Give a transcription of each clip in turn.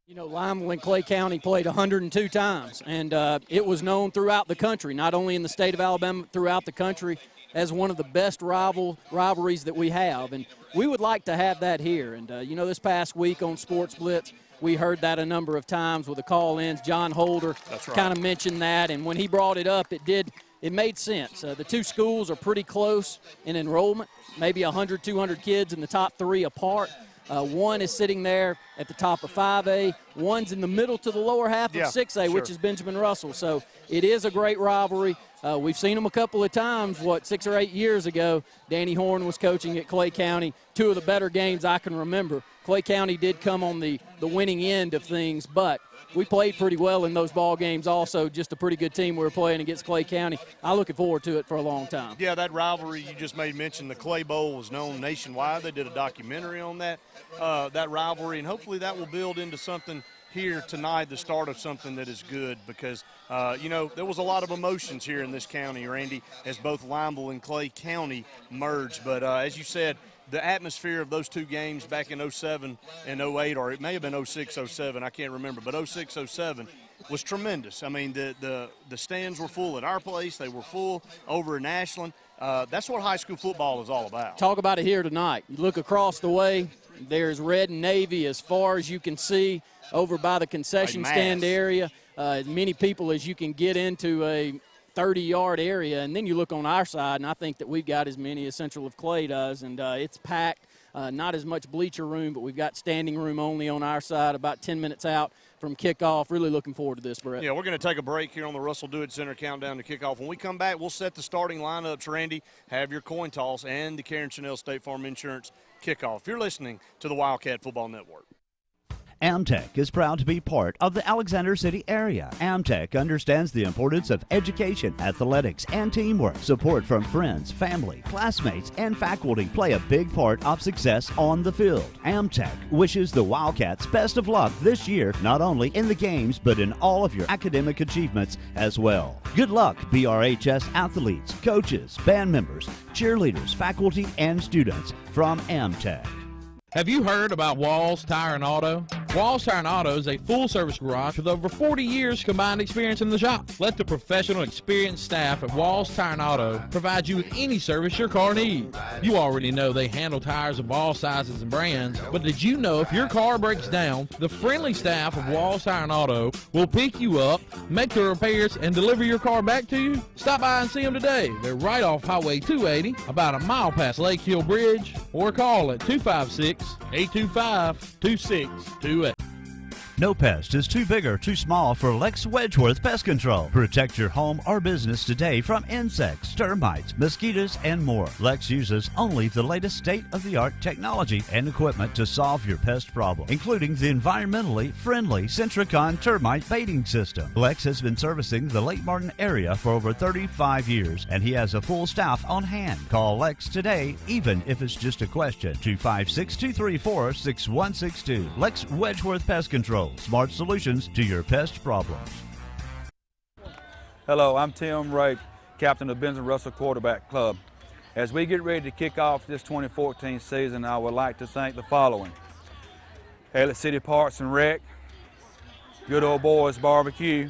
You know, Limeville and Clay County played 102 times, and it was known throughout the country, not only in the state of Alabama, but throughout the country, as one of the best rivalries that we have. And we would like to have that here. And, you know, this past week on Sports Blitz, we heard that a number of times with the call-ins. John Holder kind of mentioned that, and when he brought it up, it made sense. The two schools are pretty close in enrollment, maybe 100, 200 kids in the top three apart. One is sitting there at the top of 5A. One's in the middle to the lower half of 6A, which is Benjamin Russell. So it is a great rivalry. We've seen them a couple of times, 6 or 8 years ago. Danny Horn was coaching at Clay County. Two of the better games I can remember. Clay County did come on the winning end of things, but we played pretty well in those ball games also. Just a pretty good team we were playing against Clay County. I'm looking forward to it for a long time. Yeah, that rivalry you just made mention, the Clay Bowl, was known nationwide. They did a documentary on that rivalry, and hopefully that will build into something here tonight, the start of something that is good, because, you know, there was a lot of emotions here in this county, Randy, as both Limeville and Clay County merged. But as you said, the atmosphere of those two games back in 07 and 08, or it may have been 06, 07, I can't remember, but 06, 07 was tremendous. I mean, the stands were full at our place. They were full over in Ashland. That's what high school football is all about. Talk about it here tonight. You look across the way, there's red and navy as far as you can see over by the concession stand area. As many people as you can get into a 30-yard area, and then you look on our side, and I think that we've got as many as Central of Clay does, and it's packed. Not as much bleacher room, but we've got standing room only on our side, about 10 minutes out from kickoff. Really looking forward to this, Brett. Yeah, we're going to take a break here on the Russell Do-It Center countdown to kickoff. When we come back, we'll set the starting lineups. Randy, have your coin toss and the Karen Chanel State Farm Insurance kickoff. You're listening to the Wildcat Football Network. Amtech is proud to be part of the Alexander City area. Amtech understands the importance of education, athletics, and teamwork. Support from friends, family, classmates, and faculty play a big part of success on the field. Amtech wishes the Wildcats best of luck this year, not only in the games, but in all of your academic achievements as well. Good luck, BRHS athletes, coaches, band members, cheerleaders, faculty, and students from Amtech. Have you heard about Walls Tire and Auto? Walls Tire and Auto is a full-service garage with over 40 years combined experience in the shop. Let the professional, experienced staff at Walls Tire and Auto provide you with any service your car needs. You already know they handle tires of all sizes and brands, but did you know if your car breaks down, the friendly staff of Walls Tire and Auto will pick you up, make the repairs, and deliver your car back to you? Stop by and see them today. They're right off Highway 280, about a mile past Lake Hill Bridge, or call at 256-825-2628. No pest is too big or too small for Lex Wedgeworth Pest Control. Protect your home or business today from insects, termites, mosquitoes, and more. Lex uses only the latest state-of-the-art technology and equipment to solve your pest problem, including the environmentally friendly Centricon termite baiting system. Lex has been servicing the Lake Martin area for over 35 years, and he has a full staff on hand. Call Lex today, even if it's just a question. 256-234-6162. Lex Wedgeworth Pest Control. Smart solutions to your pest problems. Hello, I'm Tim Ray, captain of Benjamin Russell Quarterback Club. As we get ready to kick off this 2014 season, I would like to thank the following: Haley City Parks and Rec, Good Old Boys Barbecue,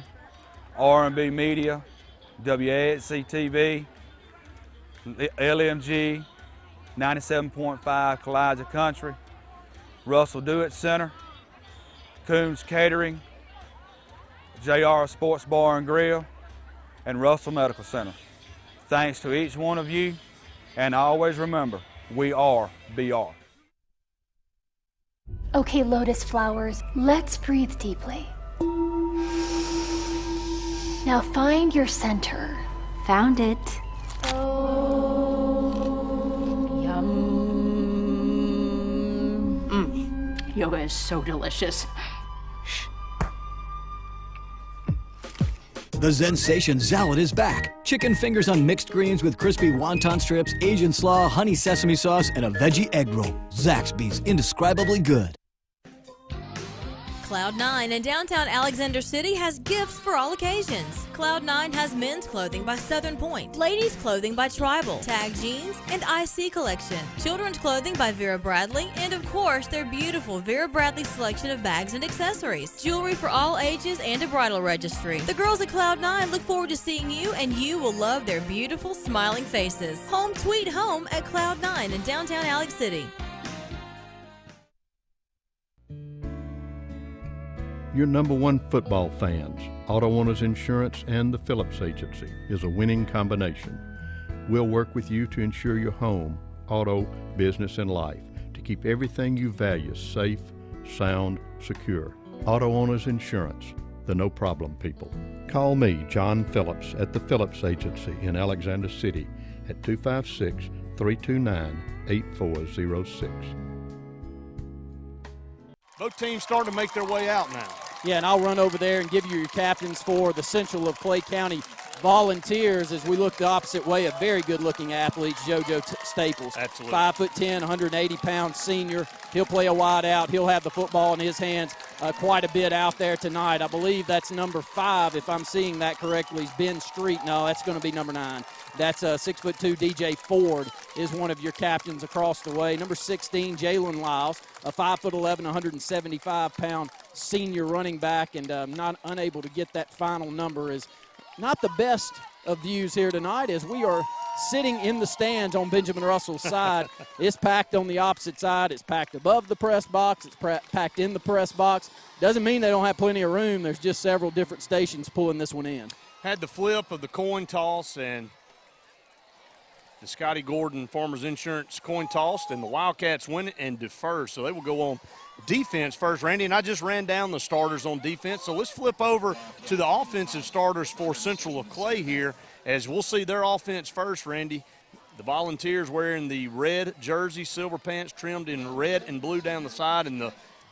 R&B Media, WAXC TV, LMG, 97.5 Kalijah Country, Russell Do-It Center, Coons Catering, JR Sports Bar and Grill, and Russell Medical Center. Thanks to each one of you, and always remember, we are BR. Okay, lotus flowers, let's breathe deeply. Now find your center. Found it. Oh, yum. Yoga is so delicious. The Zensation Salad is back. Chicken fingers on mixed greens with crispy wonton strips, Asian slaw, honey sesame sauce, and a veggie egg roll. Zaxby's, indescribably good. Cloud 9 in downtown Alexander City has gifts for all occasions. Cloud9 has men's clothing by Southern Point, ladies' clothing by Tribal, Tag Jeans, and IC Collection, children's clothing by Vera Bradley, and of course their beautiful Vera Bradley selection of bags and accessories, jewelry for all ages, and a bridal registry. The girls at Cloud9 look forward to seeing you, and you will love their beautiful smiling faces. Home sweet home at Cloud9 in downtown Alex City. Your number one football fans, Auto Owners Insurance and the Phillips Agency is a winning combination. We'll work with you to ensure your home, auto, business, and life to keep everything you value safe, sound, secure. Auto Owners Insurance, the no problem people. Call me, John Phillips, at the Phillips Agency in Alexander City at 256-329-8406. Both teams starting to make their way out now. Yeah, and I'll run over there and give you your captains for the Central of Clay County Volunteers as we look the opposite way. A very good-looking athlete, JoJo Staples. Absolutely. 5'10", 180-pound senior. He'll play a wide out. He'll have the football in his hands quite a bit out there tonight. I believe that's number 5, if I'm seeing that correctly. Ben Street. No, that's going to be number 9. That's 6'2", DJ Ford is one of your captains across the way. Number 16, Jalen Lyles, a 5'11", 175-pound senior running back, and not unable to get that final number. Is not the best of views here tonight as we are sitting in the stands on Benjamin Russell's side. It's packed on the opposite side. It's packed above the press box. It's packed in the press box. Doesn't mean they don't have plenty of room. There's just several different stations pulling this one in. Had the flip of the coin toss, and the Scotty Gordon Farmers Insurance coin tossed, and the Wildcats win it and defer. So they will go on defense first, Randy, and I just ran down the starters on defense. So let's flip over to the offensive starters for Central of Clay here, as we'll see their offense first, Randy. The Volunteers wearing the red jersey, silver pants trimmed in red and blue down the side, and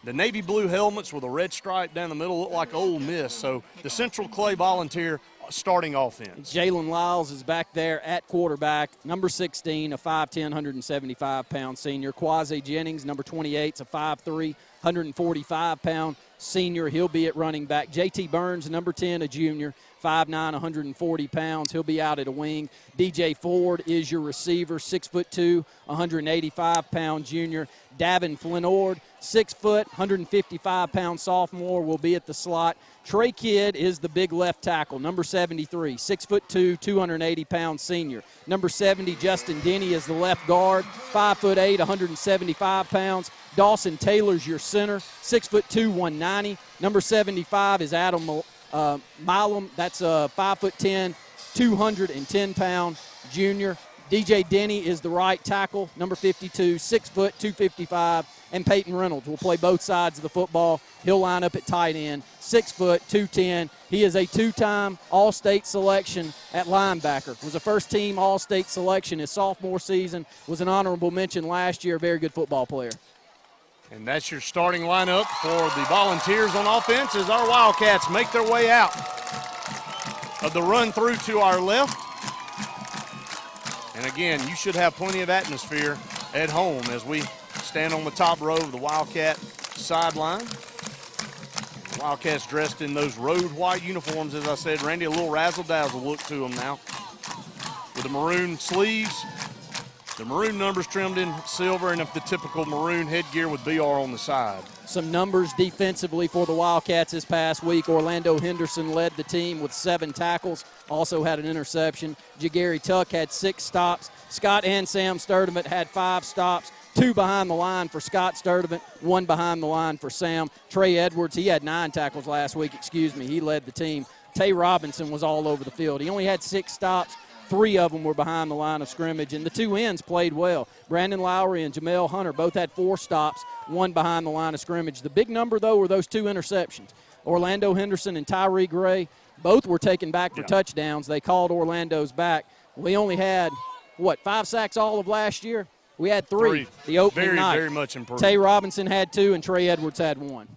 the navy blue helmets with a red stripe down the middle look like Ole Miss. So the Central Clay Volunteer starting offense. Jalen Lyles is back there at quarterback. Number 16, a 5'10", 175-pound senior. Quasi Jennings, number 28, is a 5'3", 145-pound senior. He'll be at running back. J.T. Burns, number 10, a junior, 5'9", 140 pounds. He'll be out at a wing. DJ Ford is your receiver, 6'2", 185-pound junior. Davin Flinord, 6 foot, 155-pound sophomore, will be at the slot. Trey Kidd is the big left tackle, number 73, 6'2", 280-pound senior. Number 70, Justin Denny is the left guard, 5'8", 175 pounds. Dawson Taylor's your center, 6'2", 190. Number 75 is Adam Milam. That's a 5'10", 210-pound junior. DJ Denny is the right tackle, number 52, 6 foot, 255. And Peyton Reynolds will play both sides of the football. He'll line up at tight end, 6 foot, 210. He is a 2-time All-State selection at linebacker. Was a first-team All-State selection his sophomore season. Was an honorable mention last year. A very good football player. And that's your starting lineup for the Volunteers on offense as our Wildcats make their way out of the run through to our left. And again, you should have plenty of atmosphere at home as we stand on the top row of the Wildcat sideline. Wildcats dressed in those road white uniforms, as I said. Randy, a little razzle-dazzle look to them now. With the maroon sleeves, the maroon numbers trimmed in silver, and the typical maroon headgear with BR on the side. Some numbers defensively for the Wildcats this past week. Orlando Henderson led the team with 7 tackles, also had an interception. Jagary Tuck had 6 stops. Scott and Sam Sturdivant had 5 stops, 2 behind the line for Scott Sturdivant, 1 behind the line for Sam. Trey Edwards, he had 9 tackles last week, he led the team. Tay Robinson was all over the field. He only had 6 stops. 3 of them were behind the line of scrimmage, and the 2 ends played well. Brandon Lowry and Jamel Hunter both had 4 stops, 1 behind the line of scrimmage. The big number, though, were those 2 interceptions. Orlando Henderson and Tyree Gray both were taken back for touchdowns. They called Orlando's back. We only had, 5 sacks all of last year? We had 3 the opening night. Very much improved. Tay Robinson had 2, and Trey Edwards had 1.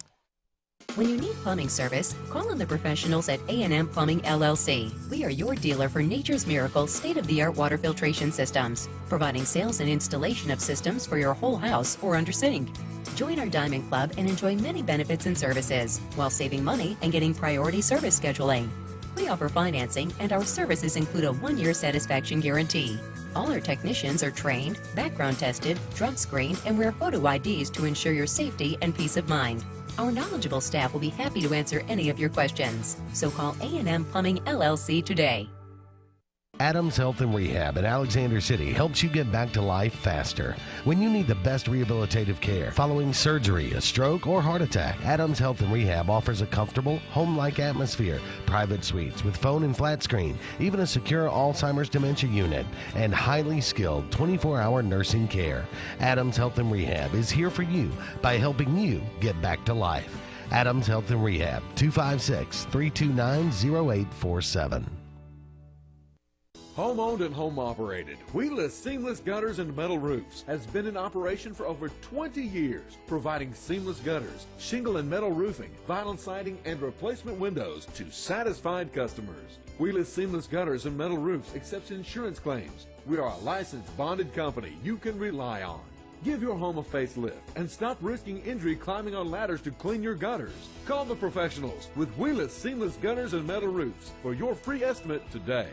When you need plumbing service, call on the professionals at A&M Plumbing LLC. We are your dealer for Nature's Miracle state-of-the-art water filtration systems, providing sales and installation of systems for your whole house or under sink. Join our Diamond Club and enjoy many benefits and services while saving money and getting priority service scheduling. We offer financing, and our services include a 1-year satisfaction guarantee. All our technicians are trained, background tested, drug screened, and wear photo IDs to ensure your safety and peace of mind. Our knowledgeable staff will be happy to answer any of your questions. So call A&M Plumbing LLC today. Adams Health and Rehab in Alexander City helps you get back to life faster. When you need the best rehabilitative care following surgery, a stroke, or heart attack, Adams Health and Rehab offers a comfortable, home-like atmosphere, private suites with phone and flat screen, even a secure Alzheimer's dementia unit, and highly skilled 24-hour nursing care. Adams Health and Rehab is here for you by helping you get back to life. Adams Health and Rehab, 256-329-0847. Home-owned and home-operated, Wheeless Seamless Gutters and Metal Roofs has been in operation for over 20 years, providing seamless gutters, shingle and metal roofing, vinyl siding, and replacement windows to satisfied customers. Wheeless Seamless Gutters and Metal Roofs accepts insurance claims. We are a licensed, bonded company you can rely on. Give your home a facelift and stop risking injury climbing on ladders to clean your gutters. Call the professionals with Wheeless Seamless Gutters and Metal Roofs for your free estimate today.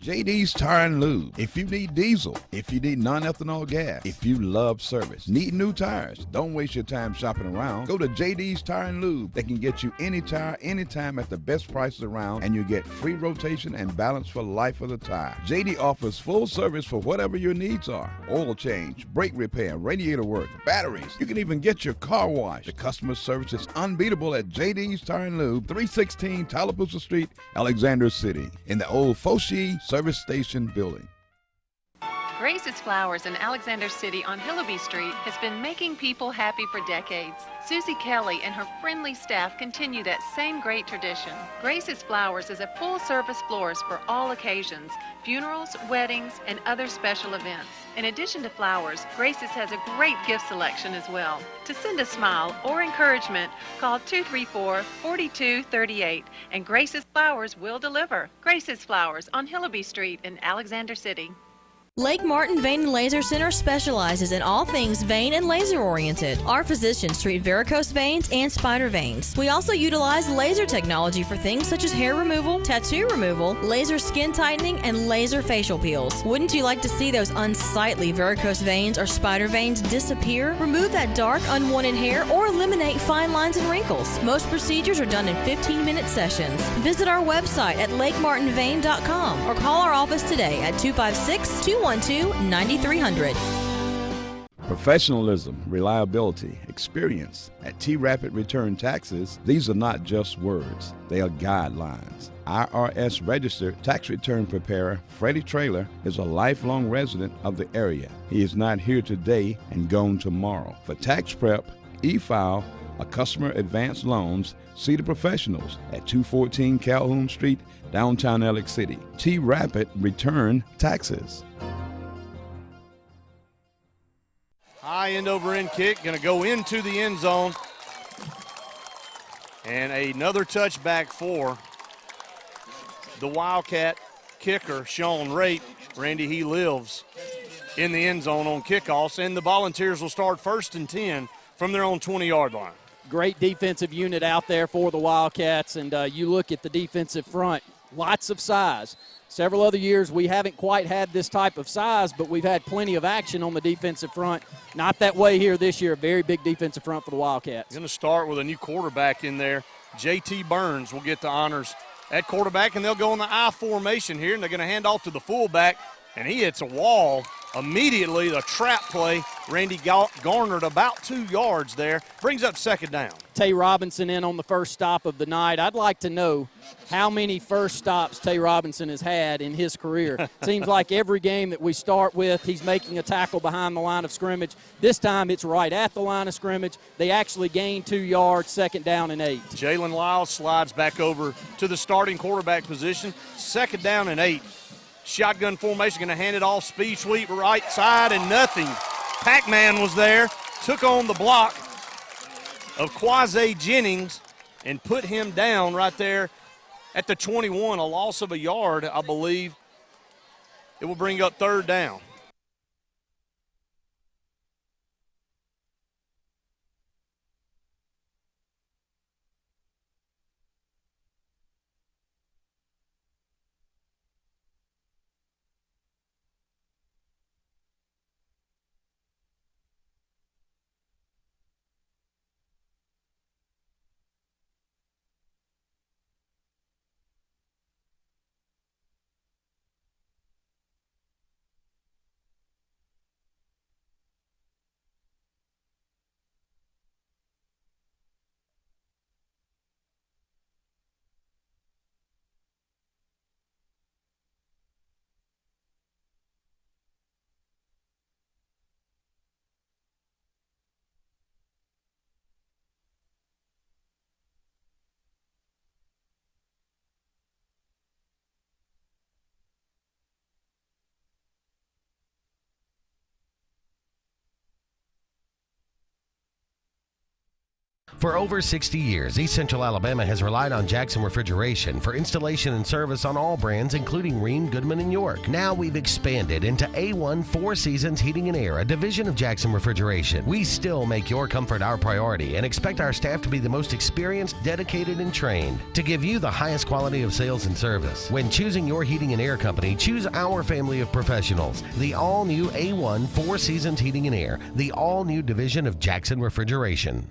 JD's Tire and Lube. If you need diesel, if you need non-ethanol gas, if you love service, need new tires, don't waste your time shopping around. Go to JD's Tire and Lube. They can get you any tire, anytime at the best prices around, and you get free rotation and balance for life of the tire. JD offers full service for whatever your needs are. Oil change, brake repair, radiator work, batteries. You can even get your car washed. The customer service is unbeatable at JD's Tire and Lube, 316 Tallapoosa Street, Alexander City, in the old Foshee Service Station building. Grace's Flowers in Alexander City on Hillaby Street has been making people happy for decades. Susie Kelly and her friendly staff continue that same great tradition. Grace's Flowers is a full-service florist for all occasions, funerals, weddings, and other special events. In addition to flowers, Grace's has a great gift selection as well. To send a smile or encouragement, call 234-4238, and Grace's Flowers will deliver. Grace's Flowers on Hillaby Street in Alexander City. Lake Martin Vein and Laser Center specializes in all things vein and laser oriented. Our physicians treat varicose veins and spider veins. We also utilize laser technology for things such as hair removal, tattoo removal, laser skin tightening, and laser facial peels. Wouldn't you like to see those unsightly varicose veins or spider veins disappear? Remove that dark, unwanted hair or eliminate fine lines and wrinkles. Most procedures are done in 15-minute sessions. Visit our website at lakemartinvein.com or call our office today at 256-212-9300. Professionalism, reliability, experience. At T-Rapid Return Taxes, these are not just words, they are guidelines. IRS registered tax return preparer Freddie Traylor is a lifelong resident of the area. He is not here today and gone tomorrow. For tax prep, e-file, or customer advance loans, see the professionals at 214 Calhoun Street, downtown Alex City. T-Rapid Return Taxes. High end over end kick, going to go into the end zone. And another touchback for the Wildcat kicker, Sean Raitt. Randy, he lives in the end zone on kickoffs, and the Volunteers will start 1st and 10 from their own 20-yard line. Great defensive unit out there for the Wildcats, and you look at the defensive front, lots of size. Several other years we haven't quite had this type of size, but we've had plenty of action on the defensive front. Not that way here this year. Very big defensive front for the Wildcats. Going to start with a new quarterback in there. J.T. Burns will get the honors at quarterback, and they'll go in the I formation here, and they're going to hand off to the fullback, and he hits a wall immediately. The trap play, Randy garnered about 2 yards there, brings up 2nd down. Tay Robinson in on the first stop of the night. I'd like to know how many first stops Tay Robinson has had in his career. Seems like every game that we start with, he's making a tackle behind the line of scrimmage. This time it's right at the line of scrimmage. They actually gained 2 yards, 2nd down and 8. Jalen Lyles slides back over to the starting quarterback position, 2nd down and 8. Shotgun formation, going to hand it off, speed sweep right side, and nothing. Pac-Man was there, took on the block of Quasi Jennings and put him down right there at the 21, a loss of a yard, I believe. It will bring up 3rd down. For over 60 years, East Central Alabama has relied on Jackson Refrigeration for installation and service on all brands, including Rheem, Goodman, and York. Now we've expanded into A1 Four Seasons Heating and Air, a division of Jackson Refrigeration. We still make your comfort our priority and expect our staff to be the most experienced, dedicated, and trained to give you the highest quality of sales and service. When choosing your heating and air company, choose our family of professionals. The all-new A1 Four Seasons Heating and Air, the all-new division of Jackson Refrigeration.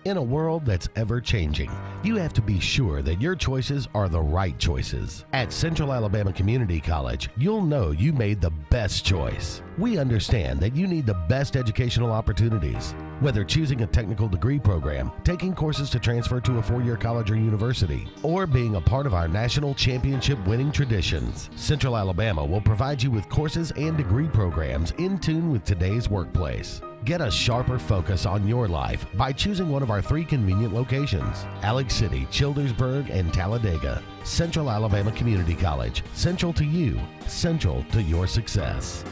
In a world that's ever-changing, you have to be sure that your choices are the right choices. At Central Alabama Community College, you'll know you made the best choice. We understand that you need the best educational opportunities. Whether choosing a technical degree program, taking courses to transfer to a four-year college or university, or being a part of our national championship winning traditions, Central Alabama will provide you with courses and degree programs in tune with today's workplace. Get a sharper focus on your life by choosing one of our 3 convenient locations: Alex City, Childersburg, and Talladega. Central Alabama Community College. Central to you. Central to your success.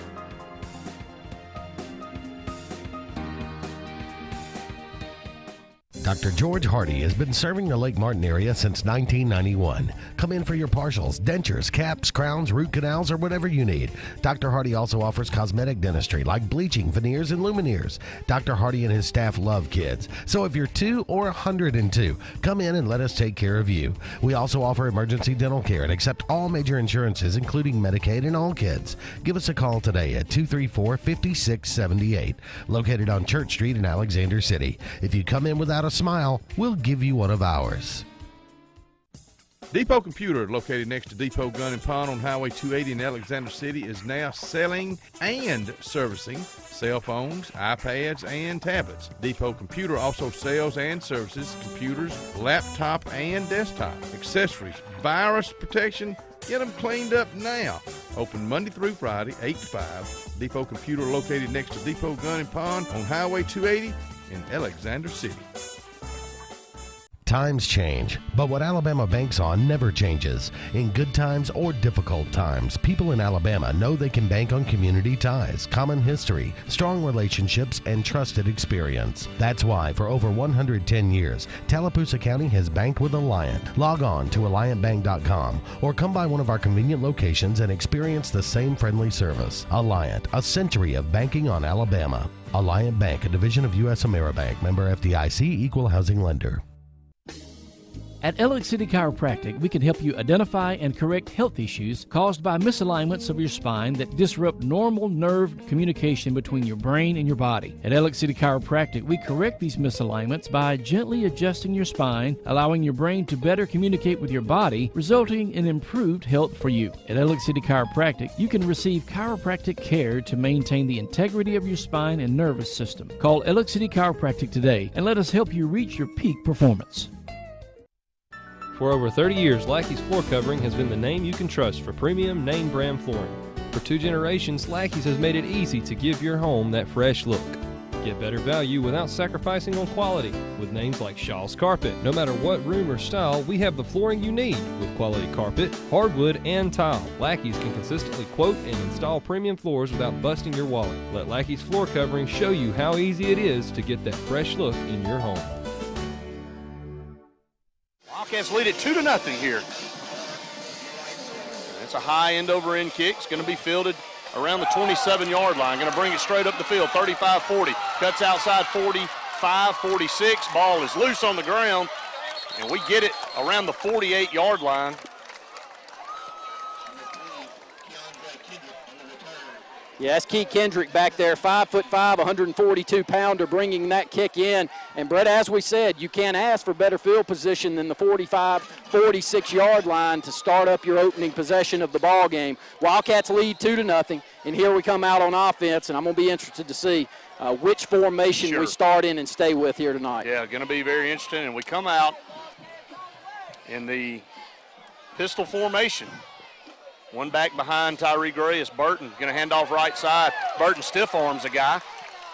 Dr. George Hardy has been serving the Lake Martin area since 1991. Come in for your partials, dentures, caps, crowns, root canals, or whatever you need. Dr. Hardy also offers cosmetic dentistry like bleaching, veneers, and lumineers. Dr. Hardy and his staff love kids. So if you're 2 or 102, come in and let us take care of you. We also offer emergency dental care and accept all major insurances, including Medicaid and all kids. Give us a call today at 234-5678, located on Church Street in Alexander City. If you come in without a smile, we'll give you one of ours. Depot Computer, located next to Depot Gun and Pawn on Highway 280 in Alexander City, is now selling and servicing cell phones, iPads, and tablets. Depot Computer also sells and services computers, laptop, and desktop accessories, virus protection. Get them cleaned up now. Open Monday through Friday, 8 to 5. Depot Computer, located next to Depot Gun and Pawn on Highway 280 in Alexander City. Times change, but what Alabama banks on never changes. In good times or difficult times, people in Alabama know they can bank on community ties, common history, strong relationships, and trusted experience. That's why for over 110 years, Tallapoosa County has banked with Alliant. Log on to AlliantBank.com or come by one of our convenient locations and experience the same friendly service. Alliant, a century of banking on Alabama. Alliant Bank, a division of U.S. Ameribank, member FDIC, equal housing lender. At Alex City Chiropractic, we can help you identify and correct health issues caused by misalignments of your spine that disrupt normal nerve communication between your brain and your body. At Alex City Chiropractic, we correct these misalignments by gently adjusting your spine, allowing your brain to better communicate with your body, resulting in improved health for you. At Alex City Chiropractic, you can receive chiropractic care to maintain the integrity of your spine and nervous system. Call Alex City Chiropractic today and let us help you reach your peak performance. For over 30 years, Lackey's Floor Covering has been the name you can trust for premium name brand flooring. For 2 generations, Lackey's has made it easy to give your home that fresh look. Get better value without sacrificing on quality with names like Shaw's Carpet. No matter what room or style, we have the flooring you need with quality carpet, hardwood, and tile. Lackey's can consistently quote and install premium floors without busting your wallet. Let Lackey's Floor Covering show you how easy it is to get that fresh look in your home. Wildcats lead it 2-0 here. It's a high end-over-end kick. It's going to be fielded around the 27-yard line. Going to bring it straight up the field, 35-40. Cuts outside 45-46. Ball is loose on the ground, and we get it around the 48-yard line. Yeah, that's Keith Kendrick back there, 5'5", 142-pounder, bringing that kick in. And, Brett, as we said, you can't ask for better field position than the 46-yard line to start up your opening possession of the ball game. Wildcats lead 2-0, and here we come out on offense, and I'm going to be interested to see which formation we start in and stay with here tonight. Yeah, going to be very interesting, and we come out in the pistol formation. One back behind Tyree Gray is Burton. Going to hand off right side. Burton stiff arms a guy.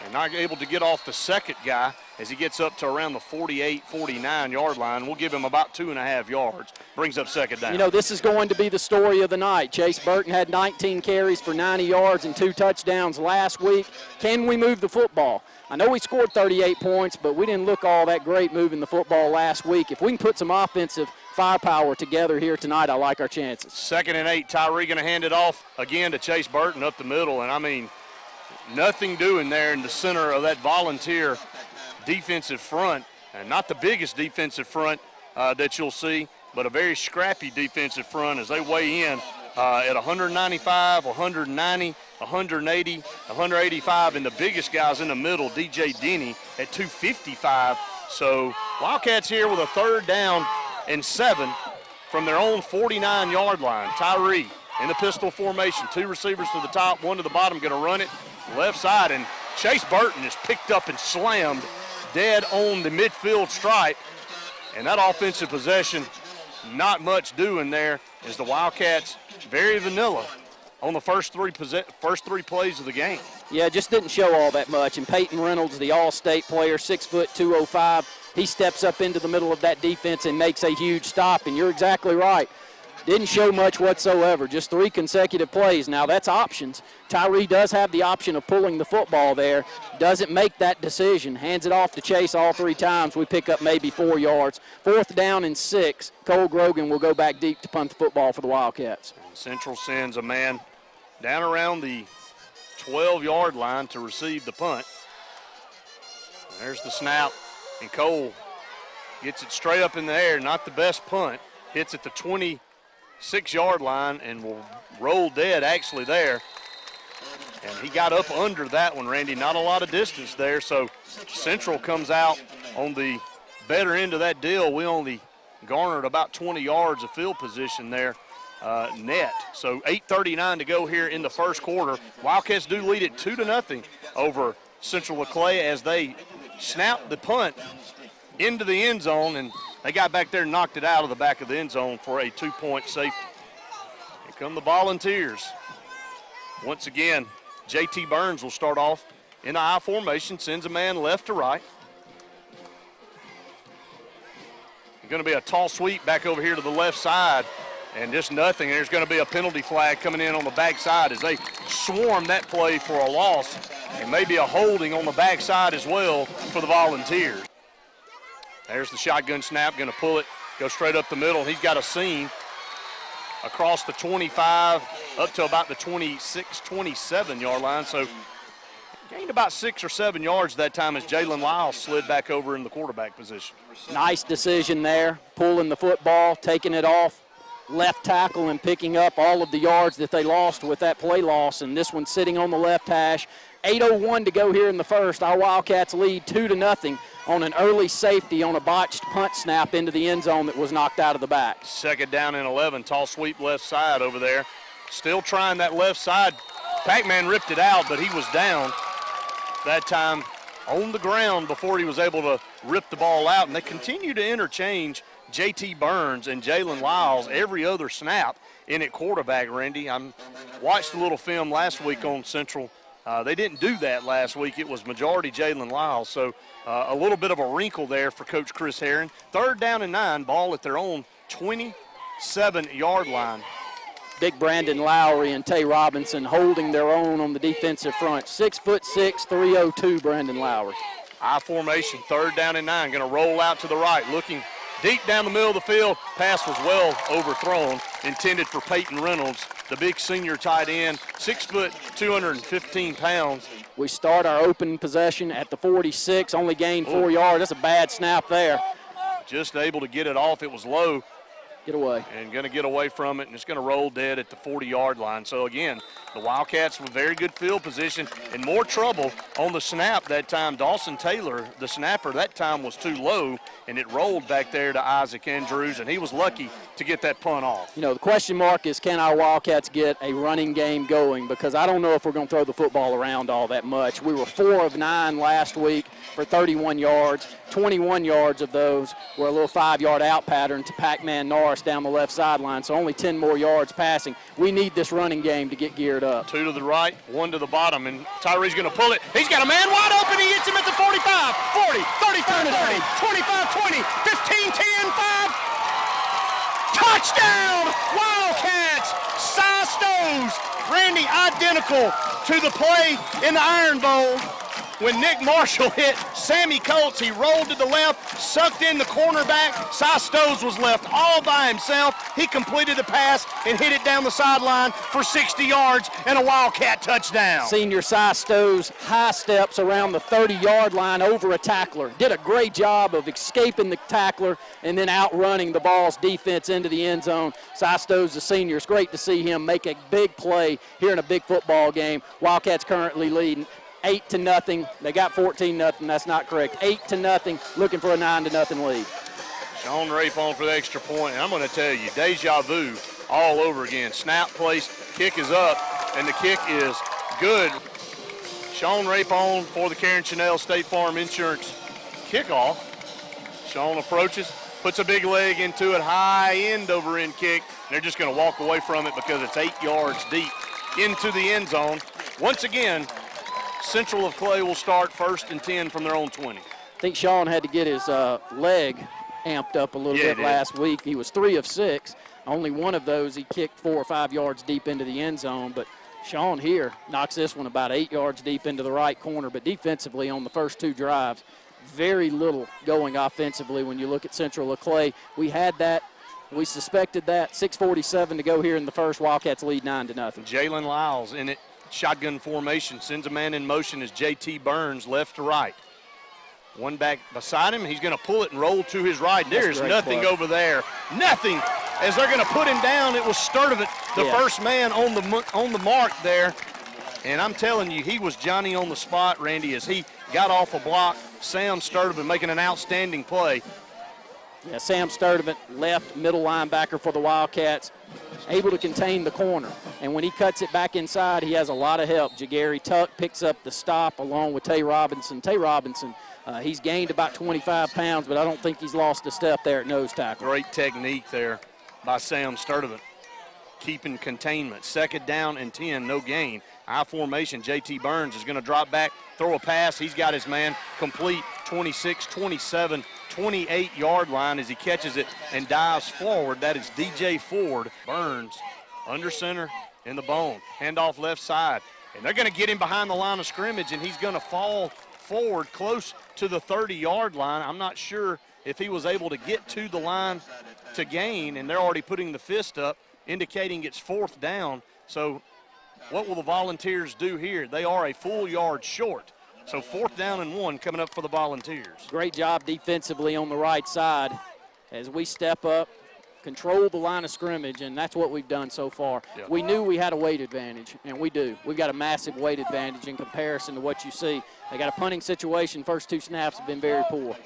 and not able to get off the second guy as he gets up to around the 48, 49-yard line. We'll give him about 2.5 yards. Brings up second down. You know, this is going to be the story of the night. Chase Burton had 19 carries for 90 yards and 2 touchdowns last week. Can we move the football? I know we scored 38 points, but we didn't look all that great moving the football last week. If we can put some offensive firepower together here tonight, I like our chances. 2nd and 8. Tyree going to hand it off again to Chase Burton up the middle, and I mean, nothing doing there in the center of that Volunteer defensive front, and not the biggest defensive front that you'll see, but a very scrappy defensive front as they weigh in at 195, 190, 180, 185, and the biggest guys in the middle, DJ Denny, at 255. So Wildcats here with a 3rd down and 7 from their own 49-yard line. Tyree in the pistol formation, 2 receivers to the top, 1 to the bottom, going to run it left side, and Chase Burton is picked up and slammed dead on the midfield stripe. And that offensive possession, not much doing there as the Wildcats very vanilla on the first three plays of the game. Yeah, just didn't show all that much. And Peyton Reynolds, the All-State player, 6 foot 205, he steps up into the middle of that defense and makes a huge stop. And you're exactly right. Didn't show much whatsoever, just 3 consecutive plays. Now, that's options. Tyree does have the option of pulling the football there. Doesn't make that decision. Hands it off to Chase all 3 times. We pick up maybe 4 yards. 4th down and 6. Cole Grogan will go back deep to punt the football for the Wildcats. Central sends a man down around the 12-yard line to receive the punt. There's the snap, and Cole gets it straight up in the air. Not the best punt. Hits at the 26-yard line and will roll dead actually there. And he got up under that one, Randy. Not a lot of distance there, so Central comes out on the better end of that deal. We only garnered about 20 yards of field position there net. So 8:39 to go here in the first quarter. Wildcats do lead it 2-0 over Central Laclede as they snap the punt into the end zone, and they got back there and knocked it out of the back of the end zone for a 2-point safety. Here come the Volunteers. Once again, J.T. Burns will start off in the I formation, sends a man left to right. Going to be a tall sweep back over here to the left side, and just nothing. There's going to be a penalty flag coming in on the backside as they swarm that play for a loss, and maybe a holding on the backside as well for the Volunteers. There's the shotgun snap, going to pull it, go straight up the middle. He's got a seam across the 25 up to about the 26, 27-yard line. So gained about 6 or 7 yards that time as Jalen Lyles slid back over in the quarterback position. Nice decision there, pulling the football, taking it off left tackle and picking up all of the yards that they lost with that play loss. And this one sitting on the left hash. 8:01 to go here in the first. Our Wildcats lead 2-0 on an early safety on a botched punt snap into the end zone that was knocked out of the back. 2nd down and 11. Tall sweep left side over there. Still trying that left side. Pac-Man ripped it out, but he was down that time on the ground before he was able to rip the ball out. And they continue to interchange J.T. Burns and Jalen Lyles every other snap in at quarterback, Randy. I watched a little film last week on Central. They didn't do that last week. It was majority Jalen Lyles. So a little bit of a wrinkle there for Coach Chris Herron. 3rd down and 9, ball at their own 27-yard line. Big Brandon Lowry and Tay Robinson holding their own on the defensive front. 6'6", 302 Brandon Lowry. I formation, 3rd down and 9, going to roll out to the right, looking deep down the middle of the field. Pass was well overthrown, intended for Peyton Reynolds, the big senior tight end, 6 foot, 215 pounds. We start our open possession at the 46, only gained 4 yards. That's a bad snap there. Just able to get it off. It was low. Get away. And going to get away from it, and it's going to roll dead at the 40-yard line. So, again, the Wildcats with very good field position and more trouble on the snap that time. Dawson Taylor, the snapper, that time was too low, and it rolled back there to Isaac Andrews, and he was lucky to get that punt off. You know, the question mark is, can our Wildcats get a running game going? Because I don't know if we're going to throw the football around all that much. We were 4 of 9 last week for 31 yards. 21 yards of those were a little 5-yard out pattern to Pac-Man North. Morris down the left sideline, so only 10 more yards passing. We need this running game to get geared up. 2 to the right, 1 to the bottom, and Tyree's going to pull it. He's got a man wide open. He hits him at the 45, 40, 35, 30, 25, 20, 15, 10, 5. Touchdown, Wildcats! Cy Stoves, Randy, identical to the play in the Iron Bowl. When Nick Marshall hit Sammy Coates, he rolled to the left, sucked in the cornerback. Cy Stoves was left all by himself. He completed the pass and hit it down the sideline for 60 yards and a Wildcat touchdown. Senior Cy Stoves high steps around the 30-yard line over a tackler. Did a great job of escaping the tackler and then outrunning the Vols defense into the end zone. Cy Stoves, the senior, it's great to see him make a big play here in a big football game. Wildcats currently leading 8-0. They got 14-0. That's not correct. 8-0, looking for a 9-0 lead. Sean Rapon for the extra point. And I'm going to tell you, deja vu all over again. Snap placed, kick is up, and the kick is good. Sean Rapon for the Karen Chanel State Farm Insurance kickoff. Sean approaches, puts a big leg into it, high end over end kick. They're just going to walk away from it because it's 8 yards deep into the end zone. Once again, Central of Clay will start 1st and 10 from their own 20. I think Sean had to get his leg amped up a little bit last week. He was 3 of 6. Only one of those he kicked 4 or 5 yards deep into the end zone. But Sean here knocks this one about 8 yards deep into the right corner. But defensively on the first 2 drives, very little going offensively when you look at Central of Clay. We had that. We suspected that. 6:47 to go here in the first. Wildcats lead 9-0. Jalen Lyles in it. Shotgun formation, sends a man in motion as J.T. Burns left to right. One back beside him, he's going to pull it and roll to his right. There's nothing over there. Nothing. As they're going to put him down, it was Sturdivant, the first man on the mark there. And I'm telling you, he was Johnny on the spot, Randy, as he got off a block. Sam Sturdivant making an outstanding play. Yeah, Sam Sturdivant, left middle linebacker for the Wildcats, able to contain the corner. And when he cuts it back inside, he has a lot of help. Jagary Tuck picks up the stop along with Tay Robinson. Tay Robinson, he's gained about 25 pounds, but I don't think he's lost a step there at nose tackle. Great technique there by Sam Sturdivant, keeping containment. 2nd down and 10, no gain. I formation, J.T. Burns is going to drop back, throw a pass. He's got his man complete, 26, 27, 28-yard line as he catches it and dives forward. That is DJ Ford. Burns under center in the bone. Handoff left side. And they're going to get him behind the line of scrimmage, and he's going to fall forward close to the 30-yard line. I'm not sure if he was able to get to the line to gain, and they're already putting the fist up, indicating it's 4th down. So what will the Volunteers do here? They are a full yard short. So 4th down and 1 coming up for the Volunteers. Great job defensively on the right side as we step up, control the line of scrimmage, and that's what we've done so far. Yeah. We knew we had a weight advantage, and we do. We've got a massive weight advantage in comparison to what you see. They got a punting situation. First 2 snaps have been very poor.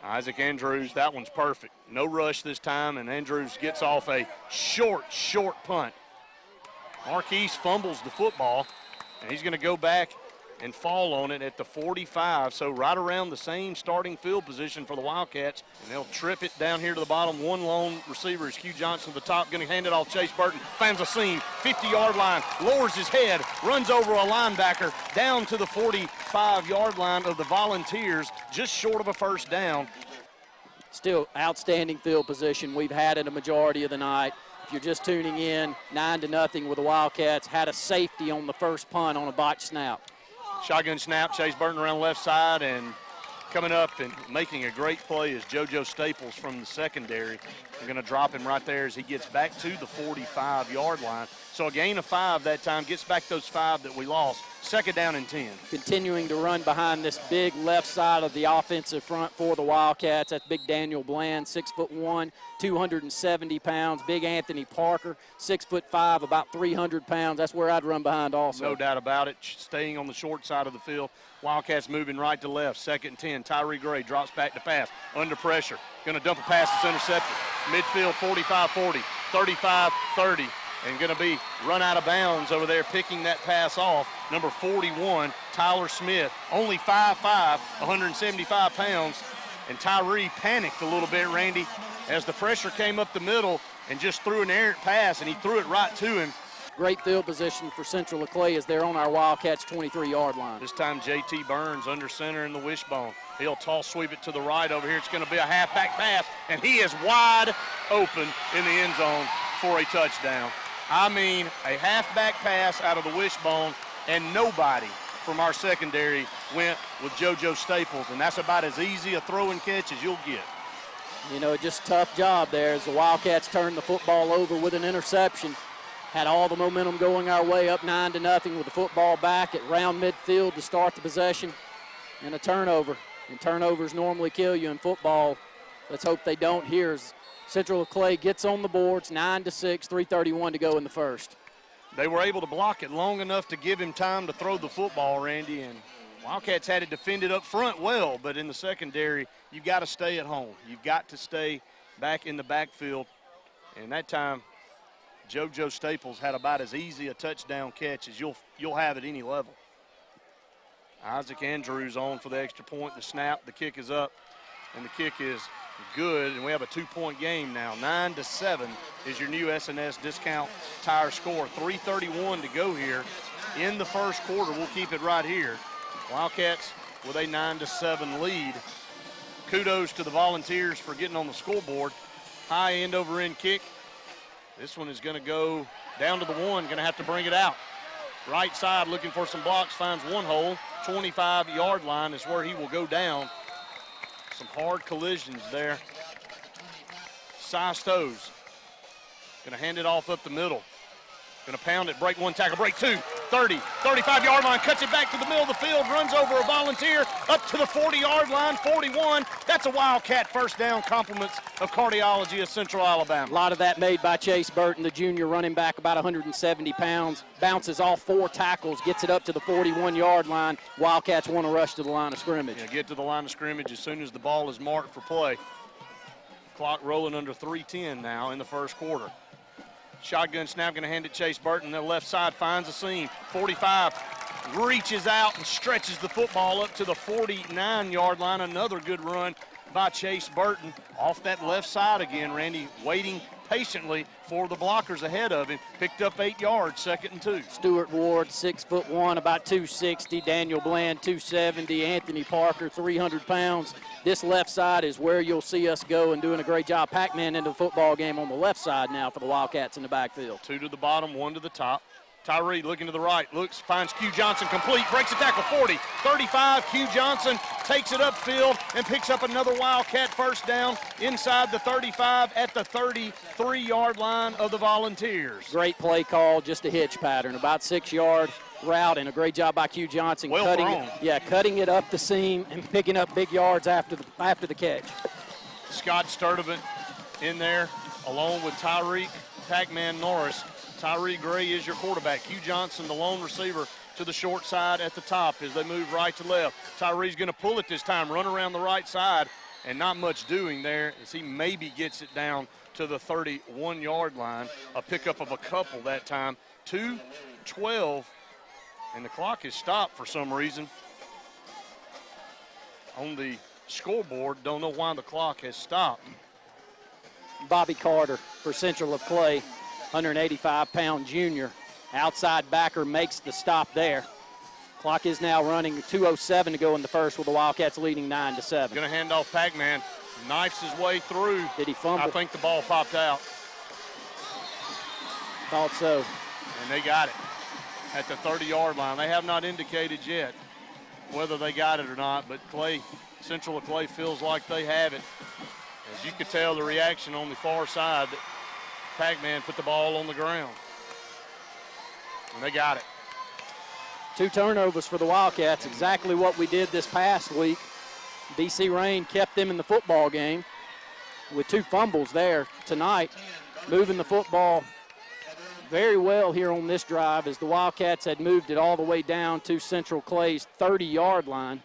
Isaac Andrews, that one's perfect. No rush this time, and Andrews gets off a short punt. Marquise fumbles the football, and he's going to go back and fall on it at the 45, so right around the same starting field position for the Wildcats, and they'll trip it down here to the bottom. One lone receiver is Hugh Johnson at the top, going to hand it off Chase Burton, finds a seam, 50-yard line, lowers his head, runs over a linebacker down to the 45-yard line of the Volunteers, just short of a 1st down. Still outstanding field position we've had in a majority of the night. If you're just tuning in, 9-0 with the Wildcats, had a safety on the first punt on a botched snap. Shotgun snap, Chase Burton around left side, and coming up and making a great play is JoJo Staples from the secondary. We're going to drop him right there as he gets back to the 45-yard line. So a gain of 5 that time, gets back those 5 that we lost. 2nd down and 10. Continuing to run behind this big left side of the offensive front for the Wildcats. That's big Daniel Bland, 6'1", 270 pounds. Big Anthony Parker, 6'5", about 300 pounds. That's where I'd run behind also. No doubt about it. Staying on the short side of the field. Wildcats moving right to left. 2nd and 10. Tyree Gray drops back to pass. Under pressure. Going to dump a pass that's intercepted. Midfield 45-40, 35-30. And going to be run out of bounds over there, picking that pass off. Number 41, Tyler Smith, only 5'5", 175 pounds. and Tyree panicked a little bit, Randy, as the pressure came up the middle and just threw an errant pass, and he threw it right to him. Great field position for Central Clay as they're on our Wildcats 23-yard line. This time J.T. Burns under center in the wishbone. He'll toss sweep it to the right over here. It's going to be a halfback pass, and he is wide open in the end zone for a touchdown. I mean, a halfback pass out of the wishbone, and nobody from our secondary went with JoJo Staples, and that's about as easy a throw and catch as you'll get. You know, just tough job there as the Wildcats turned the football over with an interception. Had all the momentum going our way, up 9-0 with the football back at round midfield to start the possession, and a turnover. And turnovers normally kill you in football. Let's hope they don't here as Central Clay gets on the boards, 9-6, 3:31 to go in the first. They were able to block it long enough to give him time to throw the football, Randy, and Wildcats had it defended up front well, but in the secondary, you've got to stay at home. You've got to stay back in the backfield, and that time, JoJo Staples had about as easy a touchdown catch as you'll have at any level. Isaac Andrews on for the extra point. The snap, the kick is up, and the kick is good, and we have a 2-point game now. 9-7 is your new SNS discount tire score. 3:31 to go here in the first quarter. We'll keep it right here. Wildcats with a 9-7 lead. Kudos to the Volunteers for getting on the scoreboard. High end over end kick. This one is going to go down to the 1, going to have to bring it out. Right side looking for some blocks, finds one hole. 25-yard line is where he will go down. Some hard collisions there. Cy Stoves going to hand it off up the middle. Going to pound it, break one tackle, break two. 30, 35-yard line, cuts it back to the middle of the field, runs over a Volunteer, up to the 40-yard line, 41. That's a Wildcat first down, compliments of cardiology of Central Alabama. A lot of that made by Chase Burton, the junior running back, about 170 pounds. Bounces off 4 tackles, gets it up to the 41-yard line. Wildcats want to rush to the line of scrimmage. Yeah, get to the line of scrimmage as soon as the ball is marked for play. Clock rolling under 3:10 now in the first quarter. Shotgun snap, going to hand it Chase Burton. The left side finds a seam. 45 reaches out and stretches the football up to the 49-yard line. Another good run by Chase Burton. Off that left side again, Randy, waiting patiently for the blockers ahead of him. Picked up 8 yards, 2nd and 2. Stuart Ward, 6'1", about 260. Daniel Bland, 270. Anthony Parker, 300 pounds. This left side is where you'll see us go, and doing a great job. Pac-Man into the football game on the left side now for the Wildcats in the backfield. 2 to the bottom, 1 to the top. Tyree looking to the right, looks, finds Q Johnson complete, breaks the tackle, 40, 35. Q Johnson takes it upfield and picks up another Wildcat first down inside the 35 at the 33-yard line of the Volunteers. Great play call, just a hitch pattern, about 6-yard route, and a great job by Q Johnson cutting it up the seam and picking up big yards after the catch. Scott Sturdivant in there along with Tyreek Pac-Man Norris. Tyree Gray is your quarterback. Q Johnson, the lone receiver, to the short side at the top as they move right to left. Tyree's going to pull it this time, run around the right side, and not much doing there as he maybe gets it down to the 31-yard line. A pickup of a couple that time. 2:12, and the clock is stopped for some reason on the scoreboard. Don't know why the clock has stopped. Bobby Carter for Central of Clay, 185-pound junior. Outside backer makes the stop there. Clock is now running, 2:07 to go in the first with the Wildcats leading 9-7. Going to hand off Pac-Man. Knifes his way through. Did he fumble? I think the ball popped out. Thought so. And they got it at the 30-yard line. They have not indicated yet whether they got it or not, but Central of Clay feels like they have it. As you could tell the reaction on the far side, that Pac-Man put the ball on the ground. And they got it. 2 turnovers for the Wildcats, exactly what we did this past week. BC Rain kept them in the football game with 2 fumbles there tonight, moving the football very well here on this drive as the Wildcats had moved it all the way down to Central Clay's 30-yard line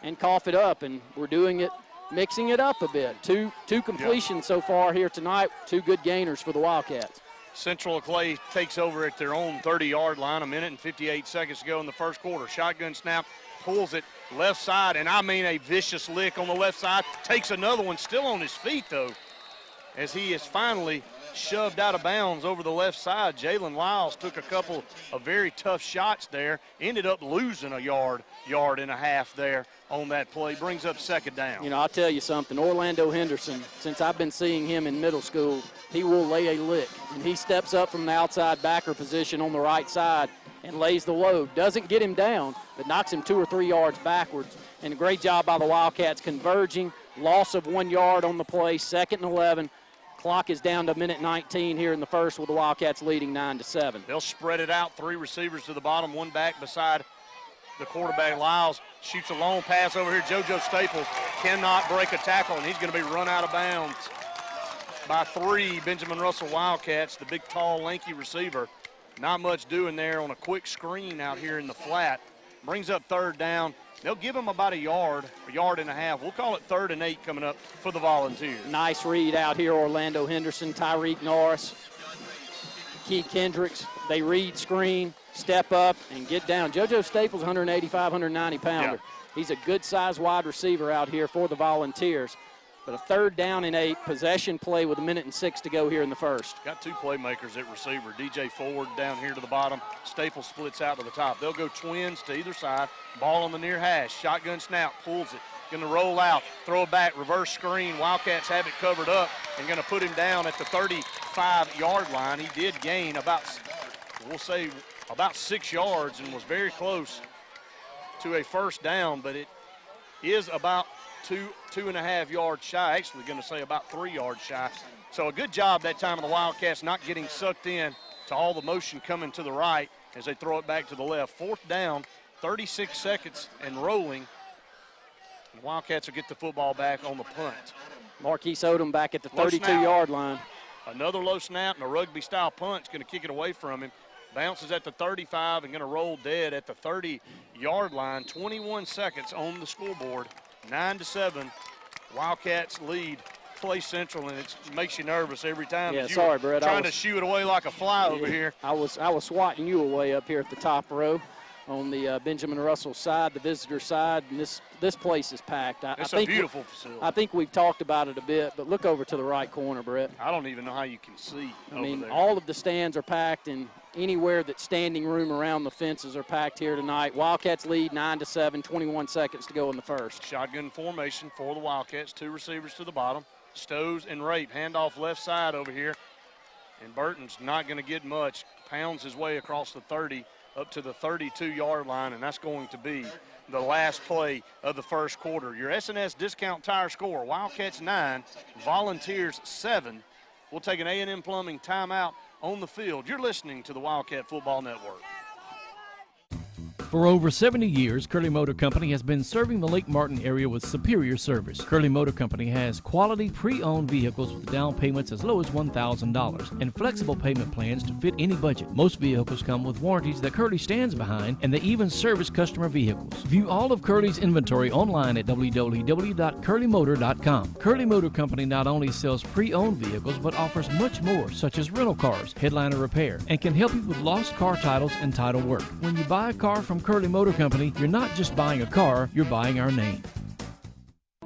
and cough it up, and we're doing it, mixing it up a bit. Two completions so far here tonight, 2 good gainers for the Wildcats. Central Clay takes over at their own 30-yard line, 1 minute and 58 seconds to go in the first quarter. Shotgun snap, pulls it left side, and I mean a vicious lick on the left side. Takes another one, still on his feet, though, as he is finally shoved out of bounds over the left side. Jalen Lyles took a couple of very tough shots there, ended up losing a yard and a half there on that play. Brings up second down. You know, I'll tell you something. Orlando Henderson, since I've been seeing him in middle school, he will lay a lick. And he steps up from the outside backer position on the right side and lays the load. Doesn't get him down, but knocks him 2 or 3 yards backwards. And a great job by the Wildcats converging. Loss of 1 yard on the play, 2nd and 11. Clock is down to minute 19 here in the first with the Wildcats leading 9-7. They'll spread it out. 3 receivers to the bottom, 1 back beside the quarterback. Lyles shoots a long pass over here. JoJo Staples cannot break a tackle, and he's going to be run out of bounds by 3 Benjamin Russell Wildcats, the big, tall, lanky receiver. Not much doing there on a quick screen out here in the flat. Brings up 3rd down. They'll give them about a yard and a half. We'll call it 3rd and 8 coming up for the Volunteers. Nice read out here, Orlando Henderson, Tyreek Norris, Keith Kendricks. They read, screen, step up, and get down. JoJo Staples, 185, 190-pounder. Yeah. He's a good-sized wide receiver out here for the Volunteers. But a 3rd down and 8, possession play with 1 minute and 6 to go here in the first. Got 2 playmakers at receiver. DJ Ford down here to the bottom. Staples splits out to the top. They'll go twins to either side. Ball on the near hash. Shotgun snap, pulls it. Going to roll out, throw it back, reverse screen. Wildcats have it covered up and going to put him down at the 35-yard line. He did gain about 6 yards and was very close to a first down, but it is about 2.5 yards shy. Actually going to say about 3 yards shy. So a good job that time of the Wildcats not getting sucked in to all the motion coming to the right as they throw it back to the left. 4th down, 36 seconds and rolling. The Wildcats will get the football back on the punt. Marquise Odom back at the 32-yard line. Another low snap and a rugby-style punt's going to kick it away from him. Bounces at the 35 and going to roll dead at the 30-yard line. 21 seconds on the scoreboard. 9-7. Wildcats lead Clay Central, and it makes you nervous every time. Yeah, sorry, Brett. Trying to shoo it away like a fly over here. I was swatting you away up here at the top row on the Benjamin Russell side, the visitor side, and this place is packed. It's a beautiful facility. I think we've talked about it a bit, but look over to the right corner, Brett. I don't even know how you can see I mean, there. all of the stands are packed, and anywhere that standing room around the fences are packed here tonight. Wildcats lead 9-7, 21 seconds to go in the first. Shotgun formation for the Wildcats. 2 receivers to the bottom. Stows and Rape. Handoff left side over here. And Burton's not going to get much. Pounds his way across the 30 up to the 32-yard line, and that's going to be the last play of the first quarter. Your S&S Discount Tire score, Wildcats 9, Volunteers 7. We'll take an A&M Plumbing timeout on the field. You're listening to the Wildcat Football Network. For over 70 years, Curley Motor Company has been serving the Lake Martin area with superior service. Curley Motor Company has quality pre-owned vehicles with down payments as low as $1,000 and flexible payment plans to fit any budget. Most vehicles come with warranties that Curley stands behind, and they even service customer vehicles. View all of Curley's inventory online at www.curleymotor.com. Curley Motor Company not only sells pre-owned vehicles but offers much more, such as rental cars, headliner repair, and can help you with lost car titles and title work. When you buy a car from Curley Motor Company, you're not just buying a car, you're buying our name.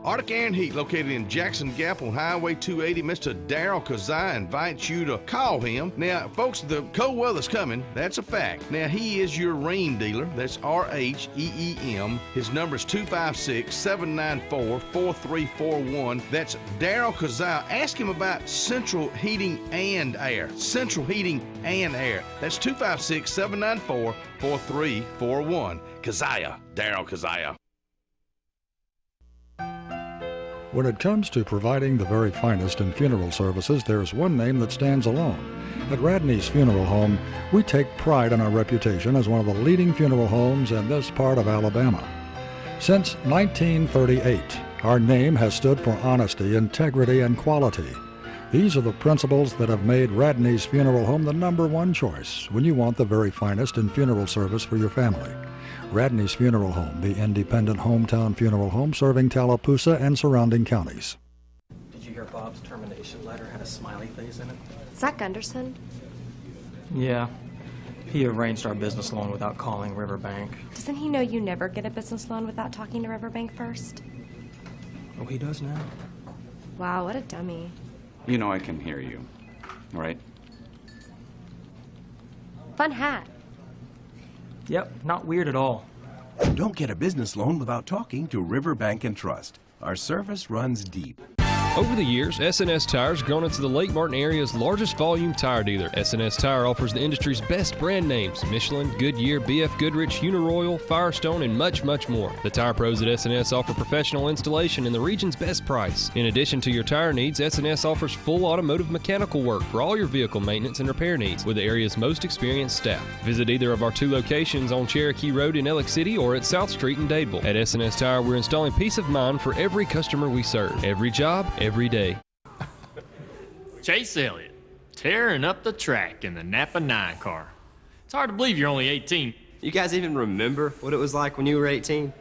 Arctic Air and Heat, located in Jackson Gap on Highway 280. Mr. Daryl Kazai invites you to call him. Now, folks, the cold weather's coming. That's a fact. Now, he is your rain dealer. That's R-H-E-E-M. His number is 256-794-4341. That's Daryl Kazai. Ask him about central heating and air. Central heating and air. That's 256-794-4341. Kazaya. Daryl Kazaya. When it comes to providing the very finest in funeral services, there's one name that stands alone. At Radney's Funeral Home, we take pride in our reputation as one of the leading funeral homes in this part of Alabama. Since 1938, our name has stood for honesty, integrity, and quality. These are the principles that have made Radney's Funeral Home the #1 choice when you want the very finest in funeral service for your family. Radney's Funeral Home, the independent hometown funeral home serving Tallapoosa and surrounding counties. Did you hear Bob's termination letter had a smiley face in it? Zach Gunderson? Yeah. He arranged our business loan without calling Riverbank. Doesn't he know you never get a business loan without talking to Riverbank first? Oh, he does now? Wow, what a dummy. You know I can hear you, right? Fun hat. Yep, not weird at all. Don't get a business loan without talking to Riverbank and Trust. Our service runs deep. Over the years, S&S Tire has grown into the Lake Martin area's largest volume tire dealer. S&S Tire offers the industry's best brand names: Michelin, Goodyear, BF Goodrich, Uniroyal, Firestone, and much, much more. The tire pros at S&S offer professional installation and the region's best price. In addition to your tire needs, S&S offers full automotive mechanical work for all your vehicle maintenance and repair needs with the area's most experienced staff. Visit either of our 2 locations on Cherokee Road in Ellick City or at South Street in Dadeville. At S&S Tire, we're installing peace of mind for every customer we serve. Every job, every day. Chase Elliott, tearing up the track in the Napa 9 car. It's hard to believe you're only 18. You guys even remember what it was like when you were 18?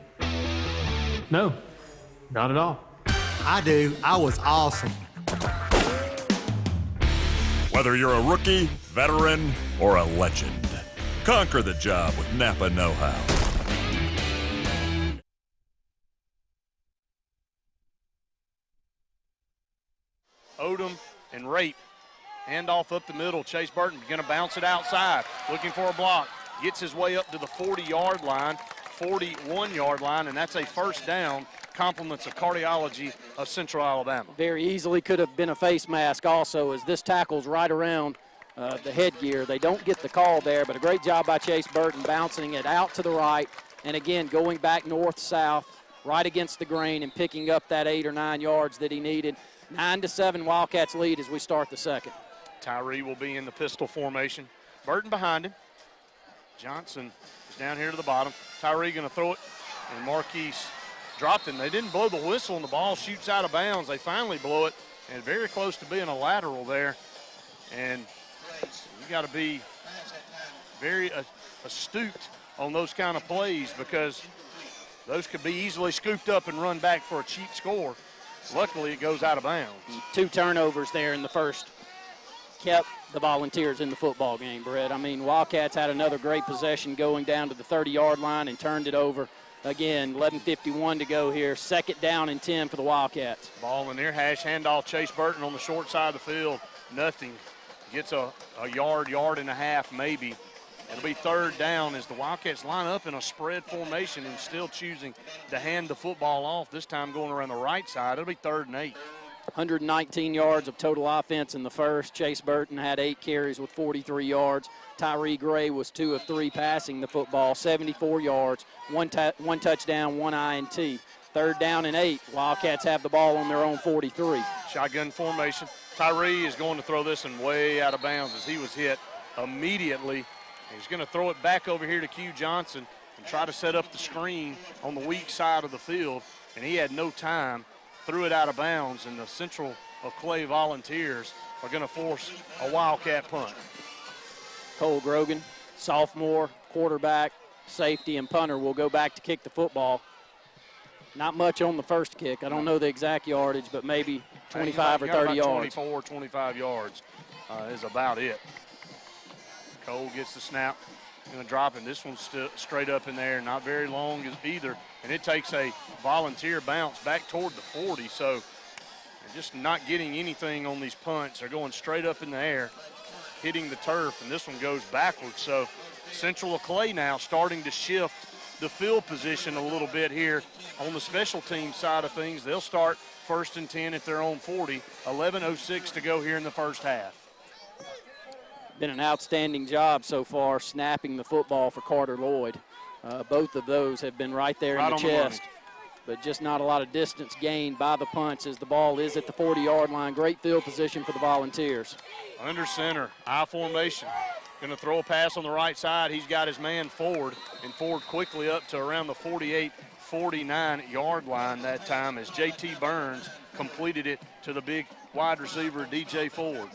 No, not at all. I do. I was awesome. Whether you're a rookie, veteran, or a legend, conquer the job with Napa Know-How. Odom and Rape. Handoff up the middle. Chase Burton going to bounce it outside. Looking for a block. Gets his way up to the 40-yard line, 41-yard line, and that's a first down. Compliments of cardiology of Central Alabama. Very easily could have been a face mask also, as this tackle's right around the headgear. They don't get the call there, but a great job by Chase Burton bouncing it out to the right, and again going back north-south right against the grain and picking up that 8 or 9 yards that he needed. 9-7 Wildcats lead as we start the second. Tyree will be in the pistol formation. Burton behind him. Johnson is down here to the bottom. Tyree going to throw it, and Marquise dropped him. They didn't blow the whistle, and the ball shoots out of bounds. They finally blow it, and very close to being a lateral there. And you got to be very astute on those kind of plays, because those could be easily scooped up and run back for a cheap score. Luckily, it goes out of bounds. 2 turnovers there in the first kept the Volunteers in the football game, Brett. I mean, Wildcats had another great possession going down to the 30-yard line and turned it over. Again, 11:51 to go here. 2nd down and 10 for the Wildcats. Ball in near hash, handoff, Chase Burton on the short side of the field. Nothing. Gets a yard, yard and a half maybe. It'll be 3rd down as the Wildcats line up in a spread formation and still choosing to hand the football off, this time going around the right side. It'll be 3rd and 8. 119 yards of total offense in the first. Chase Burton had 8 carries with 43 yards. Tyree Gray was 2 of 3 passing the football, 74 yards, one touchdown, 1 INT. 3rd down and 8. Wildcats have the ball on their own 43. Shotgun formation. Tyree is going to throw this one way out of bounds as he was hit immediately. He's going to throw it back over here to Q Johnson and try to set up the screen on the weak side of the field, and he had no time. Threw it out of bounds, and the Central of Clay Volunteers are going to force a Wildcat punt. Cole Grogan, sophomore, quarterback, safety, and punter will go back to kick the football. Not much on the first kick. I don't know the exact yardage, but maybe 25 or 30 yards. 24, 25 yards is about it. Cole gets the snap, going to drop it. This one's straight up in there, not very long either. And it takes a Volunteer bounce back toward the 40. So they're just not getting anything on these punts. They're going straight up in the air, hitting the turf, and this one goes backwards. So Central of Clay now starting to shift the field position a little bit here on the special team side of things. They'll start 1st and 10 at their own 40. 11:06 to go here in the first half. Been an outstanding job so far snapping the football for Carter Lloyd. Both of those have been right there in the chest, but just not a lot of distance gained by the punts as the ball is at the 40-yard line. Great field position for the Volunteers. Under center, I formation. Going to throw a pass on the right side. He's got his man forward, and forward quickly up to around the 48, 49-yard line that time as J.T. Burns completed it to the big wide receiver, DJ Ford.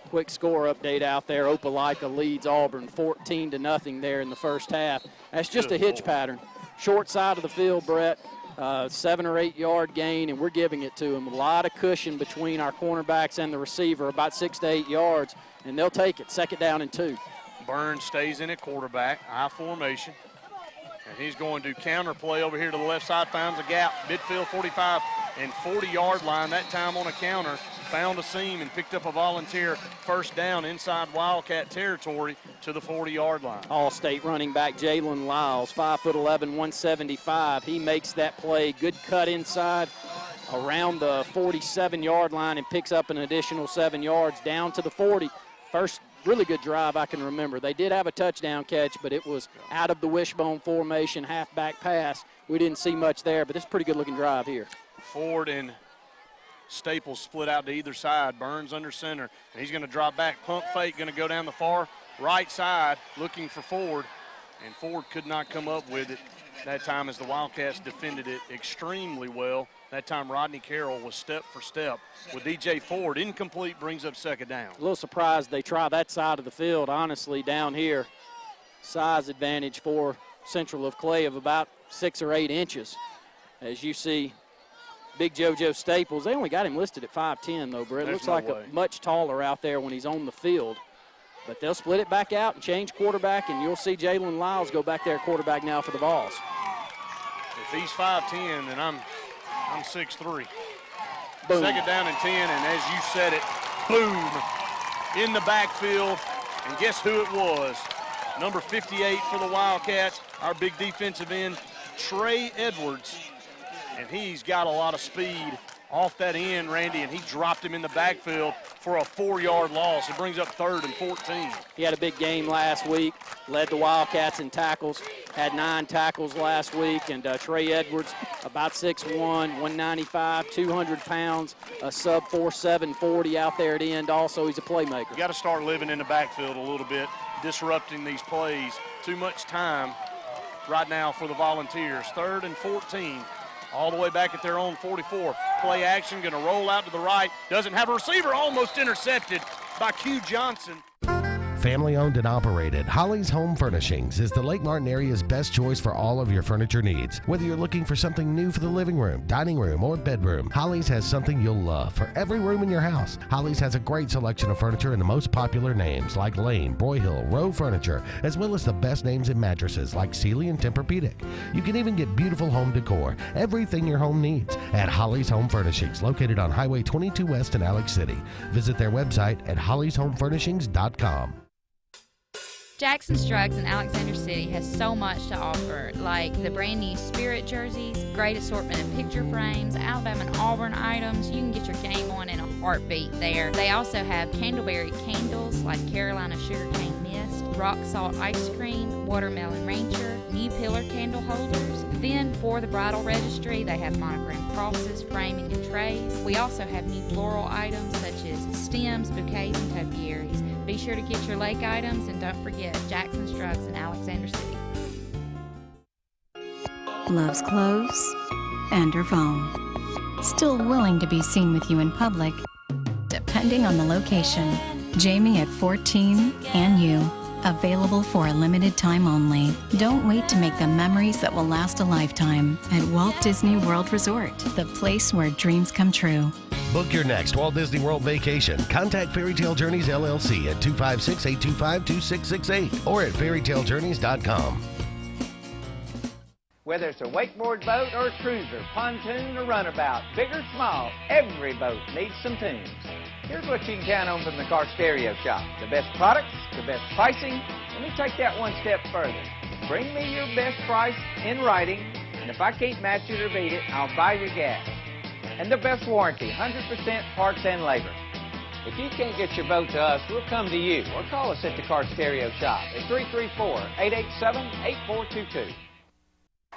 Quick score update out there. Opelika leads Auburn 14-0 there in the first half. That's just a hitch pattern. Short side of the field, Brett, 7 or 8 yard gain, and we're giving it to them. A lot of cushion between our cornerbacks and the receiver, about 6 to 8 yards, and they'll take it. 2nd down and 2. Burns stays in at quarterback, I formation. And he's going to counter play over here to the left side, finds a gap, midfield 45 and 40-yard line. That time on a counter, found a seam and picked up a volunteer first down inside Wildcat territory to the 40-yard line. All-State running back Jalen Lyles, 5'11", 175. He makes that play. Good cut inside around the 47-yard line and picks up an additional 7 yards down to the 40. First really good drive I can remember. They did have a touchdown catch, but it was out of the wishbone formation, halfback pass. We didn't see much there, but it's a pretty good-looking drive here. Ford and Staples split out to either side. Burns under center, and he's going to drop back. Pump fake, going to go down the far right side, looking for Ford, and Ford could not come up with it that time as the Wildcats defended it extremely well. That time Rodney Carroll was step for step with DJ Ford. Incomplete, brings up second down. A little surprised they try that side of the field, honestly, down here. Size advantage for Central of Clay of about 6 or 8 inches. As you see, Big JoJo Staples, they only got him listed at 5'10", though, Brett. Looks like a much taller out there when he's on the field. But they'll split it back out and change quarterback, and you'll see Jalen Lyles go back there at quarterback now for the Vols. If he's 5'10", then I'm 6'3". Boom. Second down and 10, and as you said it, boom, in the backfield. And guess who it was? Number 58 for the Wildcats, our big defensive end, Trey Edwards. And he's got a lot of speed off that end, Randy, and he dropped him in the backfield for a 4-yard loss. It brings up 3rd and 14. He had a big game last week, led the Wildcats in tackles, had 9 tackles last week, and Trey Edwards, about 6'1", 195, 200 pounds, a sub 4.7 40 out there at the end. Also, he's a playmaker. You got to start living in the backfield a little bit, disrupting these plays. Too much time right now for the Volunteers. 3rd and 14. All the way back at their own 44. Play action, going to roll out to the right. Doesn't have a receiver, almost intercepted by Q Johnson. Family owned and operated, Holly's Home Furnishings is the Lake Martin area's best choice for all of your furniture needs. Whether you're looking for something new for the living room, dining room, or bedroom, Holly's has something you'll love for every room in your house. Holly's has a great selection of furniture in the most popular names like Lane, Broyhill, Rowe Furniture, as well as the best names in mattresses like Sealy and Tempur-Pedic. You can even get beautiful home decor, everything your home needs, at Holly's Home Furnishings, located on Highway 22 West in Alex City. Visit their website at hollyshomefurnishings.com. Jackson's Drugs in Alexander City has so much to offer, like the brand new Spirit jerseys, great assortment of picture frames, Alabama and Auburn items. You can get your game on in a heartbeat there. They also have candleberry candles like Carolina Sugarcane Mist, rock salt ice cream, watermelon ranger, new pillar candle holders. Then for the bridal registry, they have monogram crosses, framing, and trays. We also have new floral items such as stems, bouquets, and topiaries. Be sure to get your lake items, and don't forget Jackson's Drugs in Alexander City. Loves clothes and her phone. Still willing to be seen with you in public, depending on the location. Jamie at 14 and you. Available for a limited time only. Don't wait to make the memories that will last a lifetime at Walt Disney World Resort, the place where dreams come true. Book your next Walt Disney World vacation. Contact Fairy Tale Journeys LLC at 256-825-2668 or at fairytalejourneys.com. Whether it's a wakeboard boat or a cruiser, pontoon or runabout, big or small, every boat needs some tunes. Here's what you can count on from the Car Stereo Shop. The best products, the best pricing. Let me take that one step further. Bring me your best price in writing, and if I can't match it or beat it, I'll buy your gas. And the best warranty, 100% parts and labor. If you can't get your boat to us, we'll come to you, or call us at the Car Stereo Shop at 334-887-8422.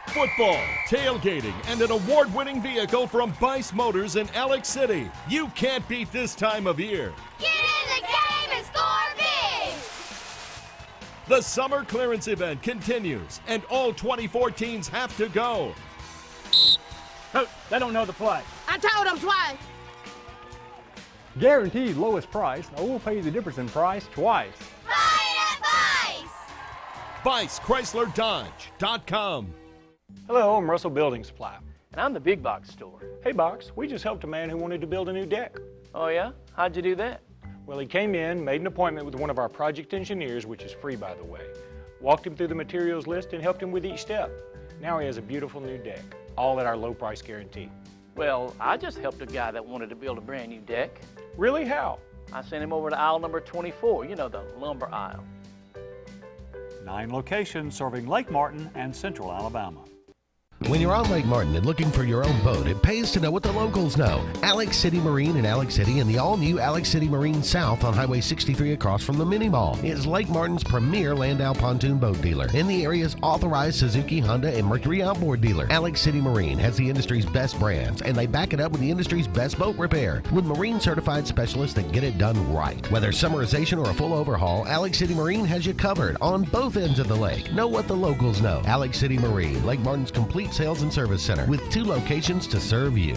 Football, tailgating, and an award-winning vehicle from Bice Motors in Alex City. You can't beat this time of year. Get in the game and score big! The summer clearance event continues, and all 24 teams have to go. Coach, they don't know the play. I told them twice. Guaranteed lowest price, or we'll pay you the difference in price twice. Buy it at Bice! BiceChryslerDodge.com. Hello, I'm Russell Building Supply, and I'm the big box store. Hey, Box, we just helped a man who wanted to build a new deck. Oh, yeah? How'd you do that? Well, he came in, made an appointment with one of our project engineers, which is free, by the way, walked him through the materials list and helped him with each step. Now he has a beautiful new deck, all at our low price guarantee. Well, I just helped a guy that wanted to build a brand new deck. Really? How? I sent him over to aisle number 24, you know, the lumber aisle. 9 locations serving Lake Martin and Central Alabama. When you're on Lake Martin and looking for your own boat, it pays to know what the locals know. Alex City Marine in Alex City and the all-new Alex City Marine South on Highway 63 across from the Mini Mall is Lake Martin's premier Landau pontoon boat dealer and the area's authorized Suzuki, Honda, and Mercury outboard dealer. Alex City Marine has the industry's best brands, and they back it up with the industry's best boat repair with marine-certified specialists that get it done right. Whether summerization or a full overhaul, Alex City Marine has you covered on both ends of the lake. Know what the locals know. Alex City Marine, Lake Martin's complete sales and service center with 2 locations to serve you.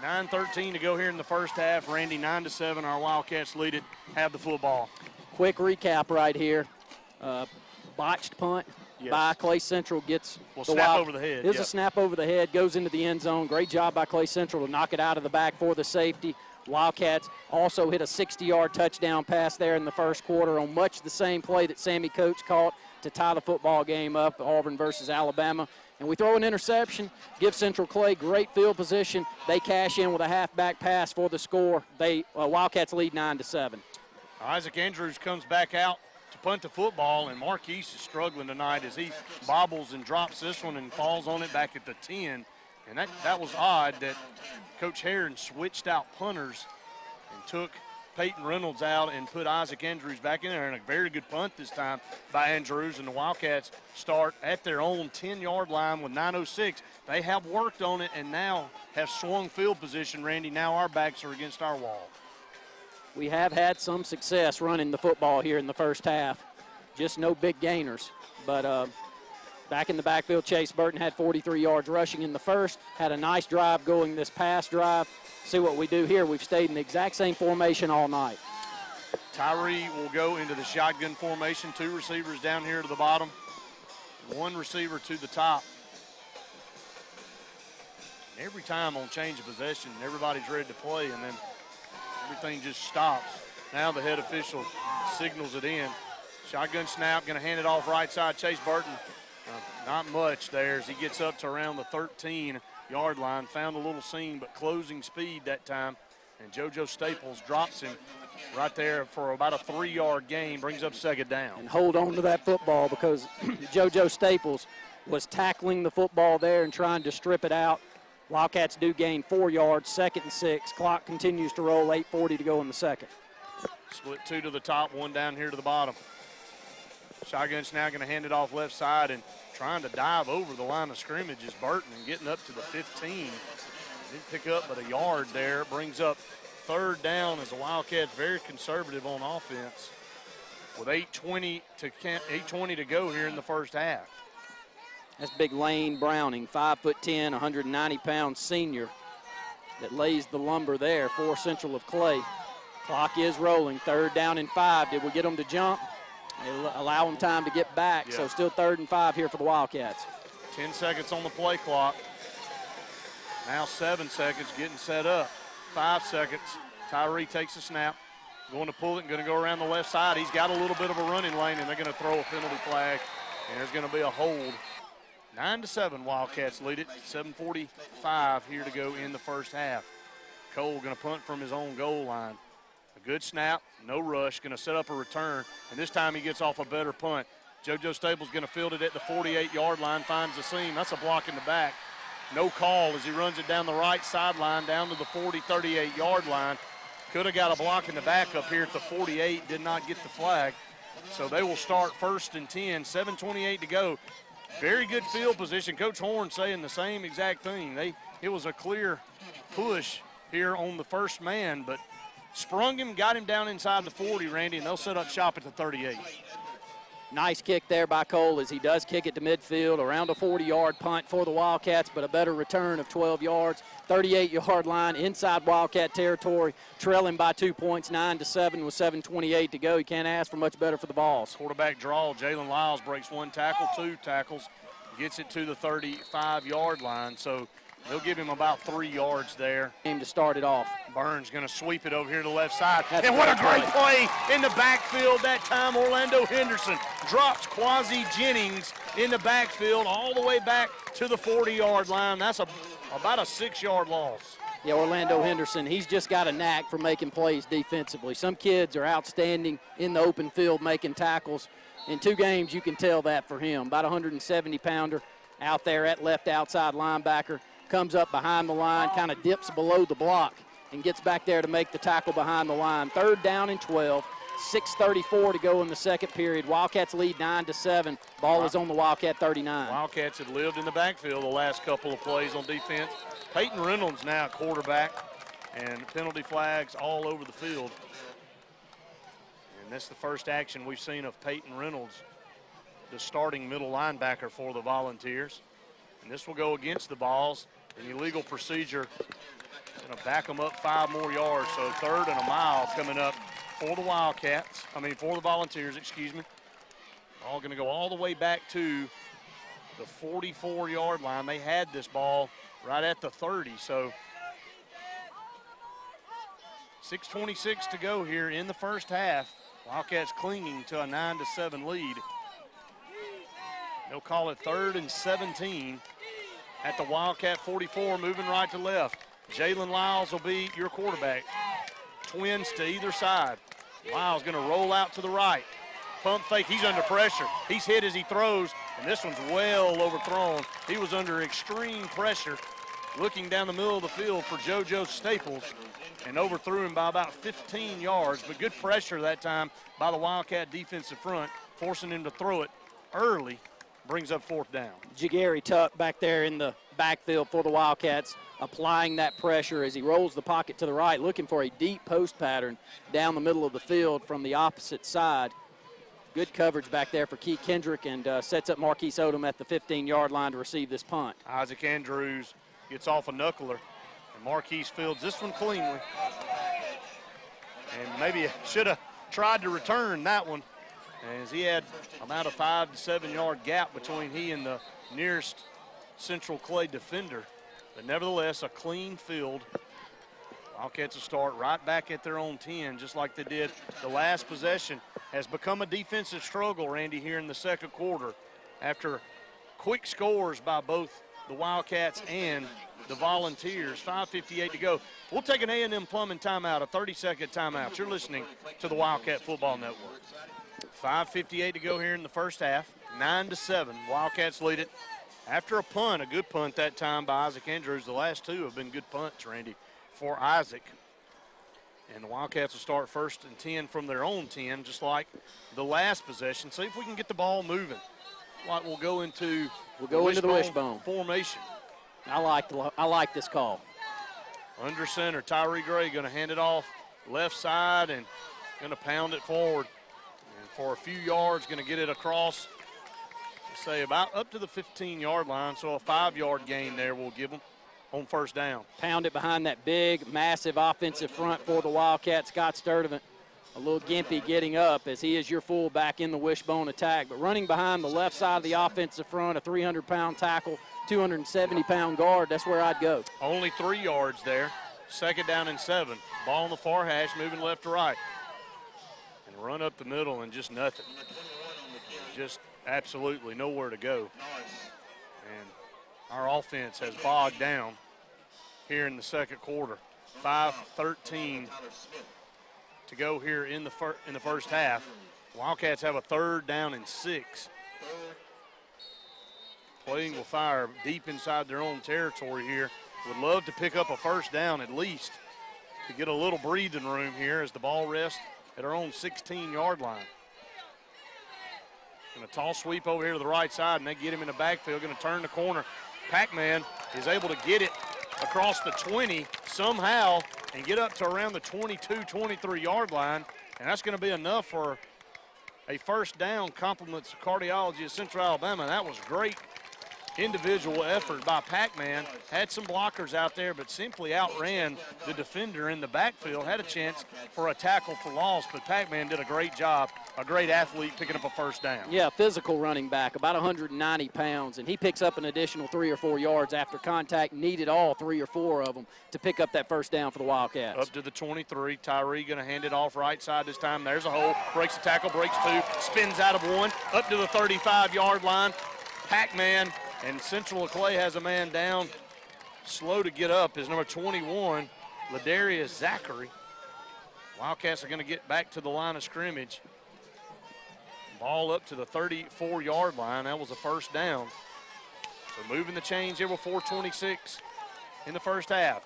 9:13 to go here in the first half. Randy, 9-7. Our Wildcats lead it. Have the football. Quick recap right here. Botched punt by Clay Central gets snap over the head. It's a snap over the head, goes into the end zone. Great job by Clay Central to knock it out of the back for the safety. Wildcats also hit a 60-yard touchdown pass there in the first quarter on much the same play that Sammy Coates caught to tie the football game up, Auburn versus Alabama. And we throw an interception, give Central Clay great field position. They cash in with a halfback pass for the score. Wildcats lead 9-7. Isaac Andrews comes back out to punt the football, and Marquise is struggling tonight as he bobbles and drops this one and falls on it back at the 10. And that was odd that Coach Heron switched out punters and took Peyton Reynolds out and put Isaac Andrews back in there, and a very good punt this time by Andrews, and the Wildcats start at their own 10-yard line with 9:06. They have worked on it and now have swung field position, Randy. Now our backs are against our wall. We have had some success running the football here in the first half. Just no big gainers. But back in the backfield, Chase Burton had 43 yards rushing in the first, had a nice drive going this pass drive. See what we do here. We've stayed in the exact same formation all night. Tyree will go into the shotgun formation. 2 receivers down here to the bottom. 1 receiver to the top. Every time on change of possession, everybody's ready to play, and then everything just stops. Now the head official signals it in. Shotgun snap, going to hand it off right side. Chase Burton, not much there as he gets up to around the 13-yard line. Found a little seam, but closing speed that time. And JoJo Staples drops him right there for about a 3-yard gain, brings up second down. And hold on to that football because JoJo Staples was tackling the football there and trying to strip it out. Wildcats do gain 4 yards, 2nd and 6. Clock continues to roll, 8:40 to go in the second. Split 2 to the top, 1 down here to the bottom. Shotgun's now going to hand it off left side, and trying to dive over the line of scrimmage is Burton and getting up to the 15. Didn't pick up but a yard there. Brings up 3rd down as the Wildcats very conservative on offense with 8:20 to go here in the first half. That's big Lane Browning, 5'10", 190-pound senior that lays the lumber there for Central of Clay. Clock is rolling, 3rd down and 5. Did we get them to jump? They allow them time to get back, so still 3rd and 5 here for the Wildcats. 10 seconds on the play clock. Now 7 seconds getting set up. 5 seconds. Tyree takes the snap. Going to pull it and going to go around the left side. He's got a little bit of a running lane, and they're going to throw a penalty flag, and there's going to be a hold. 9-7, Wildcats lead it. 7:45 here to go in the first half. Cole going to punt from his own goal line. A good snap, no rush, going to set up a return, and this time he gets off a better punt. JoJo Staples going to field it at the 48-yard line, finds the seam. That's a block in the back. No call as he runs it down the right sideline down to the 38-yard line. Could have got a block in the back up here at the 48, did not get the flag. So they will start 1st and 10, 7:28 to go. Very good field position. Coach Horn saying the same exact thing. It was a clear push here on the first man, but sprung him, got him down inside the 40, Randy, and they'll set up shop at the 38. Nice kick there by Cole as he does kick it to midfield, around a 40-yard punt for the Wildcats, but a better return of 12 yards. 38-yard line inside Wildcat territory, trailing by 2 points, 9-7 with 7:28 to go. You can't ask for much better for the Vols. Quarterback draw, Jalen Lyles breaks 1 tackle, 2 tackles, gets it to the 35-yard line. So They'll give him about 3 yards there. Aim to start it off. Burns going to sweep it over here to the left side. That's and what a great great play in the backfield that time. Orlando Henderson drops Quasi Jennings in the backfield all the way back to the 40-yard line. That's about a 6-yard loss. Yeah, Orlando Henderson, he's just got a knack for making plays defensively. Some kids are outstanding in the open field making tackles. In 2 games, you can tell that for him. About a 170-pounder out there at left outside linebacker. Comes up behind the line, kind of dips below the block, and gets back there to make the tackle behind the line. 3rd down and 12. 6:34 to go in the second period. Wildcats lead 9-7. Ball is on the Wildcat 39. Wildcats had lived in the backfield the last couple of plays on defense. Peyton Reynolds now at quarterback, and penalty flags all over the field. And that's the first action we've seen of Peyton Reynolds, the starting middle linebacker for the Volunteers. And this will go against the balls. An illegal procedure, going to back them up 5 more yards. So 3rd and a mile coming up for the Wildcats, for the Volunteers, excuse me. All going to go all the way back to the 44-yard line. They had this ball right at the 30, so 6:26 to go here in the first half. Wildcats clinging to a 9-7 lead. They'll call it 3rd and 17 at the Wildcat 44, moving right to left. Jalen Lyles will be your quarterback. Twins to either side. Lyles going to roll out to the right. Pump fake, he's under pressure. He's hit as he throws, and this one's well overthrown. He was under extreme pressure, looking down the middle of the field for JoJo Staples, and overthrew him by about 15 yards. But good pressure that time by the Wildcat defensive front, forcing him to throw it early. Brings up 4th down. Jagary Tuck back there in the backfield for the Wildcats, applying that pressure as he rolls the pocket to the right, looking for a deep post pattern down the middle of the field from the opposite side. Good coverage back there for Keith Kendrick, and sets up Marquise Odom at the 15-yard line to receive this punt. Isaac Andrews gets off a knuckler, and Marquise fields this one cleanly. And maybe should have tried to return that one, as he had about a 5 to 7 yard gap between he and the nearest Central Clay defender. But nevertheless, a clean field. Wildcats will start right back at their own 10, just like they did the last possession. Has become a defensive struggle, Randy, here in the second quarter after quick scores by both the Wildcats and the Volunteers. 5:58 to go. We'll take an A&M Plumbing timeout, a 30-second timeout. You're listening to the Wildcat Football Network. 5:58 to go here in the first half. 9-7. Wildcats lead it after a punt, a good punt that time by Isaac Andrews. The last 2 have been good punts, Randy, for Isaac. And the Wildcats will start 1st and 10 from their own 10, just like the last possession. See if we can get the ball moving. Like we'll go into the wishbone formation. I like this call. Under center, Tyree Gray going to hand it off left side and going to pound it forward. And for a few yards, going to get it across, say about up to the 15-yard line. So a 5-yard gain there we'll give them on 1st down. Pound it behind that big, massive offensive front for the Wildcats. Scott Sturdivant, a little gimpy getting up as he is your fullback in the wishbone attack. But running behind the left side of the offensive front, a 300-pound tackle, 270-pound guard, that's where I'd go. Only 3 yards there. 2nd down and 7. Ball on the far hash, moving left to right. And run up the middle and just nothing. Just absolutely nowhere to go. And our offense has bogged down here in the second quarter. 5:13 to go here in the first half. Wildcats have a 3rd down and 6. Playing with fire deep inside their own territory here. Would love to pick up a 1st down at least to get a little breathing room here as the ball rests at our own 16-yard line. And a tall sweep over here to the right side, and they get him in the backfield, going to turn the corner. Pac-Man is able to get it across the 20 somehow and get up to around the 22, 23-yard line, and that's going to be enough for a 1st down. Compliments of cardiology at Central Alabama. That was great individual effort by Pac-Man. Had some blockers out there, but simply outran the defender in the backfield. Had a chance for a tackle for loss, but Pac-Man did a great job. A great athlete picking up a first down. Yeah, physical running back, about 190 pounds, and he picks up an additional 3 or 4 yards after contact. Needed all 3 or 4 of them to pick up that first down for the Wildcats. Up to the 23. Tyree going to hand it off right side this time. There's a hole. Breaks the tackle, breaks 2, spins out of 1, up to the 35-yard line. Pac-Man and Central Clay has a man down. Slow to get up is number 21, Ladarius Zachary. Wildcats are going to get back to the line of scrimmage. Ball up to the 34-yard line. That was a first down. So moving the chains here with 4:26 in the first half.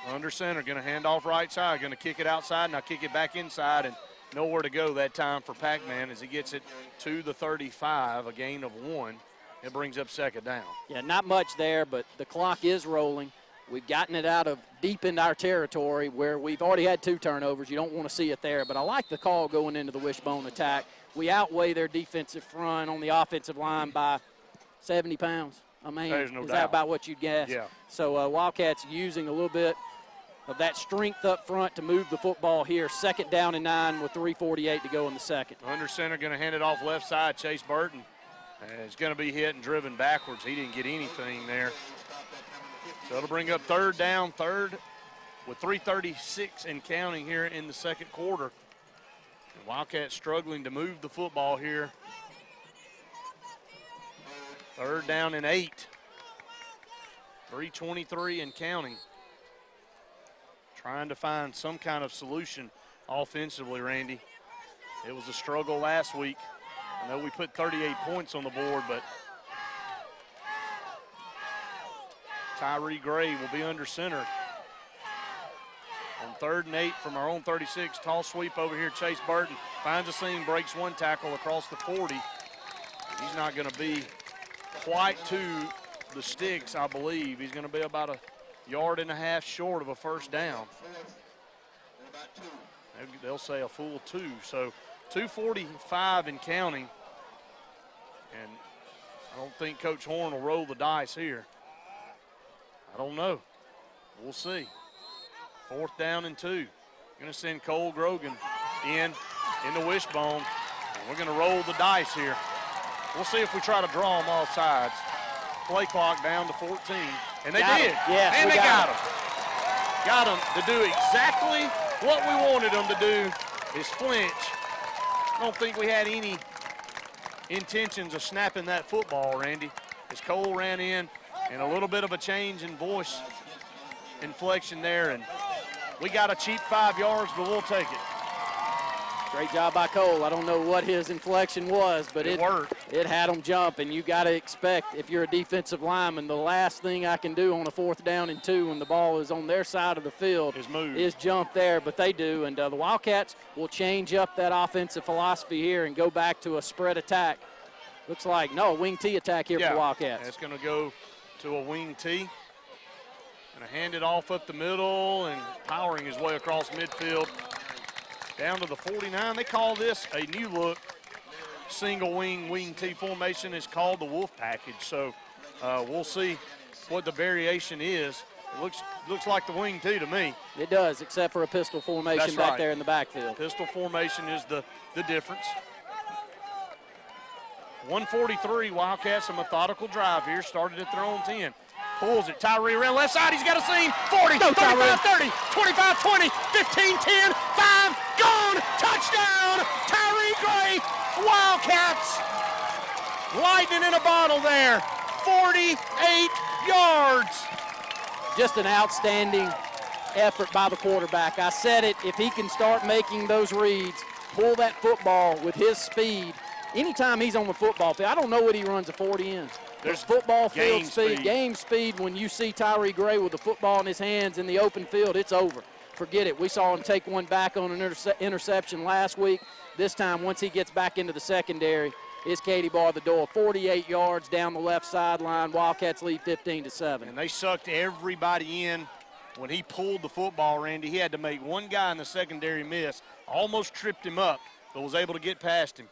Under center, going to hand off right side, going to kick it outside, now kick it back inside, and nowhere to go that time for Pac-Man as he gets it to the 35, a gain of 1. It brings up second down. Yeah, not much there, but the clock is rolling. We've gotten it out of deep into our territory where we've already had 2 turnovers. You don't want to see it there, but I like the call going into the wishbone attack. We outweigh their defensive front on the offensive line by 70 pounds. I mean, There's no is doubt. that about what you'd guess? Yeah. So Wildcats using a little bit of that strength up front to move the football here. Second down and 9 with 3:48 to go in the second. Under center, going to hand it off left side. Chase Burton is going to be hit and driven backwards. He didn't get anything there. So it'll bring up third down, third with 3:36 and counting here in the second quarter. And Wildcats struggling to move the football here. Third down and 8. 3:23 and counting. Trying to find some kind of solution offensively, Randy. It was a struggle last week. I know we put 38 points on the board, but Tyree Gray will be under center. On 3rd and 8 from our own 36, tall sweep over here. Chase Burton finds a seam, breaks 1 tackle across the 40. He's not going to be quite to the sticks, I believe. He's going to be about a yard and a half short of a first down. They'll say a full 2. So 2:45 and counting. And I don't think Coach Horn will roll the dice here. I don't know. We'll see. 4th down and 2. Going to send Cole Grogan in the wishbone. And we're going to roll the dice here. We'll see if we try to draw them all sides. Play clock down to 14. And they did. Yes, and they got them. Got them to do exactly what we wanted them to do, is flinch. I don't think we had any intentions of snapping that football, Randy, as Cole ran in, and a little bit of a change in voice inflection there, and we got a cheap 5 yards, but we'll take it. Great job by Cole. I don't know what his inflection was, but it worked. It had him jump, and you got to expect, if you're a defensive lineman, the last thing I can do on a 4th down and 2 when the ball is on their side of the field is jump there, but they do, and the Wildcats will change up that offensive philosophy here and go back to a spread attack. Looks like, no, a wing T attack here for the Wildcats. It's going to go to a wing T. Going to hand it off up the middle and powering his way across midfield down to the 49. They call this a new look single wing T formation. Is called the Wolf package. So we'll see what the variation is. It looks like the wing T to me. It does, except for a pistol formation back there in the backfield. Pistol formation is the difference. 1:43, Wildcats, a methodical drive here. Started at their own 10. Pulls it, Tyree around left side, he's got a seam, 40, 35, 30, 25, 20, 15, 10, 5, gone, touchdown, Tyree Gray, Wildcats. Lightning in a bottle there, 48 yards. Just an outstanding effort by the quarterback. I said it, if he can start making those reads, pull that football with his speed, anytime he's on the football field, I don't know what he runs a 40 in. There's football field speed, game speed. When you see Tyree Gray with the football in his hands in the open field, it's over. Forget it. We saw him take one back on an interception last week. This time, once he gets back into the secondary, it's Katie bar the door. 48 yards down the left sideline. Wildcats lead 15-7. And they sucked everybody in. When he pulled the football, Randy, he had to make one guy in the secondary miss. Almost tripped him up, but was able to get past him.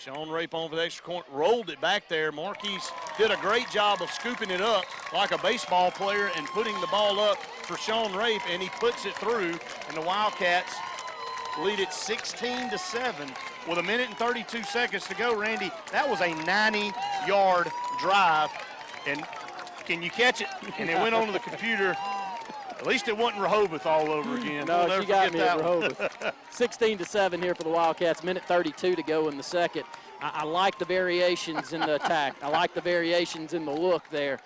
Sean Rape on for the extra point, rolled it back there. Marquise did a great job of scooping it up like a baseball player and putting the ball up for Sean Rape, and he puts it through, and the Wildcats lead it 16-7 with 1 minute and 32 seconds to go. Randy, that was a 90-yard drive, and can you catch it? And it went onto the computer. At least it wasn't Rehoboth all over again. No, we'll she got me at Rehoboth. 16-7 here for the Wildcats, minute 32 to go in the second. I like the variations in the attack. I like the variations in the look there.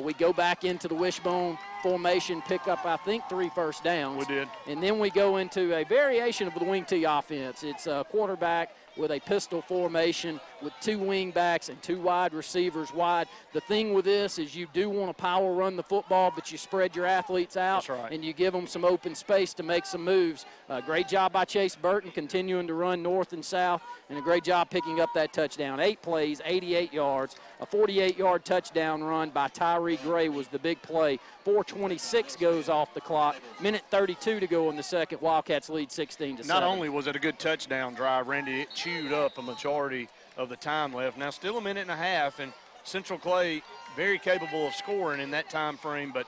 We go back into the wishbone formation, pick up, I think, 3 first downs. We did. And then we go into a variation of the wing T offense. It's a quarterback with a pistol formation with 2 wing backs and 2 wide receivers wide. The thing with this is you do want to power run the football, but you spread your athletes out. That's right. And you give them some open space to make some moves. Great job by Chase Burton continuing to run north and south, and a great job picking up that touchdown. 8 plays, 88 yards. A 48-yard touchdown run by Tyree Gray was the big play. 4:26 goes off the clock. Minute 32 to go in the second. Wildcats lead 16-7. Not only was it a good touchdown drive, Randy, it chewed up a majority of the time left. Now still 1.5 minutes, and Central Clay very capable of scoring in that time frame, but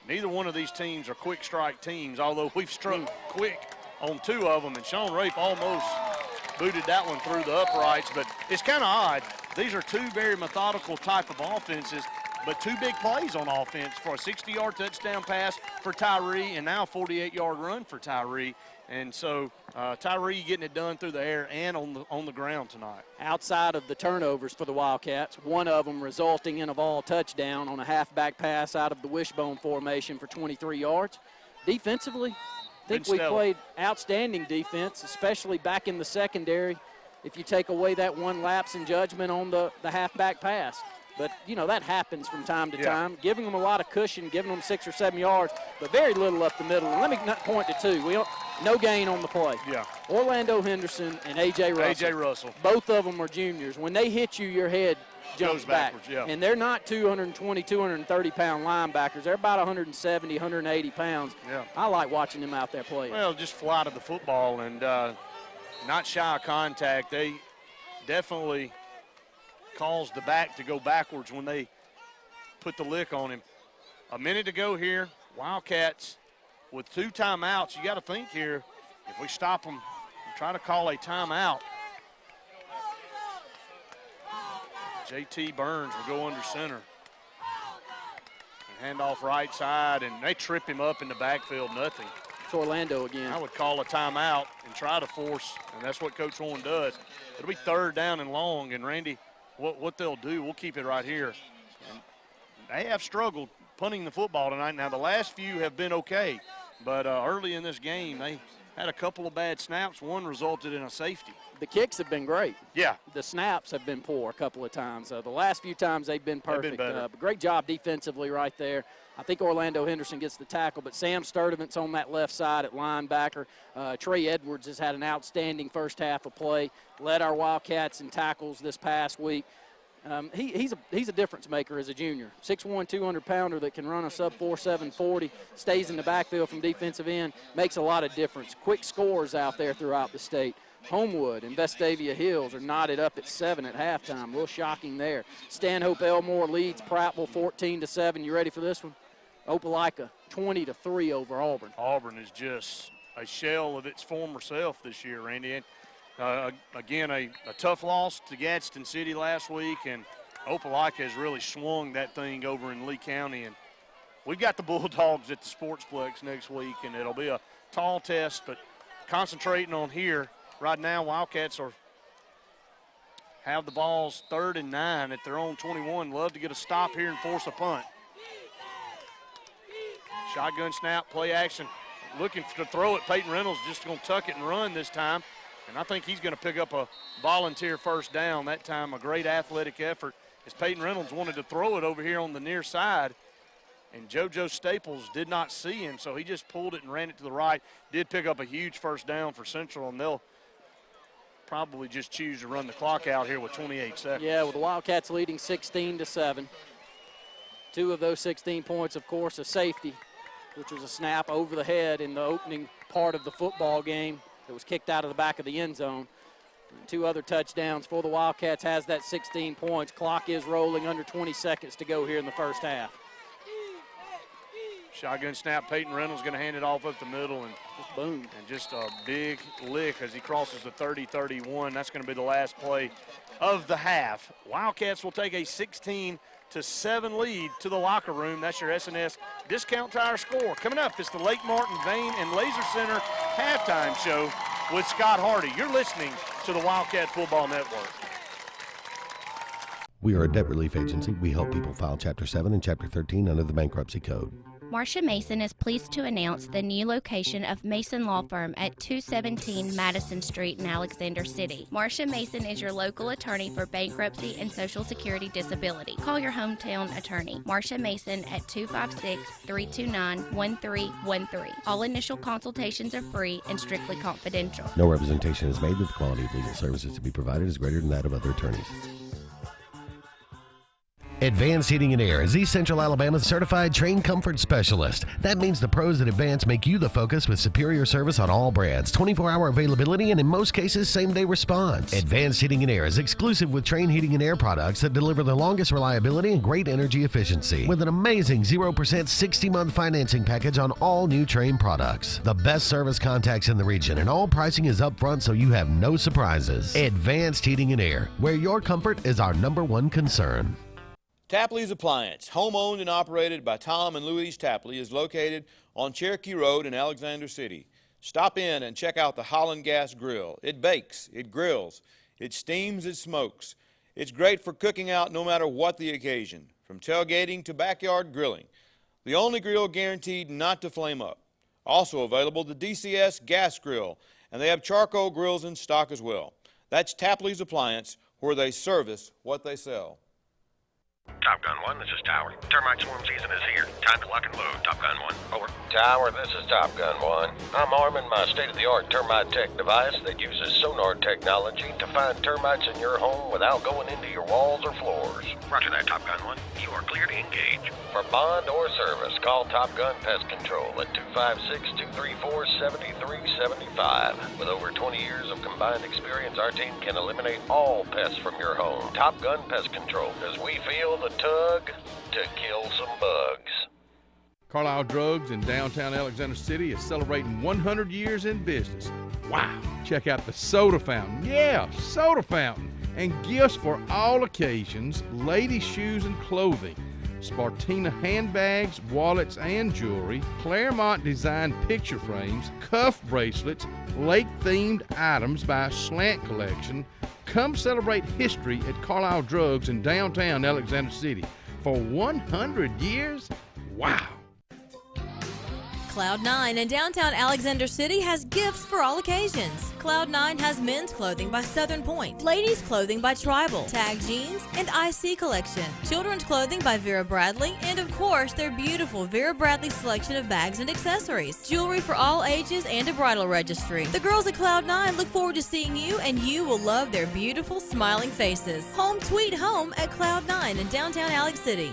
neither one of these teams are quick strike teams, although we've struck quick on 2 of them, and Sean Rape almost booted that one through the uprights. But it's kind of odd. These are 2 very methodical type of offenses, but 2 big plays on offense for a 60-yard touchdown pass for Tyree and now a 48-yard run for Tyree. And so Tyree getting it done through the air and on the ground tonight. Outside of the turnovers for the Wildcats, one of them resulting in a ball touchdown on a halfback pass out of the wishbone formation for 23 yards. Defensively, I think we played outstanding defense, especially back in the secondary, if you take away that one lapse in judgment on the halfback pass. But, you know, that happens from time to time. Giving them a lot of cushion, giving them 6 or 7 yards, but very little up the middle. And let me point to 2. No gain on the play. Yeah. Orlando Henderson and A.J. Russell. A.J. Russell. Both of them are juniors. When they hit you, your head jumps back. Yeah. And they're not 220, 230-pound linebackers. They're about 170, 180 pounds. Yeah. I like watching them out there playing. Well, just fly to the football and not shy of contact. They definitely caused the back to go backwards when they put the lick on him. 1 minute to go here. Wildcats with 2 timeouts. You got to think here, if we stop them and try to call a timeout, J.T. Burns will go under center. And hand off right side, and they trip him up in the backfield, nothing. It's Orlando again. I would call a timeout and try to force, and that's what Coach Horn does. It'll be 3rd down and long, and Randy, what they'll do, we'll keep it right here. And they have struggled punting the football tonight. Now, the last few have been okay, but early in this game, they had a couple of bad snaps. One resulted in a safety. The kicks have been great. Yeah. The snaps have been poor a couple of times. The last few times they've been perfect. They've been better. Great job defensively right there. I think Orlando Henderson gets the tackle, but Sam Sturdivant's on that left side at linebacker. Trey Edwards has had an outstanding first half of play, led our Wildcats in tackles this past week. He's a difference maker as a junior. 6'1", 200-pounder that can run a sub-4, 740, stays in the backfield from defensive end, makes a lot of difference. Quick scores out there throughout the state. Homewood and Vestavia Hills are knotted up at 7 at halftime. A little shocking there. Stanhope Elmore leads Prattville 14-7. You ready for this one? Opelika 20-3 over Auburn. Auburn is just a shell of its former self this year, Randy. And, again, a tough loss to Gadsden City last week, and Opelika has really swung that thing over in Lee County. And we've got the Bulldogs at the Sportsplex next week, and it'll be a tall test, but concentrating on here. Right now, Wildcats have the balls 3rd and 9 at their own 21. Love to get a stop here and force a punt. Shotgun snap, play action. Looking to throw it. Peyton Reynolds just going to tuck it and run this time. And I think he's going to pick up a volunteer first down that time. A great athletic effort as Peyton Reynolds wanted to throw it over here on the near side. And JoJo Staples did not see him, so he just pulled it and ran it to the right. Did pick up a huge first down for Central, and they'll probably just choose to run the clock out here with 28 seconds. Yeah, with the Wildcats leading 16-7. 2 of those 16 points, of course, a safety, which was a snap over the head in the opening part of the football game that was kicked out of the back of the end zone. 2 other touchdowns for the Wildcats, has that 16 points. Clock is rolling, under 20 seconds to go here in the first half. Shotgun snap, Peyton Reynolds going to hand it off up the middle, and just boom. And just a big lick as he crosses the 30-31. That's going to be the last play of the half. Wildcats will take a 16-7 lead to the locker room. That's your SNS Discount Tire score. Coming up, it's the Lake Martin Vein and Laser Center halftime show with Scott Hardy. You're listening to the Wildcat Football Network. We are a debt relief agency. We help people file Chapter 7 and Chapter 13 under the Bankruptcy Code. Marcia Mason is pleased to announce the new location of Mason Law Firm at 217 Madison Street in Alexander City. Marcia Mason is your local attorney for bankruptcy and Social Security disability. Call your hometown attorney, Marcia Mason, at 256-329-1313. All initial consultations are free and strictly confidential. No representation is made that the quality of legal services to be provided is greater than that of other attorneys. Advanced Heating and Air is East Central Alabama's certified train comfort specialist. That means the pros at Advanced make you the focus with superior service on all brands, 24-hour availability, and in most cases, same-day response. Advanced Heating and Air is exclusive with Train Heating and Air products that deliver the longest reliability and great energy efficiency, with an amazing 0% 60-month financing package on all new Train products. The best service contacts in the region, and all pricing is upfront so you have no surprises. Advanced Heating and Air, where your comfort is our #1 concern. Tapley's Appliance, home-owned and operated by Tom and Louise Tapley, is located on Cherokee Road in Alexander City. Stop in and check out the Holland Gas Grill. It bakes, it grills, it steams, it smokes. It's great for cooking out no matter what the occasion, from tailgating to backyard grilling. The only grill guaranteed not to flame up. Also available, the DCS Gas Grill, and they have charcoal grills in stock as well. That's Tapley's Appliance, where they service what they sell. Top Gun 1, this is Tower. Termite swarm season is here. Time to lock and load. Top Gun 1, over. Tower, this is Top Gun 1. I'm arming my state-of-the-art termite tech device that uses sonar technology to find termites in your home without going into your walls or floors. Roger that, Top Gun 1. You are clear to engage. For bond or service, call Top Gun Pest Control at 256-234-7375. With over 20 years of combined experience, our team can eliminate all pests from your home. Top Gun Pest Control, as we feel the tug to kill some bugs. Carlisle Drugs in downtown Alexander City is celebrating 100 years in business. Wow! Check out the soda fountain. Yeah, soda fountain. And gifts for all occasions, ladies' shoes and clothing, Spartina handbags, wallets, and jewelry, Claremont designed picture frames, cuff bracelets, lake-themed items by Slant Collection. Come celebrate history at Carlisle Drugs in downtown Alexander City. For 100 years? Wow! Cloud9 in downtown Alexander City has gifts for all occasions. Cloud9 has men's clothing by Southern Point, ladies' clothing by Tribal, Tag Jeans, and IC Collection, children's clothing by Vera Bradley, and of course their beautiful Vera Bradley selection of bags and accessories, jewelry for all ages, and a bridal registry. The girls at Cloud9 look forward to seeing you, and you will love their beautiful smiling faces. Home sweet home at Cloud9 in downtown Alex City.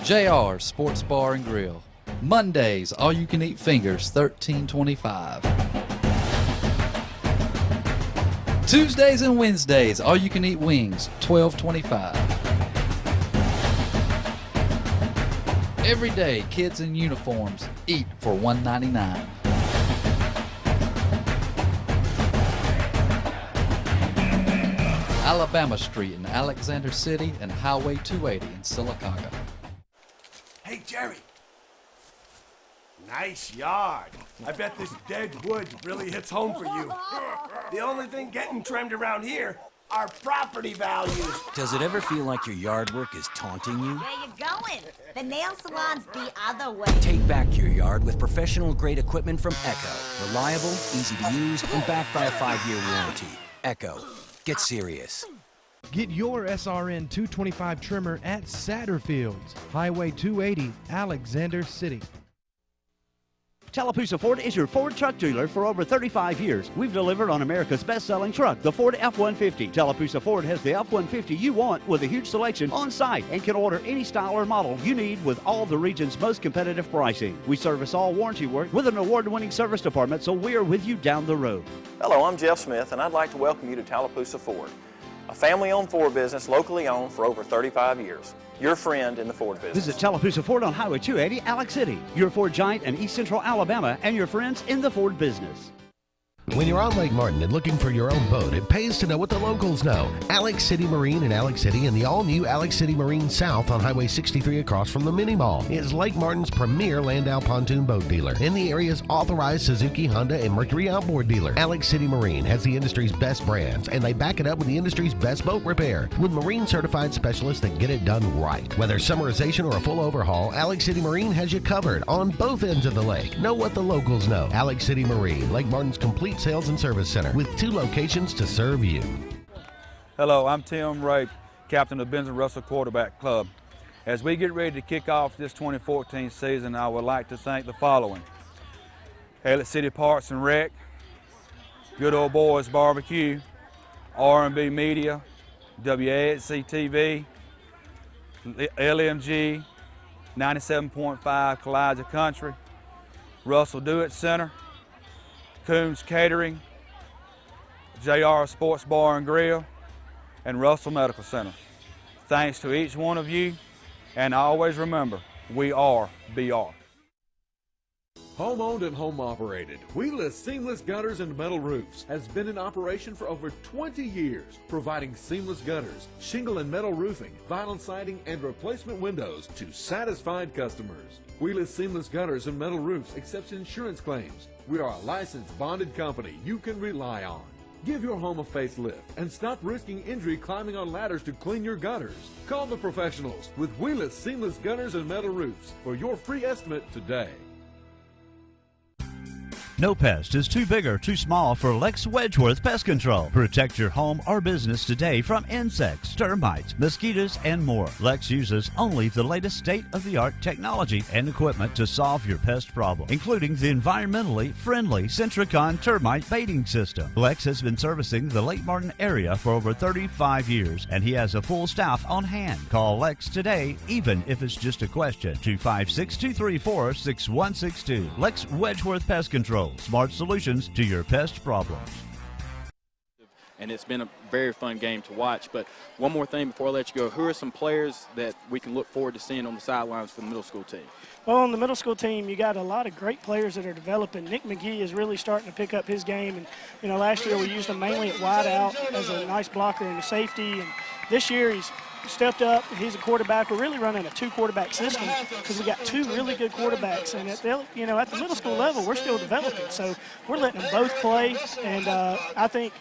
JR Sports Bar and Grill. Mondays, all you can eat fingers, $13.25. Tuesdays and Wednesdays, all you can eat wings, $12.25. Every day, kids in uniforms eat for $1.99. Alabama Street in Alexander City and Highway 280 in Sylacauga. Hey, Jerry. Nice yard. I bet this dead wood really hits home for you. The only thing getting trimmed around here are property values. Does it ever feel like your yard work is taunting you? Where you going? The nail salon's the other way. Take back your yard with professional-grade equipment from Echo. Reliable, easy to use, and backed by a 5-year warranty. Echo. Get serious. Get your SRN 225 trimmer at Satterfield's, Highway 280, Alexander City. Tallapoosa Ford is your Ford truck dealer for over 35 years. We've delivered on America's best-selling truck, the Ford F-150. Tallapoosa Ford has the F-150 you want with a huge selection on site and can order any style or model you need with all the region's most competitive pricing. We service all warranty work with an award-winning service department, so we're with you down the road. Hello, I'm Jeff Smith, and I'd like to welcome you to Tallapoosa Ford, a family-owned Ford business locally owned for over 35 years. Your friend in the Ford business. Visit Tallapoosa Ford on Highway 280, Alex City. Your Ford giant in East Central Alabama and your friends in the Ford business. When you're on Lake Martin and looking for your own boat, it pays to know what the locals know. Alex City Marine in Alex City and the all-new Alex City Marine South on Highway 63 across from the Mini Mall is Lake Martin's premier Landau pontoon boat dealer and the area's authorized Suzuki, Honda, and Mercury outboard dealer. Alex City Marine has the industry's best brands, and they back it up with the industry's best boat repair with marine-certified specialists that get it done right. Whether summerization or a full overhaul, Alex City Marine has you covered on both ends of the lake. Know what the locals know. Alex City Marine, Lake Martin's complete sales and service center with 2 locations to serve you. Hello, I'm Tim Ray, captain of Benson Russell Quarterback Club. As we get ready to kick off this 2014 season, I would like to thank the following: Hallet City Parks and Rec, Good Old Boys Barbecue, R&B Media, WAXC TV, LMG, 97.5 Kalijah Country, Russell Do-It Center, Coombs Catering, JR Sports Bar and Grill, and Russell Medical Center. Thanks to each one of you, and always remember, we are BR. Home-owned and home-operated, Wheeler's Seamless Gutters and Metal Roofs has been in operation for over 20 years, providing seamless gutters, shingle and metal roofing, vinyl siding, and replacement windows to satisfied customers. Wheeler's Seamless Gutters and Metal Roofs accepts insurance claims. We are a licensed, bonded company you can rely on. Give your home a facelift and stop risking injury climbing on ladders to clean your gutters. Call the professionals with Wheeler's Seamless Gutters and Metal Roofs for your free estimate today. No pest is too big or too small for Lex Wedgeworth Pest Control. Protect your home or business today from insects, termites, mosquitoes, and more. Lex uses only the latest state-of-the-art technology and equipment to solve your pest problem, including the environmentally friendly Centricon termite baiting system. Lex has been servicing the Lake Martin area for over 35 years, and he has a full staff on hand. Call Lex today, even if it's just a question. 256-234-6162. Lex Wedgeworth Pest Control. Smart solutions to your pest problems. And it's been a very fun game to watch. But one more thing before I let you go, who are some players that we can look forward to seeing on the sidelines for the middle school team? Well, on the middle school team, you got a lot of great players that are developing. Nick McGee is really starting to pick up his game. And, you know, last year we used him mainly at wide out as a nice blocker and a safety. And this year he's stepped up. He's a quarterback. We're really running a 2-quarterback system because we got 2 really good quarterbacks. And at the middle school level, we're still developing. So we're letting them both play. And I think,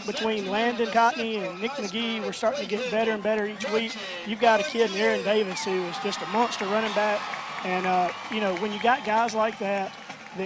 between Landon Cotney and Nick McGee, we're starting to get better and better each week. You've got a kid in Aaron Davis who is just a monster running back. And, when you got guys like that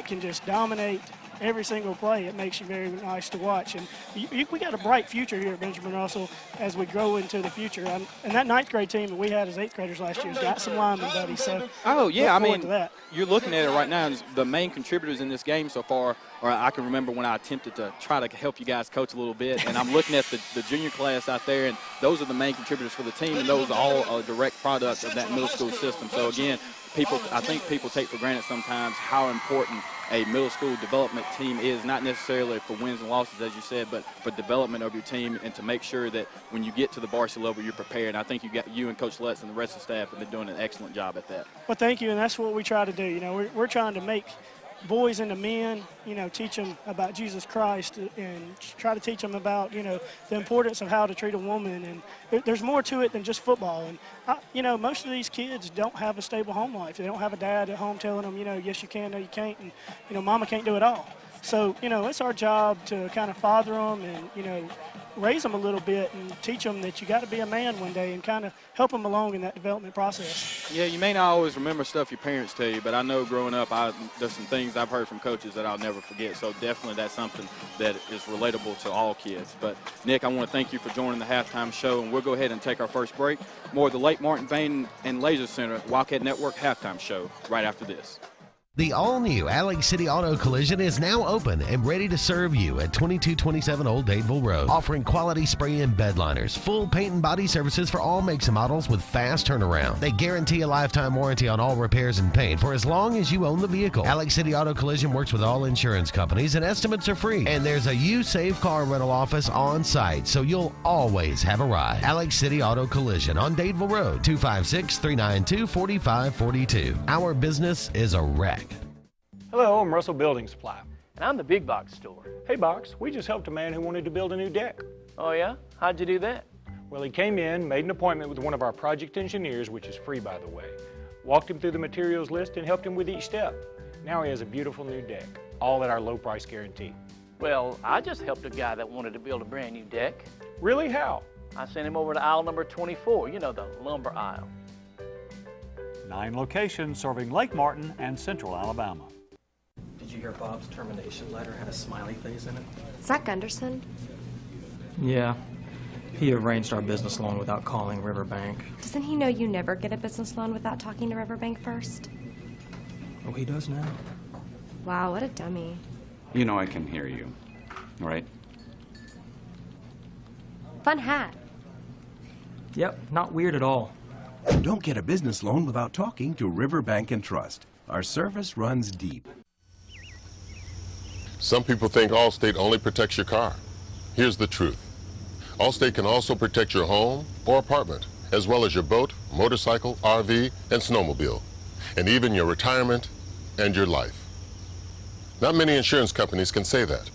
can just dominate every single play, it makes you very nice to watch. And we got a bright future here at Benjamin Russell as we grow into the future. And that 9th grade team that we had as 8th graders last year has got some linemen, buddy. So you're looking at it right now. that. The main contributors in this game so far or I can remember when I attempted to try to help you guys coach a little bit, and I'm looking at the junior class out there, and those are the main contributors for the team, and those are all a direct product of that middle school system. So again, I think people take for granted sometimes how important a middle school development team is, not necessarily for wins and losses, as you said, but for development of your team and to make sure that when you get to the varsity level, you're prepared. And I think you and Coach Lutz and the rest of the staff have been doing an excellent job at that. Well, thank you, and that's what we try to do. You know, we're trying to make boys into men, you know, teach them about Jesus Christ and try to teach them about, you know, the importance of how to treat a woman. And there's more to it than just football. And, you know, most of these kids don't have a stable home life. They don't have a dad at home telling them, you know, yes, you can, no, you can't. And, you know, mama can't do it all. So, you know, it's our job to kind of father them and, you know, raise them a little bit and teach them that you got to be a man one day and kind of help them along in that development process. Yeah, you may not always remember stuff your parents tell you, but I know growing up, there's some things I've heard from coaches that I'll never forget. So definitely that's something that is relatable to all kids. But, Nick, I want to thank you for joining the halftime show, and we'll go ahead and take our first break. More of the Lake Martin Vane and Laser Center Wildcat Network halftime show right after this. The all-new Alex City Auto Collision is now open and ready to serve you at 2227 Old Dadeville Road, offering quality spray and bed liners, full paint and body services for all makes and models with fast turnaround. They guarantee a lifetime warranty on all repairs and paint for as long as you own the vehicle. Alex City Auto Collision works with all insurance companies and estimates are free. And there's a You Save Car rental office on site, so you'll always have a ride. Alex City Auto Collision on Dadeville Road, 256-392-4542. Our business is a wreck. Hello, I'm Russell Building Supply. And I'm the Big Box Store. Hey, Box, we just helped a man who wanted to build a new deck. Oh, yeah? How'd you do that? Well, he came in, made an appointment with one of our project engineers, which is free, by the way, walked him through the materials list and helped him with each step. Now he has a beautiful new deck, all at our low price guarantee. Well, I just helped a guy that wanted to build a brand new deck. Really? How? I sent him over to aisle number 24, you know, the lumber aisle. 9 locations serving Lake Martin and Central Alabama. Did you hear Bob's termination letter had a smiley face in it? Zach Gunderson? Yeah. He arranged our business loan without calling Riverbank. Doesn't he know you never get a business loan without talking to Riverbank first? Oh, he does now? Wow, what a dummy. You know I can hear you, right? Fun hat. Yep, not weird at all. Don't get a business loan without talking to Riverbank and Trust. Our service runs deep. Some people think Allstate only protects your car. Here's the truth. Allstate can also protect your home or apartment, as well as your boat, motorcycle, RV, and snowmobile, and even your retirement and your life. Not many insurance companies can say that,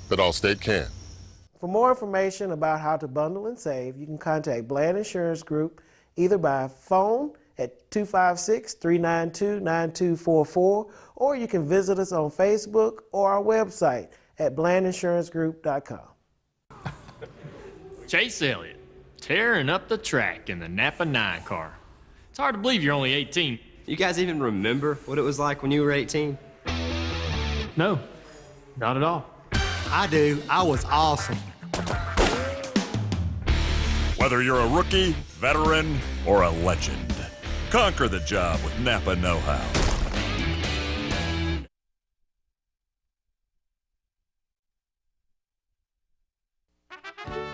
but Allstate can. For more information about how to bundle and save, you can contact Bland Insurance Group either by phone at 256-392-9244, or you can visit us on Facebook or our website at blandinsuranceGroup.com. Chase Elliott, tearing up the track in the Napa 9 car. It's hard to believe you're only 18. You guys even remember what it was like when you were 18? No, not at all. I do. I was awesome. Whether you're a rookie, veteran, or a legend, conquer the job with Napa Know-How.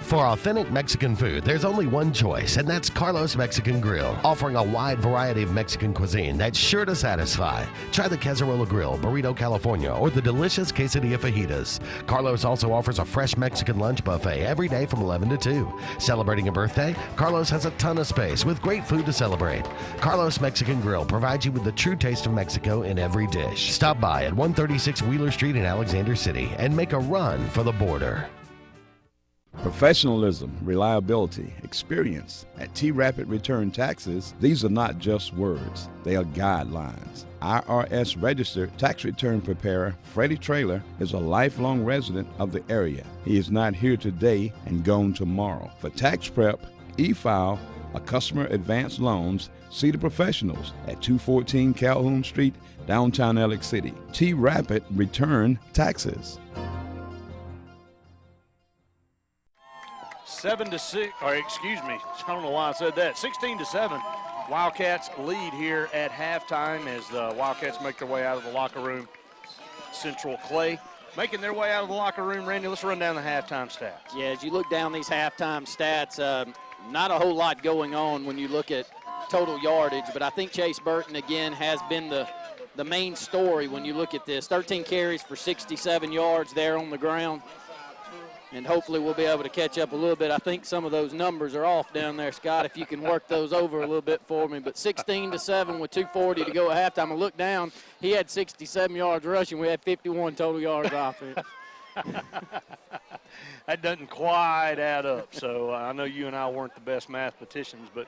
For authentic Mexican food, there's only one choice, and that's Carlos Mexican Grill, offering a wide variety of Mexican cuisine that's sure to satisfy. Try the Cazarola Grill, Burrito California, or the delicious Quesadilla Fajitas. Carlos also offers a fresh Mexican lunch buffet every day from 11 to 2. Celebrating a birthday? Carlos has a ton of space with great food to celebrate. Carlos Mexican Grill provides you with the true taste of Mexico in every dish. Stop by at 136 Wheeler Street in Alexander City and make a run for the border. Professionalism, reliability, experience. At T-Rapid Return Taxes, these are not just words, they are guidelines. IRS registered tax return preparer Freddie Traylor is a lifelong resident of the area. He is not here today and gone tomorrow. For tax prep, e-file, or customer advance loans, see the professionals at 214 Calhoun Street, downtown Alex City. T-Rapid Return Taxes. 7-6, or excuse me, I don't know why I said that. 16-7, Wildcats lead here at halftime as the Wildcats make their way out of the locker room. Central Clay making their way out of the locker room. Randy, let's run down the halftime stats. Yeah, as you look down these halftime stats, not a whole lot going on when you look at total yardage, but I think Chase Burton, again, has been the main story when you look at this. 13 carries for 67 yards there on the ground, and hopefully we'll be able to catch up a little bit. I think some of those numbers are off down there, Scott, if you can work those over a little bit for me. But 16-7 with 2:40 to go at halftime. I look down, he had 67 yards rushing. We had 51 total yards offense. That doesn't quite add up. So I know you and I weren't the best mathematicians, but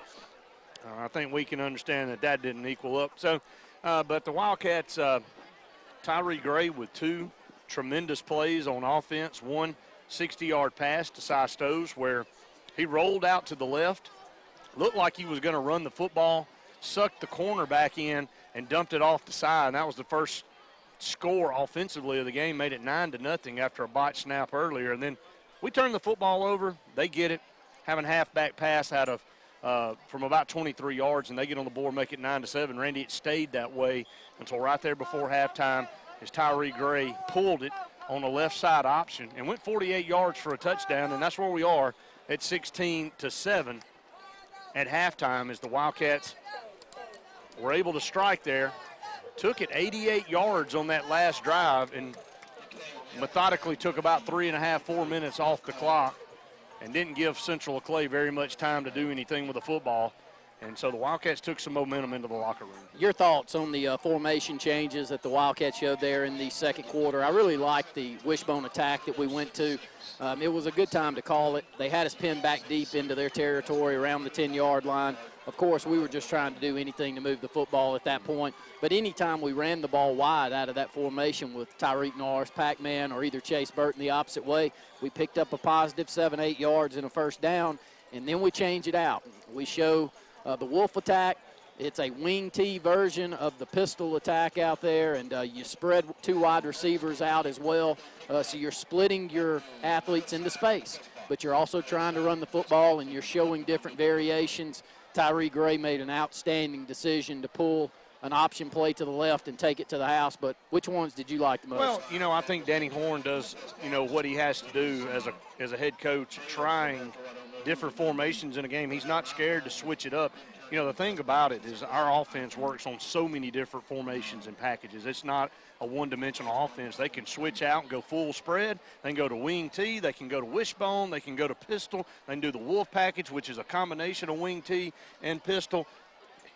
I think we can understand that didn't equal up. So, but the Wildcats, Tyree Gray with 2 tremendous plays on offense. 1 60-yard pass to Cy Stoves where he rolled out to the left, looked like he was going to run the football, sucked the corner back in, and dumped it off the side. And that was the first score offensively of the game, made it 9-0 after a botched snap earlier. And then we turned the football over. They get it, having halfback pass out of from about 23 yards, and they get on the board, make it 9-7. Randy, it stayed that way until right there before halftime as Tyree Gray pulled it on the left side option and went 48 yards for a touchdown, and that's where we are at 16-7 at halftime as the Wildcats were able to strike there. Took it 88 yards on that last drive and methodically took about 3.5–4 minutes off the clock and didn't give Central Clay very much time to do anything with the football. And so the Wildcats took some momentum into the locker room. Your thoughts on the formation changes that the Wildcats showed there in the second quarter? I really liked the wishbone attack that we went to. It was a good time to call it. They had us pinned back deep into their territory around the 10-yard line. Of course, we were just trying to do anything to move the football at that point. But anytime we ran the ball wide out of that formation with Tyreek Norris, Pac-Man, or either Chase Burton the opposite way, we picked up a positive 7-8 yards and a first down, and then we change it out. We show the Wolf attack. It's a wing T version of the pistol attack out there, and you spread 2 wide receivers out as well. So you're splitting your athletes into space, but you're also trying to run the football, and you're showing different variations. Tyree Gray made an outstanding decision to pull an option play to the left and take it to the house, but which ones did you like the most? Well, you know, I think Danny Horn does, you know, what he has to do as a head coach, trying different formations in a game. He's not scared to switch it up. You know, the thing about it is our offense works on so many different formations and packages. It's not a one-dimensional offense. They can switch out and go full spread. They can go to wing T. They can go to wishbone. They can go to pistol. They can do the wolf package, which is a combination of wing T and pistol.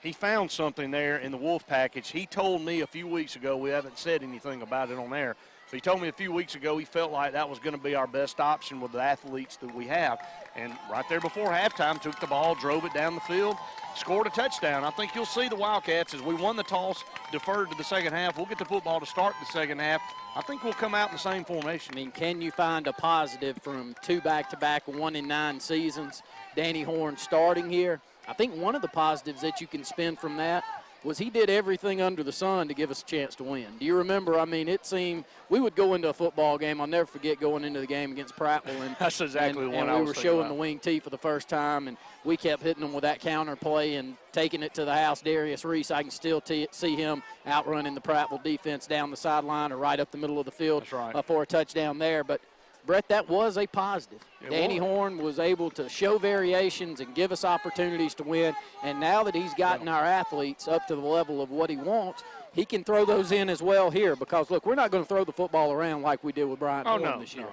He found something there in the wolf package. He told me a few weeks ago, we haven't said anything about it on air, but he told me a few weeks ago he felt like that was going to be our best option with the athletes that we have. And right there before halftime, took the ball, drove it down the field, scored a touchdown. I think you'll see the Wildcats, as we won the toss, deferred to the second half. We'll get the football to start the second half. I think we'll come out in the same formation. I mean, can you find a positive from 2 back-to-back 1-9 seasons? Danny Horn starting here. I think one of the positives that you can spin from that was he did everything under the sun to give us a chance to win. Do you remember? I mean, it seemed we would go into a football game. I'll never forget going into the game against Prattville. And that's exactly what I was and we were showing about. the wing T for the first time, and we kept hitting them with that counter play and taking it to the house. Darius Reese, I can still see him outrunning the Prattville defense down the sideline or right up the middle of the field. That's right. For a touchdown there. But Brett, that was a positive. Danny Horn was able to show variations and give us opportunities to win, and now that he's gotten our athletes up to the level of what he wants, he can throw those in as well here because, look, we're not going to throw the football around like we did with Bryant Horn this year. No.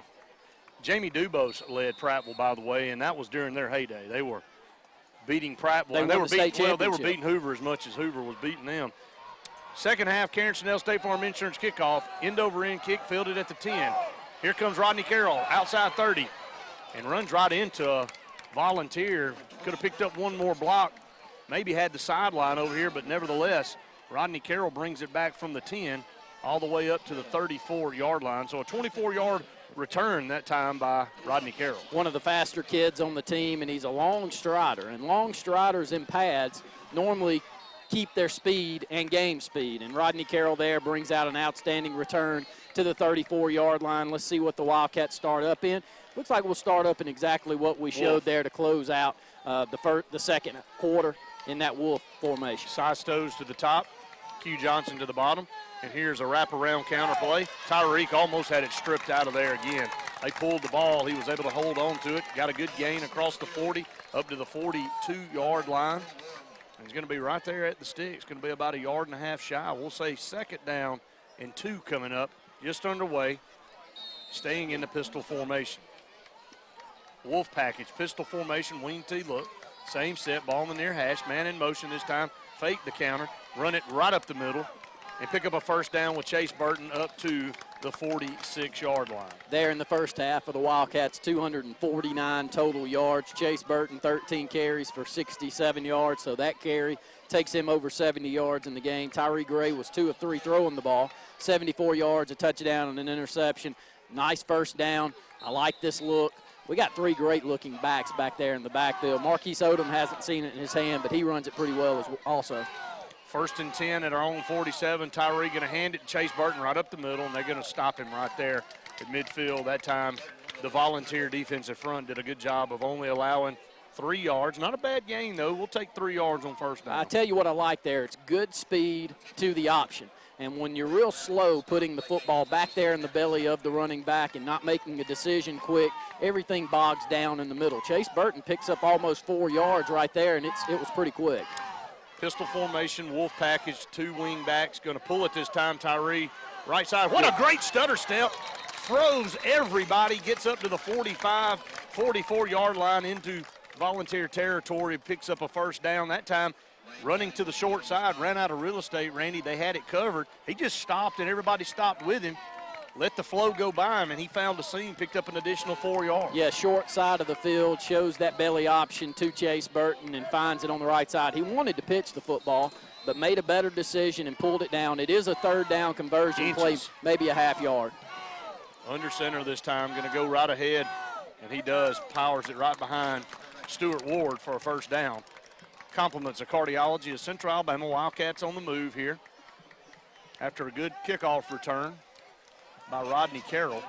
Jamie Dubose led Prattville, by the way, and that was during their heyday. They were beating Prattville. They were beating Hoover as much as Hoover was beating them. Second half, Karen Snell State Farm Insurance kickoff, end-over-end kick, fielded at the 10. Here comes Rodney Carroll, outside 30, and runs right into a volunteer. Could have picked up one more block, maybe had the sideline over here, but nevertheless, Rodney Carroll brings it back from the 10 all the way up to the 34-yard line. So a 24-yard return that time by Rodney Carroll. One of the faster kids on the team, and he's a long strider. And long striders in pads normally keep their speed and game speed. And Rodney Carroll there brings out an outstanding return to the 34-yard line. Let's see what the Wildcats start up in. Looks like we'll start up in exactly what we showed there to close out the second quarter in that Wolf formation. Side Stoves to the top. Q Johnson to the bottom. And here's a wraparound counter play. Tyreek almost had it stripped out of there again. They pulled the ball. He was able to hold on to it. Got a good gain across the 40 up to the 42-yard line. And he's going to be right there at the stick. It's going to be about 1.5 yards shy. We'll say 2nd down and 2 coming up, just underway, staying in the pistol formation. Wolf package, pistol formation, wing T look. Same set, ball in the near hash, man in motion this time. Fake the counter, run it right up the middle, and pick up a 1st down with Chase Burton up to the 46-yard line. There in the first half for the Wildcats, 249 total yards. Chase Burton, 13 carries for 67 yards, so that carry takes him over 70 yards in the game. Tyree Gray was 2 of 3 throwing the ball, 74 yards, a touchdown, and an interception. Nice 1st down. I like this look. We got 3 great-looking backs back there in the backfield. Marquise Odom hasn't seen it in his hand, but he runs it pretty well also. 1st and 10 at our own 47. Tyree going to hand it to Chase Burton right up the middle, and they're going to stop him right there at midfield. That time, the Volunteer defensive front did a good job of only allowing 3 yards. Not a bad gain, though. We'll take 3 yards on 1st down. I tell you what I like there. It's good speed to the option. And when you're real slow putting the football back there in the belly of the running back and not making a decision quick, everything bogs down in the middle. Chase Burton picks up almost 4 yards right there, and it was pretty quick. Pistol formation, Wolf package, 2 wing backs. Going to pull it this time, Tyree. Right side. What a great stutter step. Throws everybody, gets up to the 45, 44-yard line into Volunteer territory, picks up a 1st down. That time, running to the short side, ran out of real estate, Randy. They had it covered. He just stopped, and everybody stopped with him. Let the flow go by him, and he found the seam, picked up an additional 4 yards. Yeah, short side of the field, shows that belly option to Chase Burton and finds it on the right side. He wanted to pitch the football, but made a better decision and pulled it down. It is a 3rd down conversion play, maybe a half yard. Under center this time, going to go right ahead, and he does, powers it right behind Stuart Ward for a 1st down. Compliments of cardiology of Central Alabama. Wildcats on the move here after a good kickoff return by Rodney Carroll.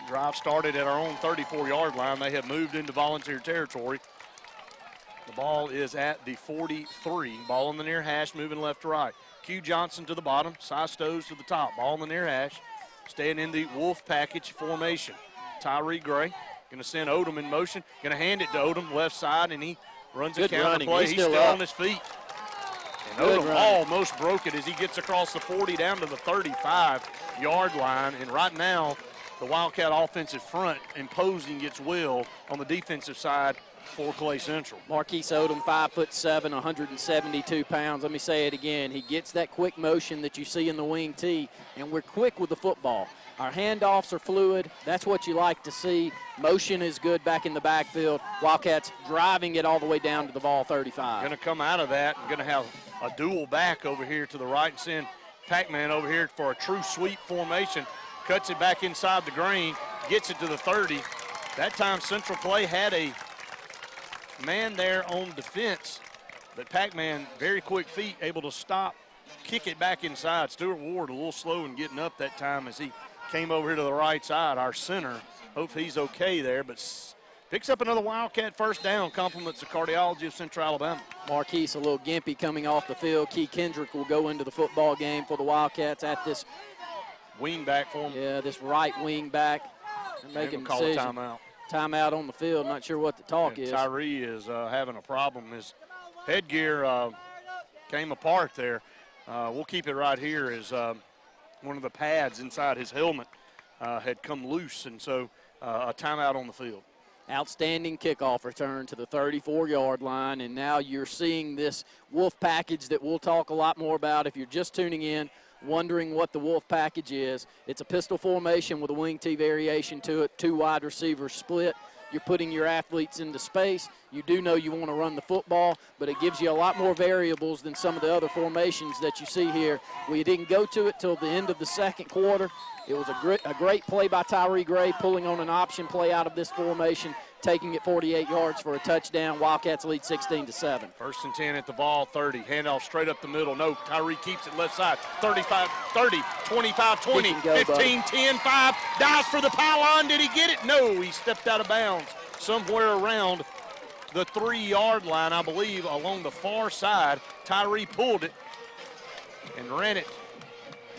Drive started at our own 34-yard line. They have moved into Volunteer territory. The ball is at the 43. Ball in the near hash, moving left to right. Q Johnson to the bottom, Cy Stows to the top. Ball in the near hash, staying in the Wolf package formation. Tyree Gray going to send Odom in motion. Going to hand it to Odom, left side, and he runs a counter play. He's still on his feet. And Odom almost broke it as he gets across the 40 down to the 35-yard line. And right now, the Wildcat offensive front imposing its will on the defensive side for Clay Central. Marquise Odom, 5'7", 172 pounds. Let me say it again. He gets that quick motion that you see in the wing tee, and we're quick with the football. Our handoffs are fluid. That's what you like to see. Motion is good back in the backfield. Wildcats driving it all the way down to the ball 35. Going to come out of that and going to have a dual back over here to the right and send Pac-Man over here for a true sweep formation. Cuts it back inside the green, gets it to the 30. That time Central Clay had a man there on defense, but Pac-Man, very quick feet, able to stop, kick it back inside. Stuart Ward a little slow in getting up that time as he came over here to the right side. Our center, hope he's okay there, but picks up another Wildcat 1st down. Compliments the cardiology of Central Alabama. Marquise a little gimpy coming off the field. Key Kendrick will go into the football game for the Wildcats at this wing back for him. Yeah, this right wing back. They're making a decision. Call a timeout. Timeout on the field. Not sure what the talk is. Tyree is having a problem. His headgear came apart there. We'll keep it right here as one of the pads inside his helmet had come loose, and so a timeout on the field. Outstanding kickoff return to the 34-yard line, and now you're seeing this Wolf package that we'll talk a lot more about if you're just tuning in, wondering what the Wolf package is. It's a pistol formation with a wing T variation to it, 2 wide receivers split. You're putting your athletes into space. You do know you want to run the football, but it gives you a lot more variables than some of the other formations that you see here. We didn't go to it till the end of the 2nd quarter. It was a great play by Tyree Gray, pulling on an option play out of this formation, taking it 48 yards for a touchdown. Wildcats lead 16-7. 1st and 10 at the ball, 30. Handoff straight up the middle. No, Tyree keeps it left side. 35, 30, 25, 20, 15, 10, 5. Dives for the pylon. Did he get it? No, he stepped out of bounds somewhere around the 3-yard line, I believe, along the far side. Tyree pulled it, and ran it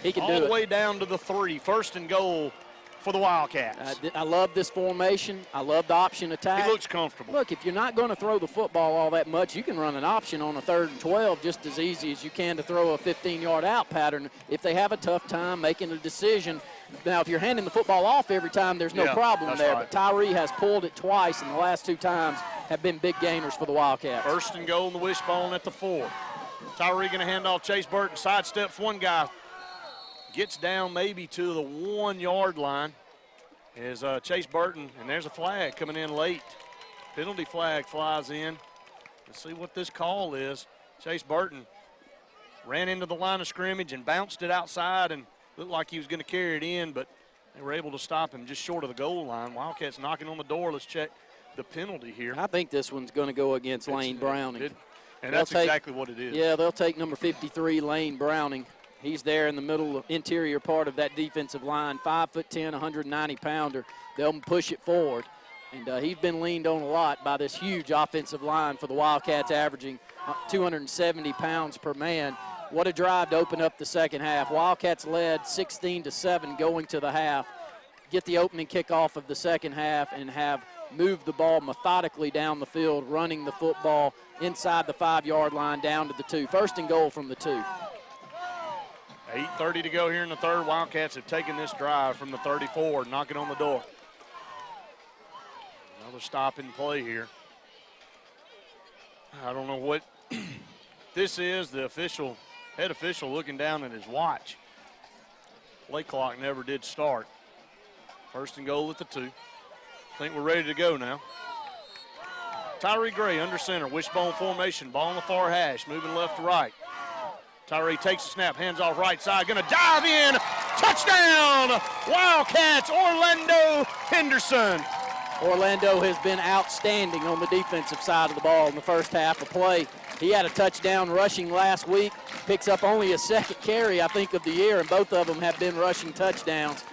He can all do the it. way down to the 3. First and goal for the Wildcats. I love this formation. I love the option attack. He looks comfortable. Look, if you're not going to throw the football all that much, you can run an option on a 3rd and 12 just as easy as you can to throw a 15-yard out pattern if they have a tough time making a decision. Now, if you're handing the football off every time, there's no problem there. Right. But Tyree has pulled it twice, and the last 2 times have been big gainers for the Wildcats. First and goal in the wishbone at the 4. Tyree going to hand off. Chase Burton sidesteps one guy. Gets down maybe to the 1-yard line. Is Chase Burton, and there's a flag coming in late. Penalty flag flies in. Let's see what this call is. Chase Burton ran into the line of scrimmage and bounced it outside and looked like he was going to carry it in, but they were able to stop him just short of the goal line. Wildcats knocking on the door. Let's check the penalty here. I think this one's going to go against Lane Browning. And that's exactly what it is. Yeah, they'll take number 53, Lane Browning. He's there in the middle, interior part of that defensive line, 5'10", 190-pounder. They'll push it forward. And he's been leaned on a lot by this huge offensive line for the Wildcats, averaging 270 pounds per man. What a drive to open up the second half. Wildcats led 16-7 going to the half. Get the opening kickoff of the second half and have moved the ball methodically down the field, running the football inside the 5-yard line down to the 2. First and goal from the 2. 8:30 to go here in the third. Wildcats have taken this drive from the 34, knocking on the door. Another stop and play here. I don't know what this is. The head official looking down at his watch. Play clock never did start. First and goal at the 2. I think we're ready to go now. Tyree Gray under center, wishbone formation, ball on the far hash, moving left to right. Tyree takes the snap, hands off right side, gonna dive in, touchdown! Wildcats, Orlando Henderson. Orlando has been outstanding on the defensive side of the ball in the first half of play. He had a touchdown rushing last week, picks up only his 2nd carry, I think, of the year, and both of them have been rushing touchdowns.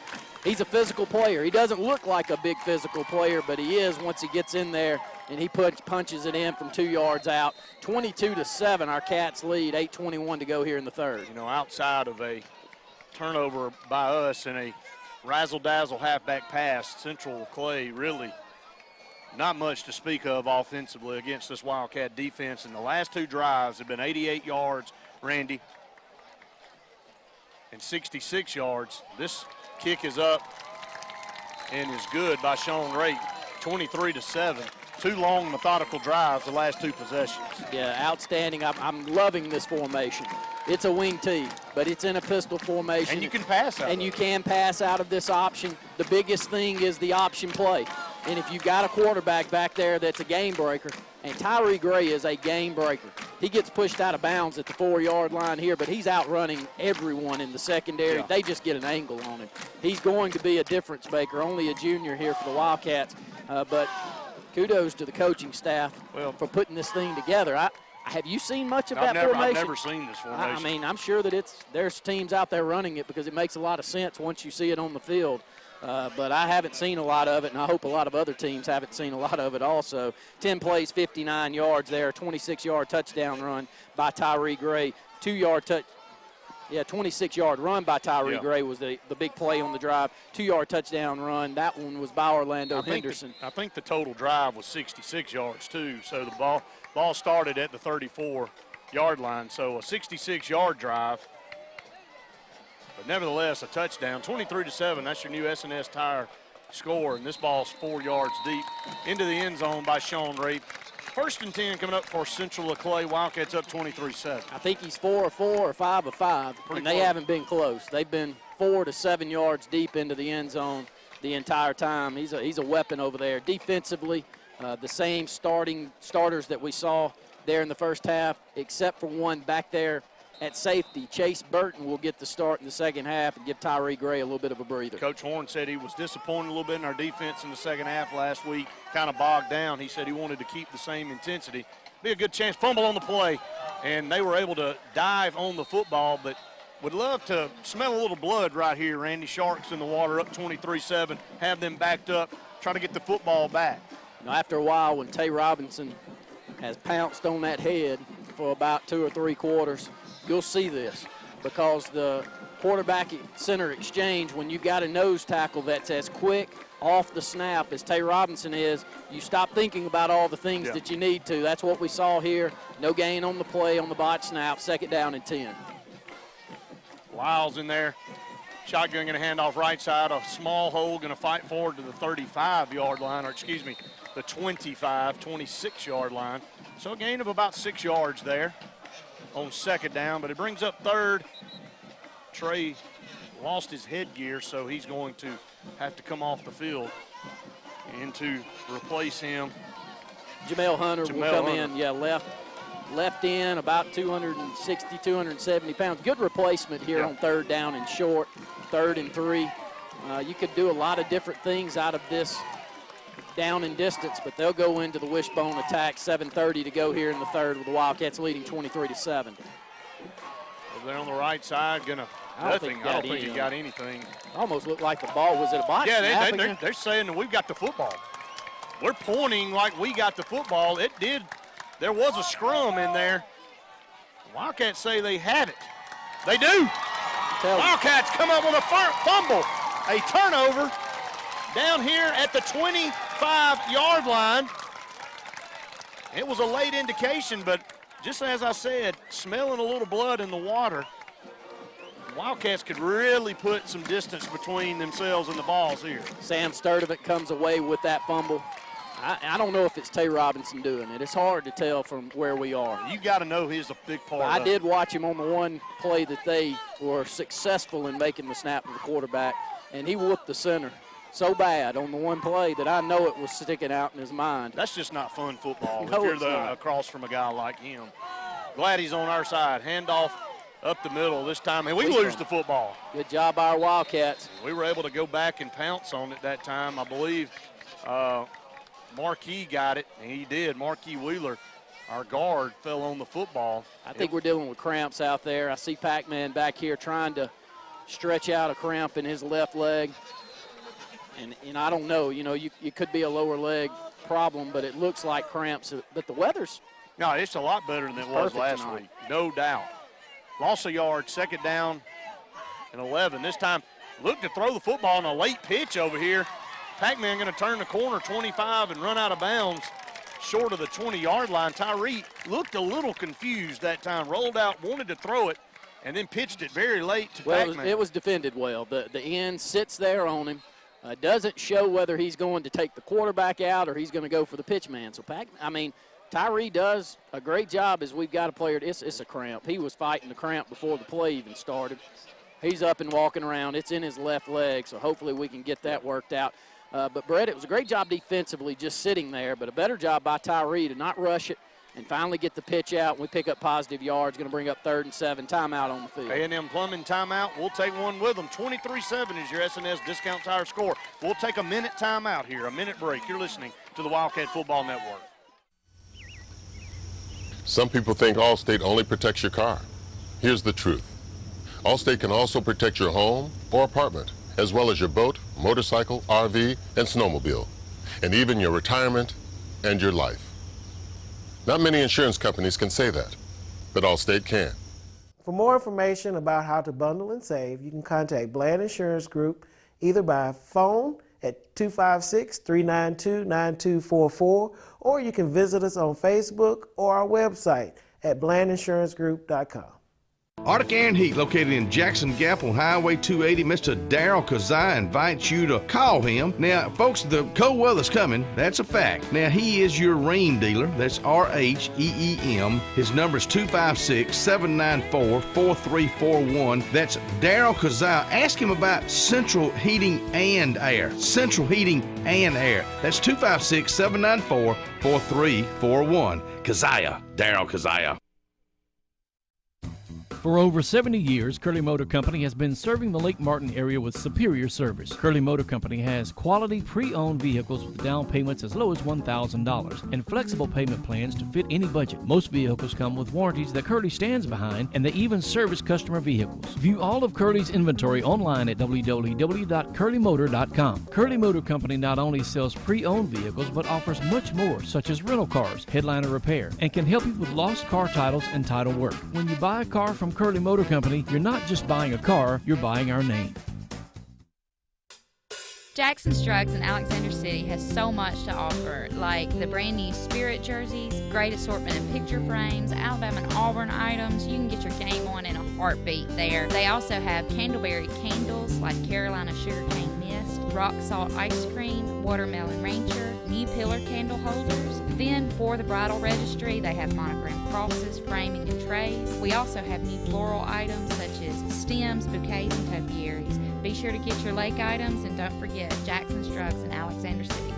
He's a physical player. He doesn't look like a big physical player, but he is once he gets in there, and he punches it in from 2 yards out. 22-7, our Cats lead, 8:21 to go here in the third. You know, outside of a turnover by us and a razzle-dazzle halfback pass, Central Clay really not much to speak of offensively against this Wildcat defense. And the last 2 drives have been 88 yards, Randy, and 66 yards. This kick is up and is good by Sean Raitt, 23-7. 2 long, methodical drives the last 2 possessions. Yeah, outstanding. I'm loving this formation. It's a wing tee, but it's in a pistol formation. And you can pass out. And you can pass out of this option. The biggest thing is the option play. And if you've got a quarterback back there that's a game breaker, and Tyree Gray is a game breaker. He gets pushed out of bounds at the 4-yard line here, but he's outrunning everyone in the secondary. Yeah. They just get an angle on him. He's going to be a difference maker, only a junior here for the Wildcats. But kudos to the coaching staff for putting this thing together. Have you seen much of that formation? I've never seen this formation. I mean, I'm sure that there's teams out there running it because it makes a lot of sense once you see it on the field. But I haven't seen a lot of it, and I hope a lot of other teams haven't seen a lot of it also. 10 plays, 59 yards there, 26-yard touchdown run by Tyree Gray. 26-yard run by Tyree Gray was the big play on the drive. 2-yard touchdown run. That one was by Orlando Henderson. I think the total drive was 66 yards, too. So the ball started at the 34-yard line. So a 66-yard drive. But nevertheless, a touchdown. 23-7, that's your new S&S Tire score. And this ball's 4 yards deep into the end zone by Sean Raitt. First and 10 coming up for Central Clay. Wildcats up 23-7. I think he's 4 of 4 or 5 of 5, and they haven't been close. They've been 4 to 7 yards deep into the end zone the entire time. He's a weapon over there. Defensively, the same starters that we saw there in the first half, except for one back there at safety. Chase Burton will get the start in the second half and give Tyree Gray a little bit of a breather. Coach Horn said he was disappointed a little bit in our defense in the second half last week, kind of bogged down. He said he wanted to keep the same intensity. Be a good chance, fumble on the play, and they were able to dive on the football, but would love to smell a little blood right here. Randy, Sharks in the water, up 23-7, have them backed up, try to get the football back. Now, after a while, when Tay Robinson has pounced on that head for about 2 or 3 quarters, you'll see this. because the quarterback center exchange, when you've got a nose tackle that's as quick off the snap as Tay Robinson is, you stop thinking about all the things that you need to. That's what we saw here. No gain on the play on the bot snap, 2nd down and 10. Lyles in there. Shotgun going to hand off right side. A small hole going to fight forward to the 35-yard line, or excuse me, the 26-yard line. So a gain of about 6 yards there on 2nd down, but it brings up 3rd. Trey lost his headgear, so he's going to have to come off the field. And to replace him, Jamel Hunter will come in, left in, about 260, 270 pounds. Good replacement here on 3rd down and short, 3rd and 3. You could do a lot of different things out of this down and distance, but they'll go into the wishbone attack. 7:30 to go here in the 3rd with the Wildcats leading 23-7. Over there on the right side, I don't think he got anything. Almost looked like the ball was at a bot snap. Yeah, they're saying that we've got the football. We're pointing like we got the football. It did. There was a scrum in there. The Wildcats say they have it. They do. Wildcats come up with a fumble, a turnover down here at the 25-yard line. It was a late indication, but just as I said, smelling a little blood in the water, Wildcats could really put some distance between themselves and the balls here. Sam Sturdivant comes away with that fumble. I don't know if it's Tay Robinson doing it. It's hard to tell from where we are. You got to know he's a big part of it. I did watch him on the one play that they were successful in making the snap to the quarterback, and he whooped the center so bad on the one play that I know it was sticking out in his mind. That's just not fun football No, if you're across from a guy like him. Glad he's on our side. Handoff up the middle this time, and we lose the football. Good job by our Wildcats. We were able to go back and pounce on it that time. I believe Marquis got it, and he did. Marquis Wheeler, our guard, fell on the football. I think we're dealing with cramps out there. I see Pac-Man back here trying to stretch out a cramp in his left leg. And I don't know, it could be a lower leg problem, but it looks like cramps. But the weather's no, it's a lot better than it was last week, no doubt. Loss of yards, 2nd down and 11. This time, look to throw the football on a late pitch over here. Pac-Man going to turn the corner 25 and run out of bounds short of the 20-yard line. Tyree looked a little confused that time, rolled out, wanted to throw it, and then pitched it very late to Pac-Man. It was defended well. The end sits there on him. Doesn't show whether he's going to take the quarterback out or he's going to go for the pitch man. So, Tyree does a great job as we've got a player. It's a cramp. He was fighting the cramp before the play even started. He's up and walking around. It's in his left leg, so hopefully we can get that worked out. But, Brett, it was a great job defensively just sitting there, but a better job by Tyree to not rush it and finally get the pitch out. And we pick up positive yards, going to bring up 3rd and 7, timeout on the field. A&M Plumbing timeout. We'll take one with them. 23-7 is your SNS Discount Tire score. We'll take a minute timeout here, a minute break. You're listening to the Wildcat Football Network. Some people think Allstate only protects your car. Here's the truth. Allstate can also protect your home or apartment, as well as your boat, motorcycle, RV, and snowmobile, and even your retirement and your life. Not many insurance companies can say that, but Allstate can. For more information about how to bundle and save, you can contact Bland Insurance Group either by phone at 256-392-9244, or you can visit us on Facebook or our website at blandinsurancegroup.com. Arctic Air and Heat, located in Jackson Gap on Highway 280, Mr. Darryl Kazai invites you to call him. Now, folks, the cold weather's coming. That's a fact. Now, he is your rain dealer. That's R-H-E-E-M. His number is 256-794-4341. That's Darryl Kazai. Ask him about central heating and air. Central heating and air. That's 256-794-4341. Kazaya, Darryl Kazaya. For over 70 years, Curley Motor Company has been serving the Lake Martin area with superior service. Curley Motor Company has quality pre-owned vehicles with down payments as low as $1,000 and flexible payment plans to fit any budget. Most vehicles come with warranties that Curley stands behind, and they even service customer vehicles. View all of Curley's inventory online at www.curleymotor.com. Curley Motor Company not only sells pre-owned vehicles, but offers much more, such as rental cars, headliner repair, and can help you with lost car titles and title work. When you buy a car from Curley Motor Company, you're not just buying a car, you're buying our name. Jackson's Drugs in Alexander City has so much to offer, like the brand new Spirit jerseys, great assortment of picture frames, Alabama and Auburn items. You can get your game on in a heartbeat there. They also have candleberry candles like Carolina Sugarcane Mist, rock salt ice cream, watermelon rancher, new pillar candle holders. Then for the bridal registry, they have monogram crosses, framing, and trays. We also have new floral items such as stems, bouquets, and topiaries. Be sure to get your lake items, and don't forget Jackson's Drugs in Alexander City.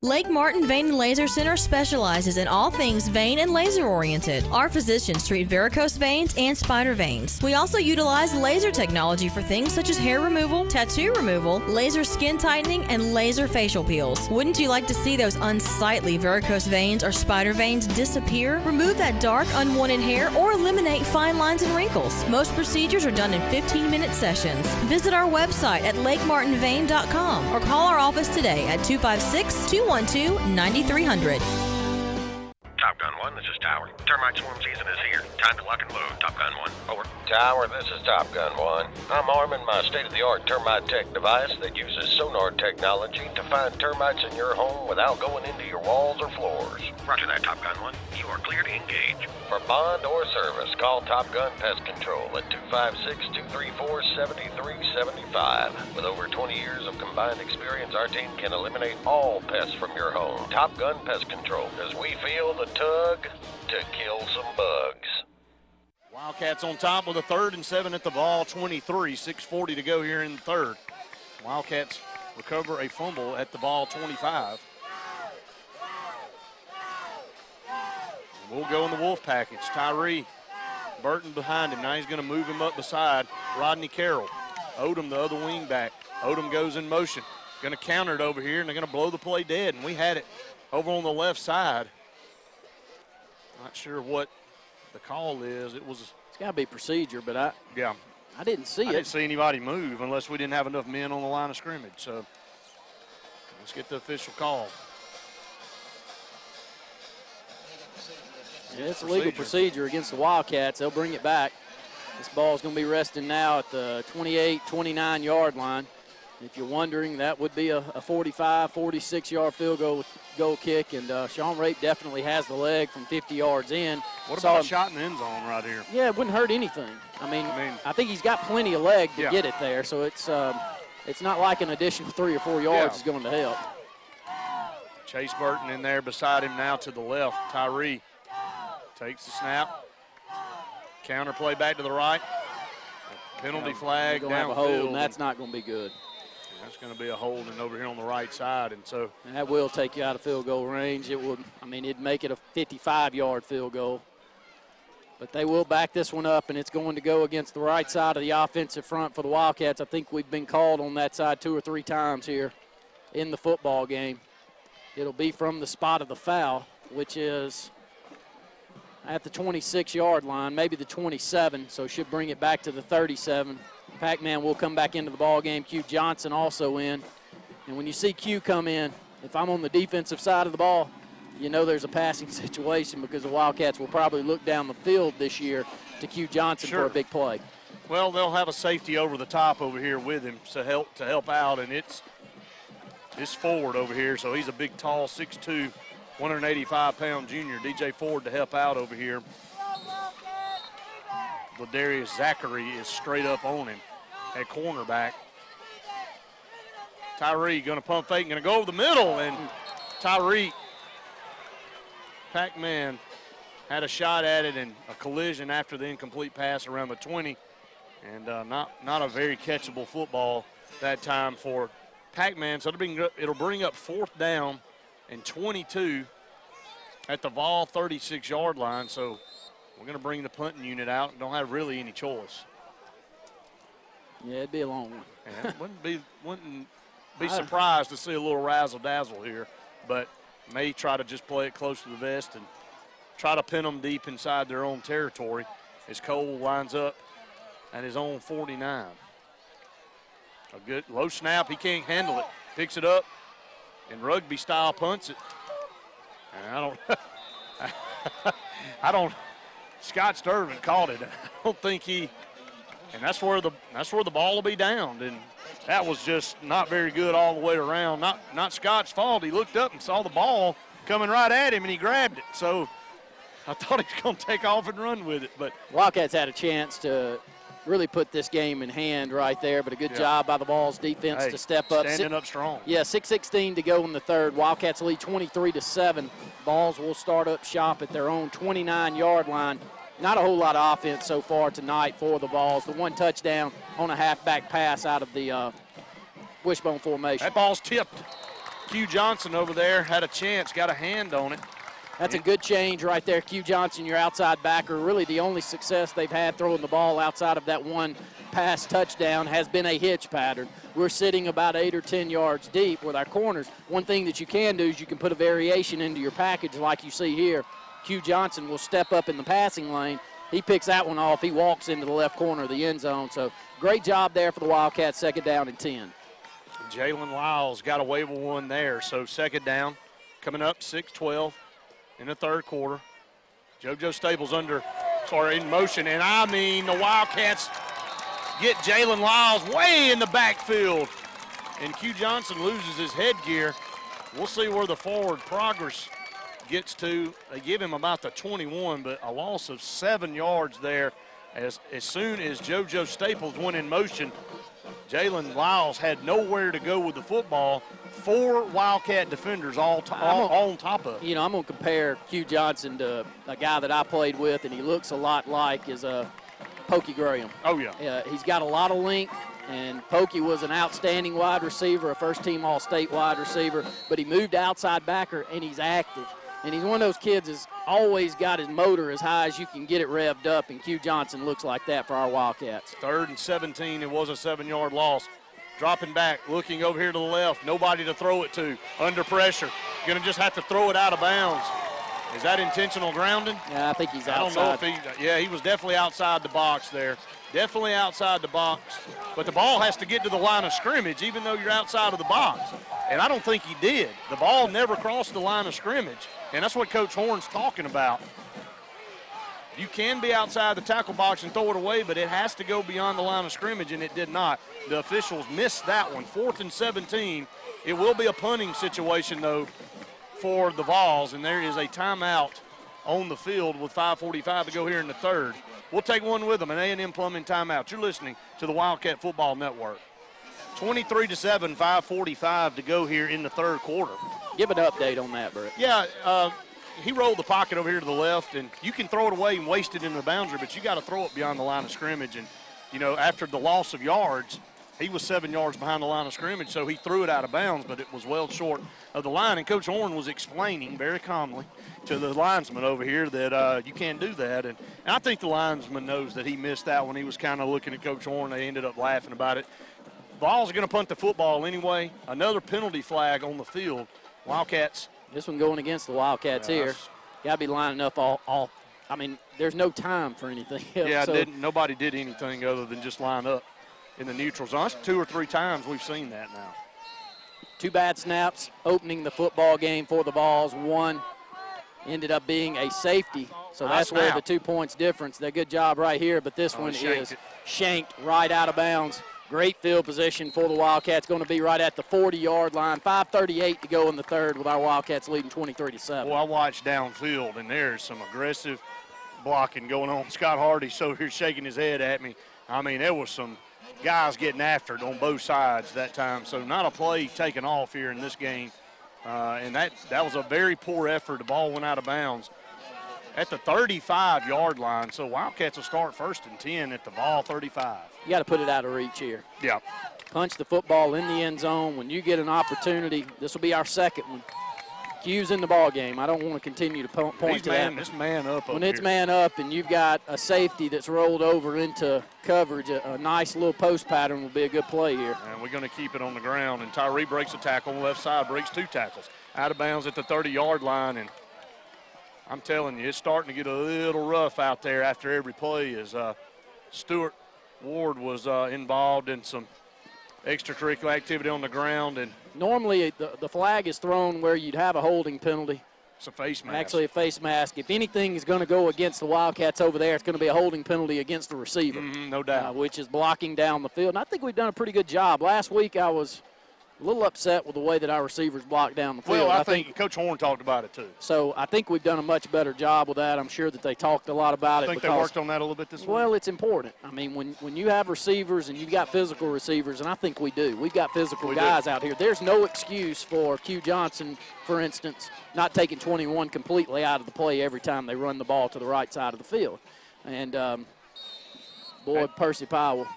Lake Martin Vein and Laser Center specializes in all things vein and laser oriented. Our physicians treat varicose veins and spider veins. We also utilize laser technology for things such as hair removal, tattoo removal, laser skin tightening, and laser facial peels. Wouldn't you like to see those unsightly varicose veins or spider veins disappear? Remove that dark, unwanted hair or eliminate fine lines and wrinkles. Most procedures are done in 15-minute sessions. Visit our website at lakemartinvein.com or call our office today at 256-212-9300. Top Gun 1, this is Tower. Termite swarm season is here. Time to lock and load. Top Gun 1, over. Tower, this is Top Gun 1. I'm arming my state-of-the-art termite tech device that uses sonar technology to find termites in your home without going into your walls or floors. Roger that, Top Gun 1. You are clear to engage. For bond or service, call Top Gun Pest Control at 256-234-7375. With over 20 years of combined experience, our team can eliminate all pests from your home. Top Gun Pest Control, because we feel the tug to kill some bugs. Wildcats on top with a 3rd and 7 at the ball, 23, 6:40 to go here in the third. Wildcats recover a fumble at the ball, 25. We'll go in the Wolf package. Tyree Burton behind him. Now he's going to move him up beside Rodney Carroll. Odom, the other wing back. Odom goes in motion. Going to counter it over here, and they're going to blow the play dead. And we had it over on the left side. Not sure what the call is. It's got to be procedure, but I didn't see it. I didn't see anybody move unless we didn't have enough men on the line of scrimmage. So let's get the official call. Yeah, it's a legal procedure against the Wildcats. They'll bring it back. This ball is going to be resting now at the 28, 29-yard line. If you're wondering, that would be a 45, 46-yard field goal kick, and Sean Rape definitely has the leg from 50 yards in. What about a shot in the end zone right here? Yeah, it wouldn't hurt anything. I mean, I think he's got plenty of leg to get it there, so it's not like an additional 3 or 4 yards is going to help. Chase Burton in there beside him now to the left. Tyree takes the snap. Counter play back to the right. Penalty flag downfield. Have a hold, and that's not going to be good. That's going to be a holding over here on the right side, and that will take you out of field goal range. It would, it'd make it a 55-yard field goal. But they will back this one up, and it's going to go against the right side of the offensive front for the Wildcats. I think we've been called on that side 2 or 3 times here in the football game. It'll be from the spot of the foul, which is at the 26-yard line, maybe the 27, so should bring it back to the 37. Pac-Man will come back into the ball game. Q Johnson also in. And when you see Q come in, if I'm on the defensive side of the ball, you know there's a passing situation because the Wildcats will probably look down the field this year to Q Johnson for a big play. Well, they'll have a safety over the top over here with him to help out, and it's Ford over here, so he's a big, tall, 6'2", 185-pound junior, DJ Ford, to help out over here. Ladarius Zachary is straight up on him at cornerback. Tyree going to pump fake, going to go over the middle, and Tyree, Pac-Man, had a shot at it and a collision after the incomplete pass around the 20, and not a very catchable football that time for Pac-Man. So it'll bring up 4th down and 22 at the Vol 36-yard line. So we're going to bring the punting unit out and don't have really any choice. Yeah, it'd be a long one. Yeah, wouldn't be surprised to see a little razzle-dazzle here, but may try to just play it close to the vest and try to pin them deep inside their own territory as Cole lines up at his own 49. A good low snap. He can't handle it. Picks it up and rugby style punts it. And I don't Scott Sturvin caught it. I don't think he, and that's where the ball will be downed. And that was just not very good all the way around. Not Scott's fault. He looked up and saw the ball coming right at him, and he grabbed it. So I thought he was going to take off and run with it. But Wildcats had a chance to really put this game in hand right there, but a good job by the Vols defense to step up. Standing up strong. Yeah, 6:16 to go in the third. Wildcats lead 23-7. Vols will start up shop at their own 29-yard line. Not a whole lot of offense so far tonight for the Vols. The one touchdown on a halfback pass out of the wishbone formation. That ball's tipped. Q Johnson over there had a chance, got a hand on it. That's a good change right there. Q Johnson, your outside backer. Really the only success they've had throwing the ball outside of that one pass touchdown has been a hitch pattern. We're sitting about 8 or 10 yards deep with our corners. One thing that you can do is you can put a variation into your package like you see here. Q Johnson will step up in the passing lane. He picks that one off. He walks into the left corner of the end zone. So great job there for the Wildcats, 2nd down and 10. Jalen Lyles got away with one there. So 2nd down, coming up 6-12 in the third quarter. JoJo Staples in motion. And I mean, the Wildcats get Jalen Lyles way in the backfield. And Q Johnson loses his headgear. We'll see where the forward progress gets to. They give him about the 21, but a loss of 7 yards there. As soon as JoJo Staples went in motion, Jalen Lyles had nowhere to go with the football. 4 Wildcat defenders all on top of him. You know, I'm going to compare Q Johnson to a guy that I played with, and he looks a lot like is Pokey Graham. Oh, yeah. He's got a lot of length, and Pokey was an outstanding wide receiver, a first-team All-State wide receiver, but he moved to outside backer, and he's active. And he's one of those kids that's always got his motor as high as you can get it revved up, and Q Johnson looks like that for our Wildcats. 3rd and 17, it was a 7-yard loss. Dropping back, looking over here to the left, nobody to throw it to, under pressure. Going to just have to throw it out of bounds. Is that intentional grounding? Yeah, I think he's outside. I don't know if he was definitely outside the box there. Definitely outside the box. But the ball has to get to the line of scrimmage, even though you're outside of the box. And I don't think he did. The ball never crossed the line of scrimmage. And that's what Coach Horn's talking about. You can be outside the tackle box and throw it away, but it has to go beyond the line of scrimmage, and it did not. The officials missed that one. 4th and 17. It will be a punting situation, though, for the Vols, and there is a timeout on the field with 5:45 to go here in the third. We'll take one with them, an A&M Plumbing timeout. You're listening to the Wildcat Football Network. 23-7, 5:45 to go here in the third quarter. Give an update on that, Brett. Yeah, he rolled the pocket over here to the left, and you can throw it away and waste it in the boundary, but you got to throw it beyond the line of scrimmage. And, you know, after the loss of yards, he was 7 yards behind the line of scrimmage, so he threw it out of bounds, but it was well short of the line. And Coach Horn was explaining very calmly to the linesman over here that you can't do that. And I think the linesman knows that he missed that one. He was kind of looking at Coach Horn. They ended up laughing about it. Vols are going to punt the football anyway. Another penalty flag on the field. Wildcats. This one going against the Wildcats here. Got to be lining up all. I mean, there's no time for anything else. Yeah, so nobody did anything other than just line up in the neutral zone. That's 2 or 3 times we've seen that now. 2 bad snaps opening the football game for the Vols. One ended up being a safety, so that's where the 2 points difference. They're good job right here, but this one is shanked right out of bounds. Great field position for the Wildcats. Going to be right at the 40-yard line. 5:38 to go in the third with our Wildcats leading 23-7. Well, I watched downfield, and there's some aggressive blocking going on. Scott Hardy's so here shaking his head at me. I mean, there was some guys getting after it on both sides that time. So not a play taken off here in this game. And that was a very poor effort. The ball went out of bounds at the 35-yard line. So Wildcats will start 1st and 10 at the Vol 35. You got to put it out of reach here. Yeah. Punch the football in the end zone. When you get an opportunity, this will be our second one. Q's in the ball game. I don't want to continue to point to that. This man up when it's man up and you've got a safety that's rolled over into coverage, a nice little post pattern will be a good play here. And we're going to keep it on the ground. And Tyree breaks a tackle on the left side, breaks 2 tackles. Out of bounds at the 30-yard line. And I'm telling you, it's starting to get a little rough out there after every play as Stuart Ward was involved in some extracurricular activity on the ground. And normally the flag is thrown where you'd have a holding penalty. It's a face mask. Actually a face mask. If anything is going to go against the Wildcats over there, it's going to be a holding penalty against the receiver. No doubt. Which is blocking down the field. And I think we've done a pretty good job. Last week I was a little upset with the way that our receivers blocked down the field. Well, I think Coach Horn talked about it too. So I think we've done a much better job with that. I'm sure that they talked a lot about it. I think they worked on that a little bit this week. Well, it's important. I mean, when you have receivers and you've got physical receivers, and I think we do. We've got physical guys out here. There's no excuse for Q Johnson, for instance, not taking 21 completely out of the play every time they run the ball to the right side of the field. And, boy, Percy Powell.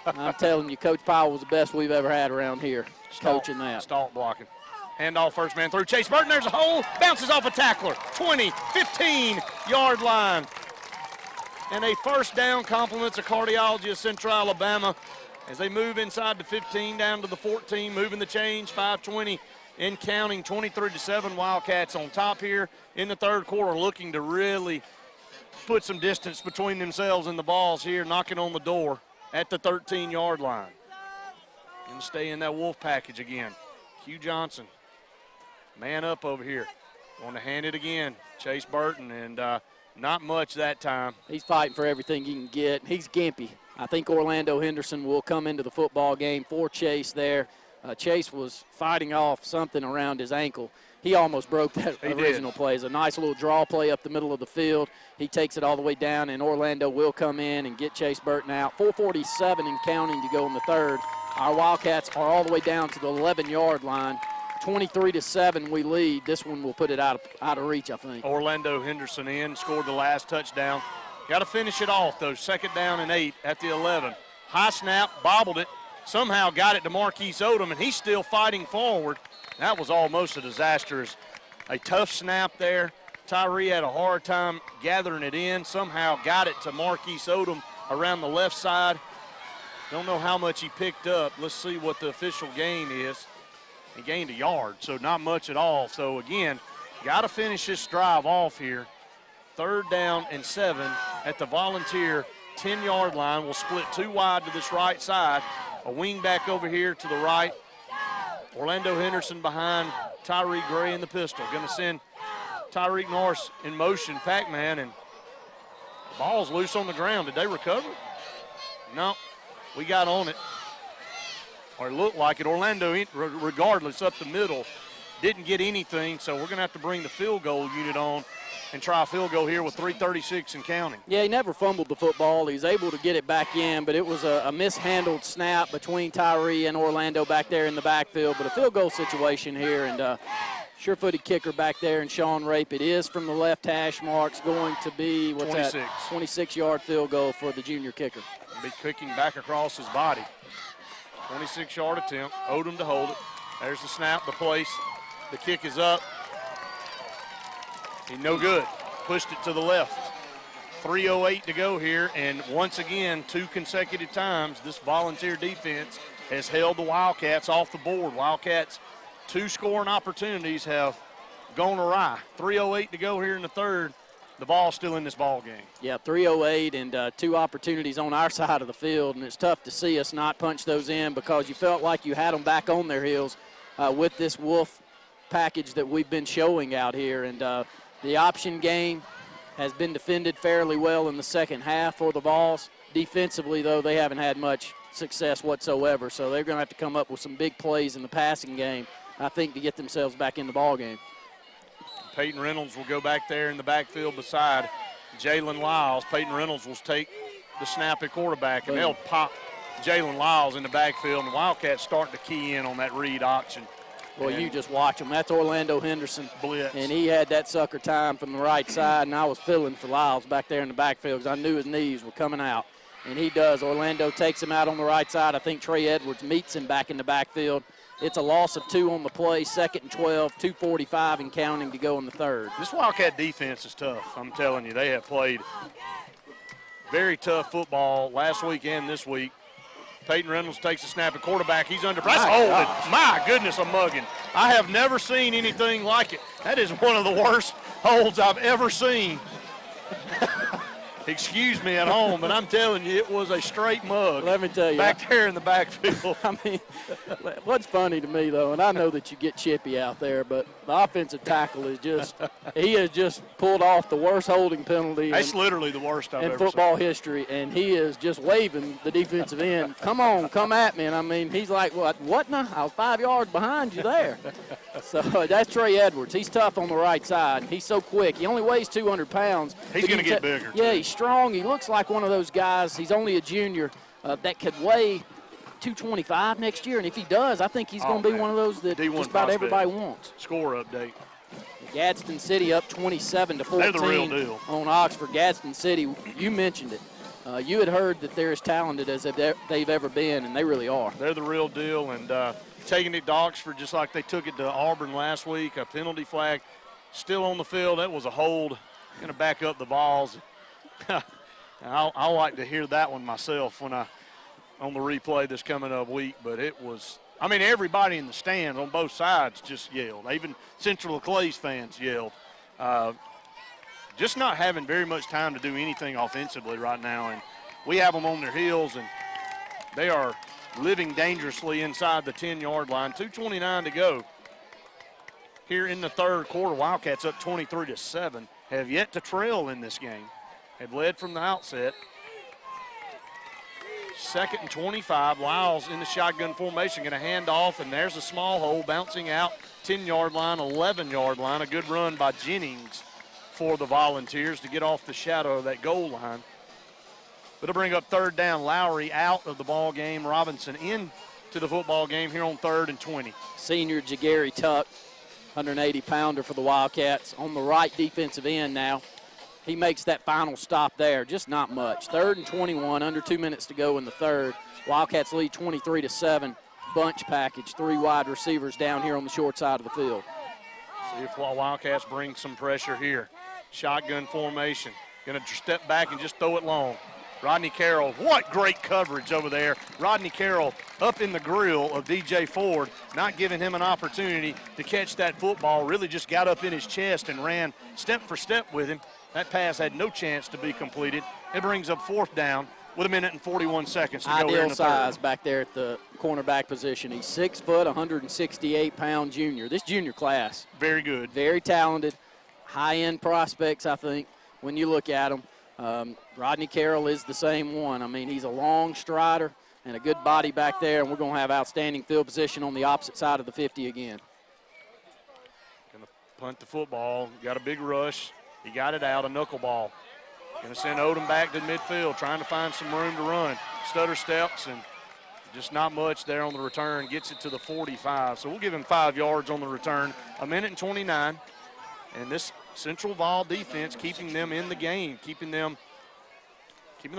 I'm telling you, Coach Powell was the best we've ever had around here coaching that. Stalk blocking. Handoff first man through. Chase Burton, there's a hole. Bounces off a tackler. 20, 15-yard line. And a first down compliments of Cardiology of Central Alabama as they move inside the 15 down to the 14, moving the change, 5:20 and counting, 23-7. Wildcats on top here in the third quarter, looking to really put some distance between themselves and the balls here, knocking on the door at the 13-yard line. And stay in that Wolf package again. Q Johnson, man up over here. Want to hand it again. Chase Burton, and not much that time. He's fighting for everything he can get. He's gimpy. I think Orlando Henderson will come into the football game for Chase there. Chase was fighting off something around his ankle. He almost broke that original play. It's a nice little draw play up the middle of the field. He takes it all the way down, and Orlando will come in and get Chase Burton out. 4:47 and counting to go in the third. Our Wildcats are all the way down to the 11-yard line. 23-7 we lead. This one will put it out of reach, I think. Orlando Henderson in, scored the last touchdown. Got to finish it off, though. 2nd down and 8 at the 11. High snap, bobbled it, somehow got it to Marquise Odom, and he's still fighting forward. That was almost a disaster. A tough snap there. Tyree had a hard time gathering it in, somehow got it to Marquise Odom around the left side. Don't know how much he picked up. Let's see what the official gain is. He gained a yard, so not much at all. So, again, got to finish this drive off here. 3rd down and 7 at the Volunteer 10-yard line. We'll split 2 wide to this right side. A wing back over here to the right. Orlando Henderson behind Tyree Gray in the pistol. Going to send Tyreek Norris in motion, Pac-Man, and the ball's loose on the ground. Did they recover? No, we got on it. Or it looked like it. Orlando, regardless, up the middle, didn't get anything, so we're going to have to bring the field goal unit on and try a field goal here with 3:36 and counting. Yeah, he never fumbled the football. He's able to get it back in, but it was a mishandled snap between Tyree and Orlando back there in the backfield. But a field goal situation here, and sure-footed kicker back there, and Sean Rape. It is from the left hash marks, going to be, what's 26. that? 26-yard field goal for the junior kicker. Be kicking back across his body. 26-yard attempt. Odom to hold it. There's the snap, the place. The kick is up. He no good. Pushed it to the left. 3:08 to go here, and once again, 2 consecutive times, this Volunteer defense has held the Wildcats off the board. Wildcats' 2 scoring opportunities have gone awry. 3:08 to go here in the third. The ball's still in this ball game. Yeah, 3:08 and 2 opportunities on our side of the field, and it's tough to see us not punch those in because you felt like you had them back on their heels with this Wolf package that we've been showing out here. And the option game has been defended fairly well in the second half for the Vols. Defensively, though, they haven't had much success whatsoever, so they're going to have to come up with some big plays in the passing game, I think, to get themselves back in the ball game. Peyton Reynolds will go back there in the backfield beside Jalen Lyles. Peyton Reynolds will take the snap at quarterback, and they'll pop Jalen Lyles in the backfield, and the Wildcats starting to key in on that read option. Well, you just watch him. That's Orlando Henderson. Blitz. And he had that sucker time from the right side, and I was feeling for Lyles back there in the backfield because I knew his knees were coming out. And he does. Orlando takes him out on the right side. I think Trey Edwards meets him back in the backfield. It's a loss of 2 on the play, 2nd and 12, 2:45 and counting to go in the third. This Wildcat defense is tough. I'm telling you, they have played very tough football last week and this week. Peyton Reynolds takes a snap at quarterback. He's under pressure. My goodness, a mugging. I have never seen anything like it. That is one of the worst holds I've ever seen. excuse me at home, but I'm telling you, it was a straight mug. Let me tell you. Back there in the backfield. I mean, what's funny to me, though, and I know that you get chippy out there, but the offensive tackle is just, he has just pulled off the worst holding penalty That's literally the worst I've in ever football seen. history, and he is just waving the defensive end. Come on, come at me. And I mean, he's like, what now? I was 5 yards behind you there. So that's Trey Edwards. He's tough on the right side. He's so quick. He only weighs 200 pounds. He's going to get bigger. Yeah, too. he's strong. He looks like one of those guys. He's only a junior that could weigh 225 next year. And if he does, I think he's going to be one of those that D1 just about prospect. everybody wants. Score update. Gadsden City up 27-14 They're the real deal. on Oxford. Gadsden City, you mentioned it. You had heard that they're as talented as they've ever been, and they really are. They're the real deal, and taking it to Oxford just like they took it to Auburn last week, a penalty flag still on the field. That was a hold. Going to back up the balls. I like to hear that one myself when on the replay this coming up week, but it was, I mean, everybody in the stands on both sides just yelled. Even Central Clay's fans yelled. Just not having very much time to do anything offensively right now, and we have them on their heels, and they are living dangerously inside the 10-yard line. 2:29 to go here in the third quarter. Wildcats up 23-7, have yet to trail in this game, have led from the outset. 2nd and 25. Lyles in the shotgun formation, going to hand off, and there's a small hole bouncing out 10-yard line, 11-yard line. A good run by Jennings for the Volunteers to get off the shadow of that goal line. It'll bring up third down. Lowry out of the ball game. Robinson in to the football game here on 3rd and 20. Senior Jagary Tuck, 180-pounder for the Wildcats, on the right defensive end now. He makes that final stop there, just not much. 3rd and 21, under 2 minutes to go in the third. Wildcats lead 23-7. Bunch package, 3 wide receivers down here on the short side of the field. See if Wildcats bring some pressure here. Shotgun formation. Going to step back and just throw it long. Rodney Carroll, what great coverage over there. Rodney Carroll up in the grill of DJ Ford, not giving him an opportunity to catch that football. Really just got up in his chest and ran step for step with him. That pass had no chance to be completed. It brings up 4th down with 1:41 to go here in Ideal the size third. back there at the cornerback position. He's 6 foot, 168-pound junior. This junior class. Very good. Very talented. High-end prospects, I think, when you look at them. Rodney Carroll is the same one. I mean, he's a long strider and a good body back there, and we're going to have outstanding field position on the opposite side of the 50 again. Going to punt the football. Got a big rush. He got it out, a knuckleball. Going to send Odom back to midfield, trying to find some room to run. Stutter steps, and just not much there on the return. Gets it to the 45. So we'll give him 5 yards on the return. 1:29. And this Central Vol defense keeping them in the game, keeping the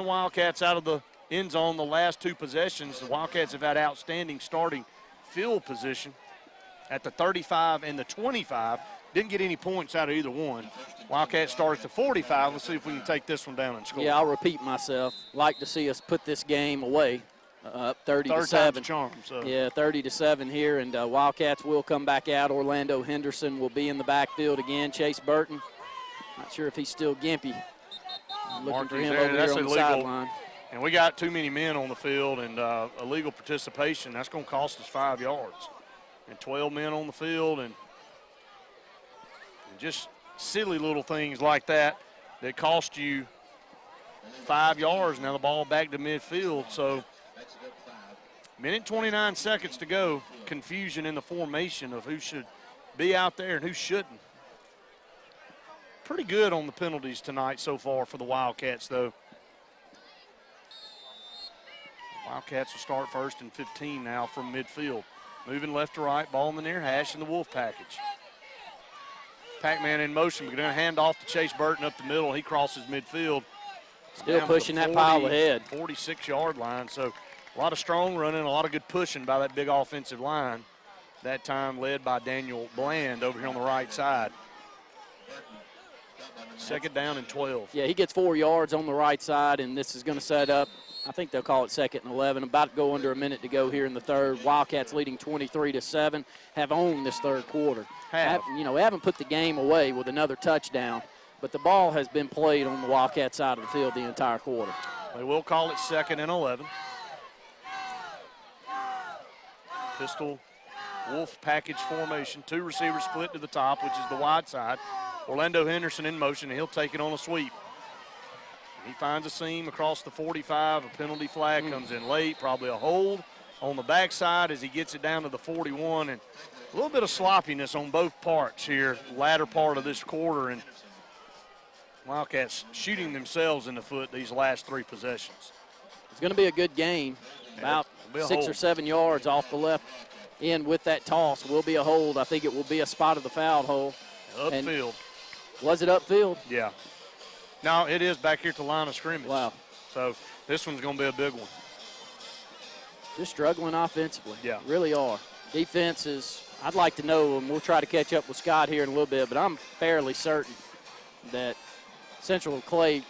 Wildcats out of the end zone the last 2 possessions. The Wildcats have had outstanding starting field position at the 35 and the 25. Didn't get any points out of either one. Wildcats start at the 45. Let's see if we can take this one down and score. Yeah, I'll repeat myself. Like to see us put this game away. Up 30-7. Third time's a charm. So. Yeah, 30-7 here, and Wildcats will come back out. Orlando Henderson will be in the backfield again. Chase Burton, not sure if he's still gimpy. Looking for him over here on the sideline. And we got too many men on the field, and illegal participation. That's going to cost us 5 yards. And 12 men on the field, and just silly little things like that cost you 5 yards. Now the ball back to midfield, so 1:29 to go. Confusion in the formation of who should be out there and who shouldn't. Pretty good on the penalties tonight so far for the Wildcats, though. Wildcats will start 1st and 15 now from midfield. Moving left to right, ball in the near hash in the Wolf package. Pac-Man in motion. We're going to hand off to Chase Burton up the middle. He crosses midfield. Still pushing that pile ahead. 46-yard line. So a lot of strong running, a lot of good pushing by that big offensive line. That time led by Daniel Bland over here on the right side. 2nd down and 12. Yeah, he gets 4 yards on the right side, and this is going to set up, I think they'll call it 2nd and 11. About to go under a minute to go here in the third. Wildcats leading 23-7, have owned this third quarter. Haven't put the game away with another touchdown. but the ball has been played on the Wildcat side of the field the entire quarter. They will call it 2nd and 11. Pistol wolf package formation. 2 receivers split to the top, which is the wide side. Orlando Henderson in motion, and he'll take it on a sweep. He finds a seam across the 45. A penalty flag comes in late, probably a hold on the backside as he gets it down to the 41. And a little bit of sloppiness on both parts here, latter part of this quarter. And Wildcats shooting themselves in the foot these last 3 possessions. It's going to be a good game. About 6 or 7 yards off the left end with that toss. Will be a hold. I think it will be a spot of the foul hole. Upfield. Was it upfield? Yeah. No, it is back here at the line of scrimmage. Wow. So this one's going to be a big one. Just struggling offensively. Yeah. Really are. Defense is, I'd like to know, and we'll try to catch up with Scott here in a little bit, but I'm fairly certain that Central Clay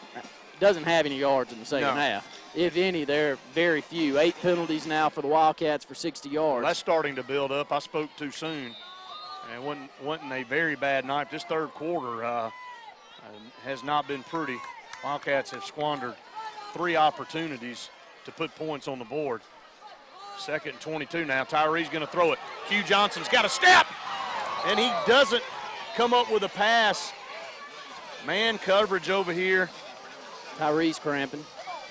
doesn't have any yards in the second half. If any, there are very few. 8 penalties now for the Wildcats for 60 yards. That's starting to build up. I spoke too soon. And wasn't a very bad night. This third quarter has not been pretty. Wildcats have squandered 3 opportunities to put points on the board. 2nd and 22 now. Tyree's going to throw it. Q Johnson's got a step, and he doesn't come up with a pass. Man coverage over here. Tyree's cramping.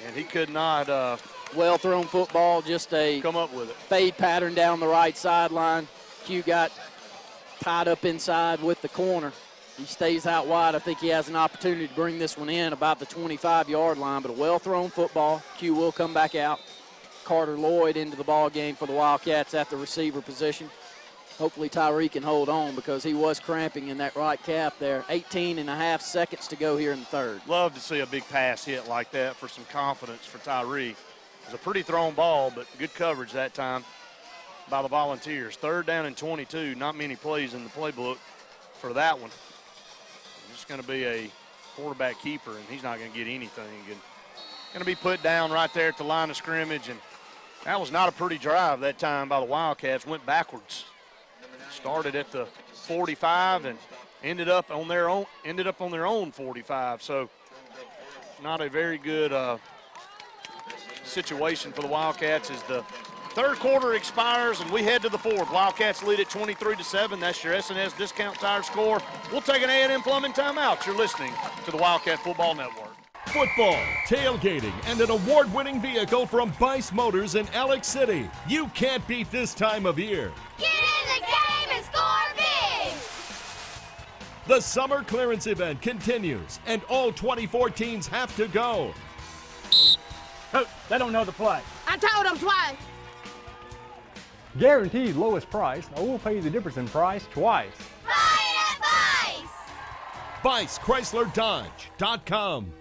And he could not. Well thrown football, just a come up with it. Fade pattern down the right sideline. Q got tied up inside with the corner. He stays out wide. I think he has an opportunity to bring this one in about the 25-yard line, but a well-thrown football. Q will come back out. Carter Lloyd into the ball game for the Wildcats at the receiver position. Hopefully Tyree can hold on because he was cramping in that right calf there. 18.5 seconds to go here in the third. Love to see a big pass hit like that for some confidence for Tyree. It was a pretty thrown ball, but good coverage that time by the Volunteers. 3rd down and 22. Not many plays in the playbook for that one. It's going to be a quarterback keeper, and he's not going to get anything. And going to be put down right there at the line of scrimmage. And that was not a pretty drive that time by the Wildcats. Went backwards. Started at the 45 and ended up on their own 45. So not a very good situation for the Wildcats as the third quarter expires and we head to the fourth. Wildcats lead at 23-7. That's your SNS Discount Tire score. We'll take an A&M Plumbing timeout. You're listening to the Wildcat Football Network. Football, tailgating, and an award-winning vehicle from Bice Motors in Alex City. You can't beat this time of year. Get in the game and score big! The summer clearance event continues, and all 24 teams have to go. Coach, they don't know the play. I told them twice. Guaranteed lowest price, or we'll pay you the difference in price twice. Buy it at Bice! BiceChryslerDodge.com.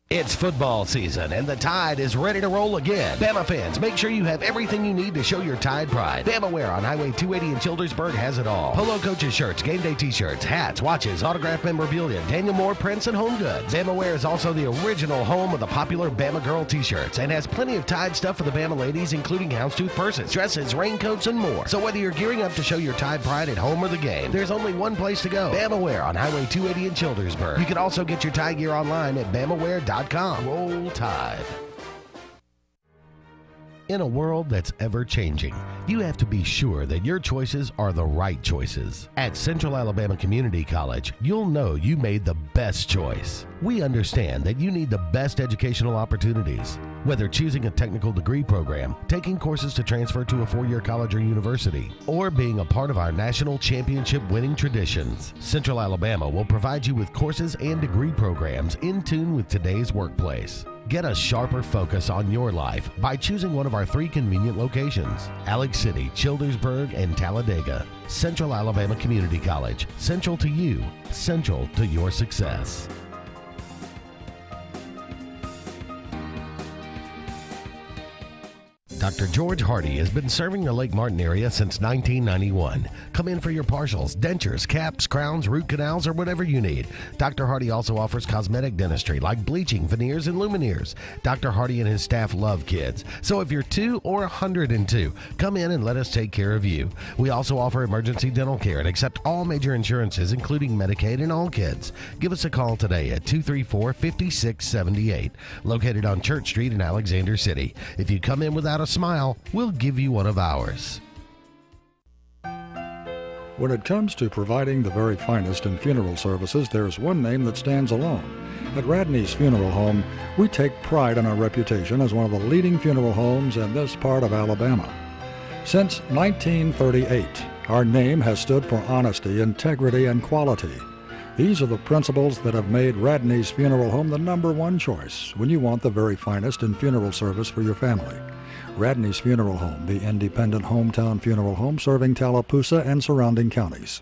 It's football season, and the Tide is ready to roll again. Bama fans, make sure you have everything you need to show your Tide pride. Bama Wear on Highway 280 in Childersburg has it all. Polo coaches shirts, game day t-shirts, hats, watches, autographed memorabilia, Daniel Moore prints, and home goods. Bama Wear is also the original home of the popular Bama Girl t-shirts and has plenty of Tide stuff for the Bama ladies, including houndstooth purses, dresses, raincoats, and more. So whether you're gearing up to show your Tide pride at home or the game, there's only one place to go. Bama Wear on Highway 280 in Childersburg. You can also get your Tide gear online at BamaWear.com. Roll Tide. In a world that's ever-changing, you have to be sure that your choices are the right choices. At Central Alabama Community College, you'll know you made the best choice. We understand that you need the best educational opportunities. Whether choosing a technical degree program, taking courses to transfer to a four-year college or university, or being a part of our national championship winning traditions, Central Alabama will provide you with courses and degree programs in tune with today's workplace. Get a sharper focus on your life by choosing one of our 3 convenient locations: Alex City, Childersburg, and Talladega. Central Alabama Community College. Central to you. Central to your success. Dr. George Hardy has been serving the Lake Martin area since 1991. Come in for your partials, dentures, caps, crowns, root canals, or whatever you need. Dr. Hardy also offers cosmetic dentistry like bleaching, veneers, and lumineers. Dr. Hardy and his staff love kids. So if you're 2 or 102, come in and let us take care of you. We also offer emergency dental care and accept all major insurances, including Medicaid and all kids. Give us a call today at 234-5678, located on Church Street in Alexander City. If you come in without a smile, we'll give you one of ours. When it comes to providing the very finest in funeral services, there's one name that stands alone. At Radney's Funeral Home, we take pride in our reputation as one of the leading funeral homes in this part of Alabama. Since 1938, our name has stood for honesty, integrity, and quality. These are the principles that have made Radney's Funeral Home the #1 choice when you want the very finest in funeral service for your family. Radney's Funeral Home, the independent hometown funeral home serving Tallapoosa and surrounding counties.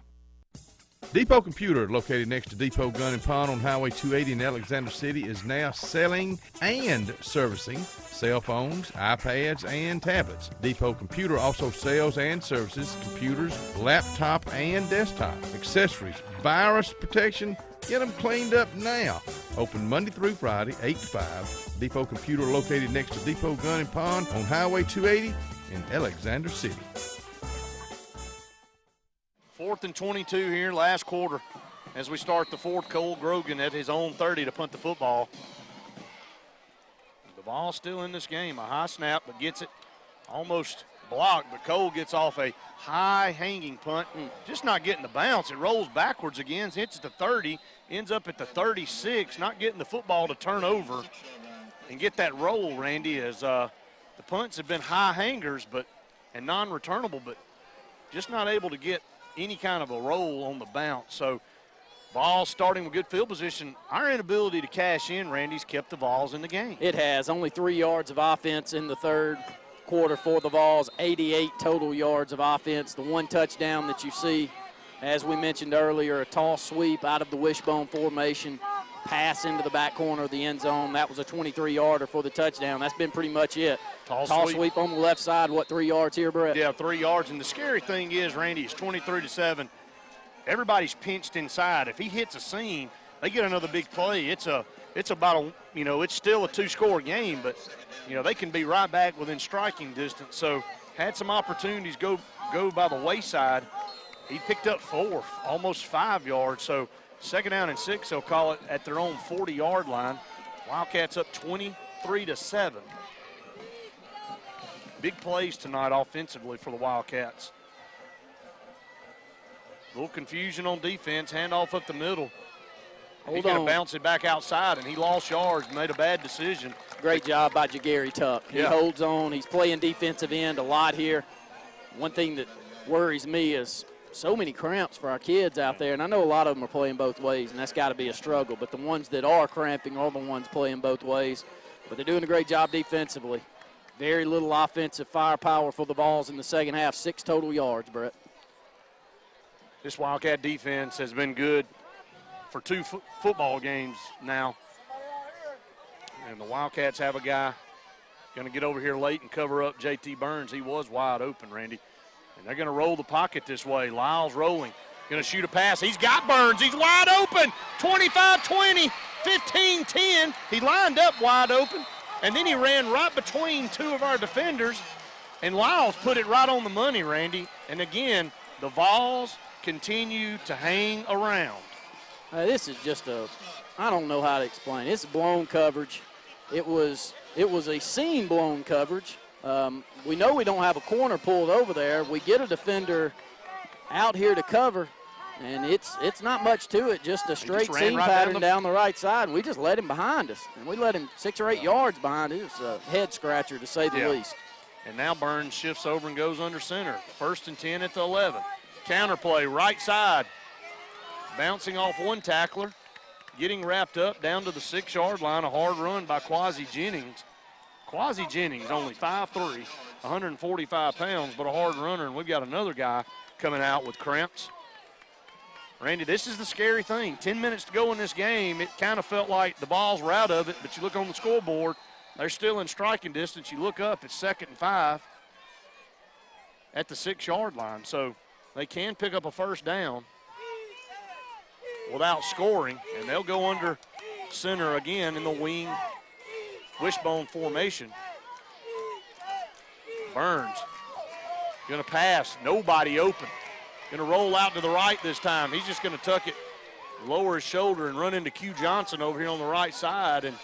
Depot Computer, located next to Depot Gun and Pawn on Highway 280 in Alexander City, is now selling and servicing cell phones, iPads, and tablets. Depot Computer also sells and services computers, laptop, and desktop accessories, virus protection. Get them cleaned up now. Open Monday through Friday, 8 to 5. Depot Computer, located next to Depot Gun and Pawn on Highway 280 in Alexander City. 4th and 22 here, last quarter. As we start the fourth, Cole Grogan at his own 30 to punt the football. The ball's still in this game. A high snap, but gets it almost blocked, but Cole gets off a high hanging punt. Just not getting the bounce. It rolls backwards again, hits at the 30, ends up at the 36, not getting the football to turn over and get that roll, Randy, as the punts have been high hangers and non-returnable, but just not able to get any kind of a roll on the bounce. So ball starting with good field position. Our inability to cash in, Randy's kept the Vols in the game. It has. Only 3 yards of offense in the third quarter for the Vols, 88 total yards of offense. The one touchdown that you see, as we mentioned earlier, a toss sweep out of the wishbone formation, pass into the back corner of the end zone. That was a 23-yarder for the touchdown. That's been pretty much it. Toss sweep on the left side. What, 3 yards here, Brett? Yeah, 3 yards. And the scary thing is, Randy, it's 23-7. Everybody's pinched inside. If he hits a seam, they get another big play. It's about a, it's still a 2-score game, but they can be right back within striking distance. So had some opportunities go by the wayside. He picked up 4, almost 5 yards. So 2nd down and 6, they'll call it at their own 40-yard line. Wildcats up 23-7. Big plays tonight offensively for the Wildcats. A little confusion on defense, handoff up the middle. He's going to bounce it back outside, and he lost yards, made a bad decision. Great job by Jagary Tuck. He holds on. He's playing defensive end a lot here. One thing that worries me is so many cramps for our kids out there, and I know a lot of them are playing both ways, and that's got to be a struggle. But the ones that are cramping are the ones playing both ways. But they're doing a great job defensively. Very little offensive firepower for the Vols in the second half. 6 total yards, Brett. This Wildcat defense has been good for 2 football games now. And the Wildcats have a guy going to get over here late and cover up J.T. Burns. He was wide open, Randy. And they're going to roll the pocket this way. Lyles rolling, going to shoot a pass. He's got Burns. He's wide open. 25-20, 15-10. He lined up wide open, and then he ran right between 2 of our defenders, and Lyles put it right on the money, Randy. And again, the Vols continue to hang around. This is just I don't know how to explain it. It's blown coverage. It was a seam blown coverage. We know we don't have a corner pulled over there. We get a defender out here to cover, and it's not much to it, just a straight seam pattern down the right side. And we just let him behind us, and we let him 6 or 8 yards behind. It was a head scratcher, to say the least. And now Burns shifts over and goes under center. 1st and 10 at the 11. Counterplay, right side. Bouncing off one tackler, getting wrapped up down to the 6-yard line. A hard run by Quasi Jennings. Quasi Jennings, only 5'3", 145 pounds, but a hard runner. And we've got another guy coming out with cramps. Randy, this is the scary thing. 10 minutes to go in this game. It kind of felt like the Vols were out of it, but you look on the scoreboard, They're still in striking distance. You look up, it's 2nd and 5 at the 6-yard line. So they can pick up a first down without scoring, and they'll go under center again in the wing wishbone formation. Burns gonna pass, nobody open. Gonna roll out to the right this time. He's just gonna tuck it, lower his shoulder, and run into Q Johnson over here on the right side, and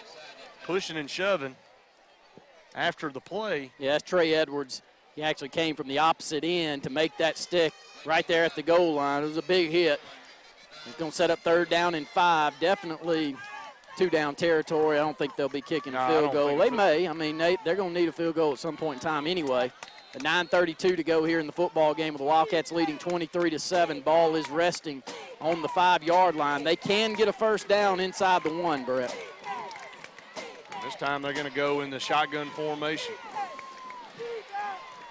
pushing and shoving after the play. Yeah, that's Trey Edwards. He actually came from the opposite end to make that stick right there at the goal line. It was a big hit. He's going to set up 3rd down and 5. Definitely 2-down territory. I don't think they'll be kicking a field goal. They may. I mean, they're going to need a field goal at some point in time anyway. At 9:32 to go here in the football game with the Wildcats leading 23-7. Ball is resting on the 5-yard line. They can get a first down inside the 1, Brett. This time they're going to go in the shotgun formation.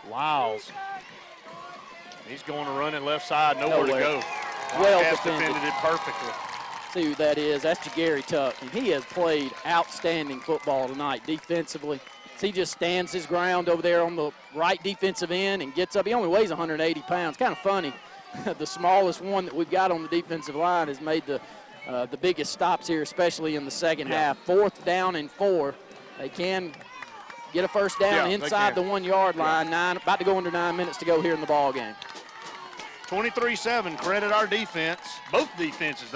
Lyles. He's going to run it left side, nowhere to go. Well defended it perfectly. See who that is. That's Jagary Tuck, and he has played outstanding football tonight defensively. He just stands his ground over there on the right defensive end and gets up. He only weighs 180 pounds. Kind of funny. The smallest one that we've got on the defensive line has made the biggest stops here, especially in the second half. 4th down and 4. They can get a first down inside the 1-yard line. About to go under 9 minutes to go here in the ball game. 23-7, credit our defense. Both defenses.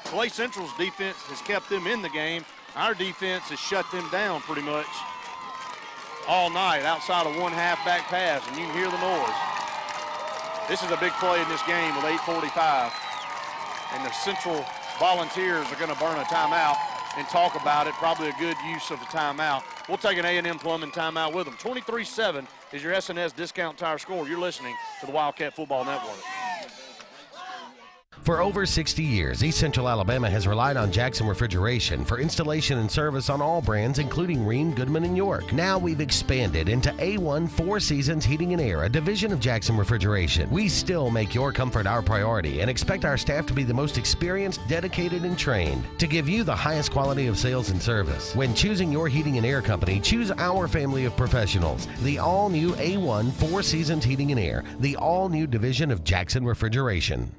Clay Central's defense has kept them in the game. Our defense has shut them down pretty much all night outside of one halfback pass, and you can hear the noise. This is a big play in this game with 8:45, and the Central Volunteers are going to burn a timeout and talk about it. Probably a good use of a timeout. We'll take an A&M Plumbing timeout with them. 23-7 is your S&S Discount Tire score. You're listening to the Wildcat Football Network. For over 60 years, East Central Alabama has relied on Jackson Refrigeration for installation and service on all brands, including Rheem, Goodman, and York. Now we've expanded into A1 Four Seasons Heating and Air, a division of Jackson Refrigeration. We still make your comfort our priority and expect our staff to be the most experienced, dedicated, and trained to give you the highest quality of sales and service. When choosing your heating and air company, choose our family of professionals. The all-new A1 Four Seasons Heating and Air, the all-new division of Jackson Refrigeration.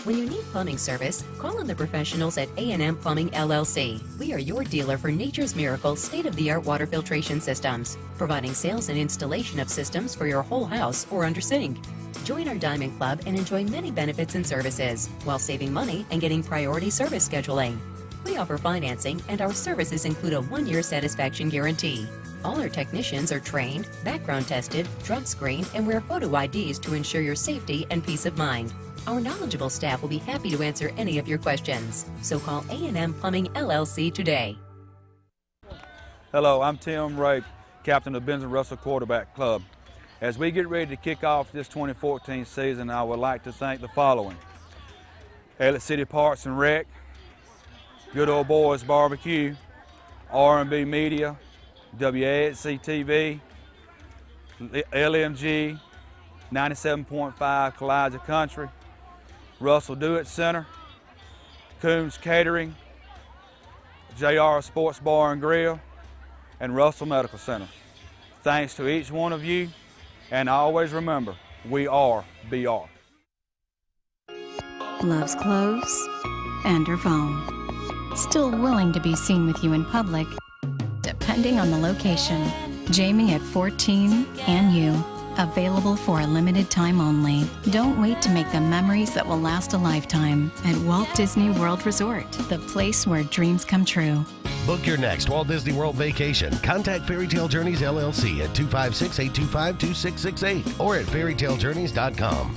When you need plumbing service, call on the professionals at A&M Plumbing LLC. We are your dealer for Nature's Miracle state-of-the-art water filtration systems, providing sales and installation of systems for your whole house or under sink. Join our Diamond Club and enjoy many benefits and services while saving money and getting priority service scheduling. We offer financing, and our services include a 1-year satisfaction guarantee. All our technicians are trained, background tested, drug screened, and wear photo IDs to ensure your safety and peace of mind. Our knowledgeable staff will be happy to answer any of your questions. So call A&M Plumbing LLC today. Hello, I'm Tim Ray, captain of Benson Russell Quarterback Club. As we get ready to kick off this 2014 season, I would like to thank the following: Elliott City Parks and Rec, Good Old Boys Barbecue, R&B Media, WAXC TV, LMG, 97.5 Kalijah Country, Russell Do-It Center, Coons Catering, JR Sports Bar and Grill, and Russell Medical Center. Thanks to each one of you, and always remember, we are BR. Loves clothes and her phone. Still willing to be seen with you in public, depending on the location. Jamie at 14 and you. Available for a limited time only. Don't wait to make the memories that will last a lifetime at Walt Disney World Resort, the place where dreams come true. Book your next Walt Disney World vacation. Contact Fairy Tale Journeys LLC at 256-825-2668 or at fairytalejourneys.com.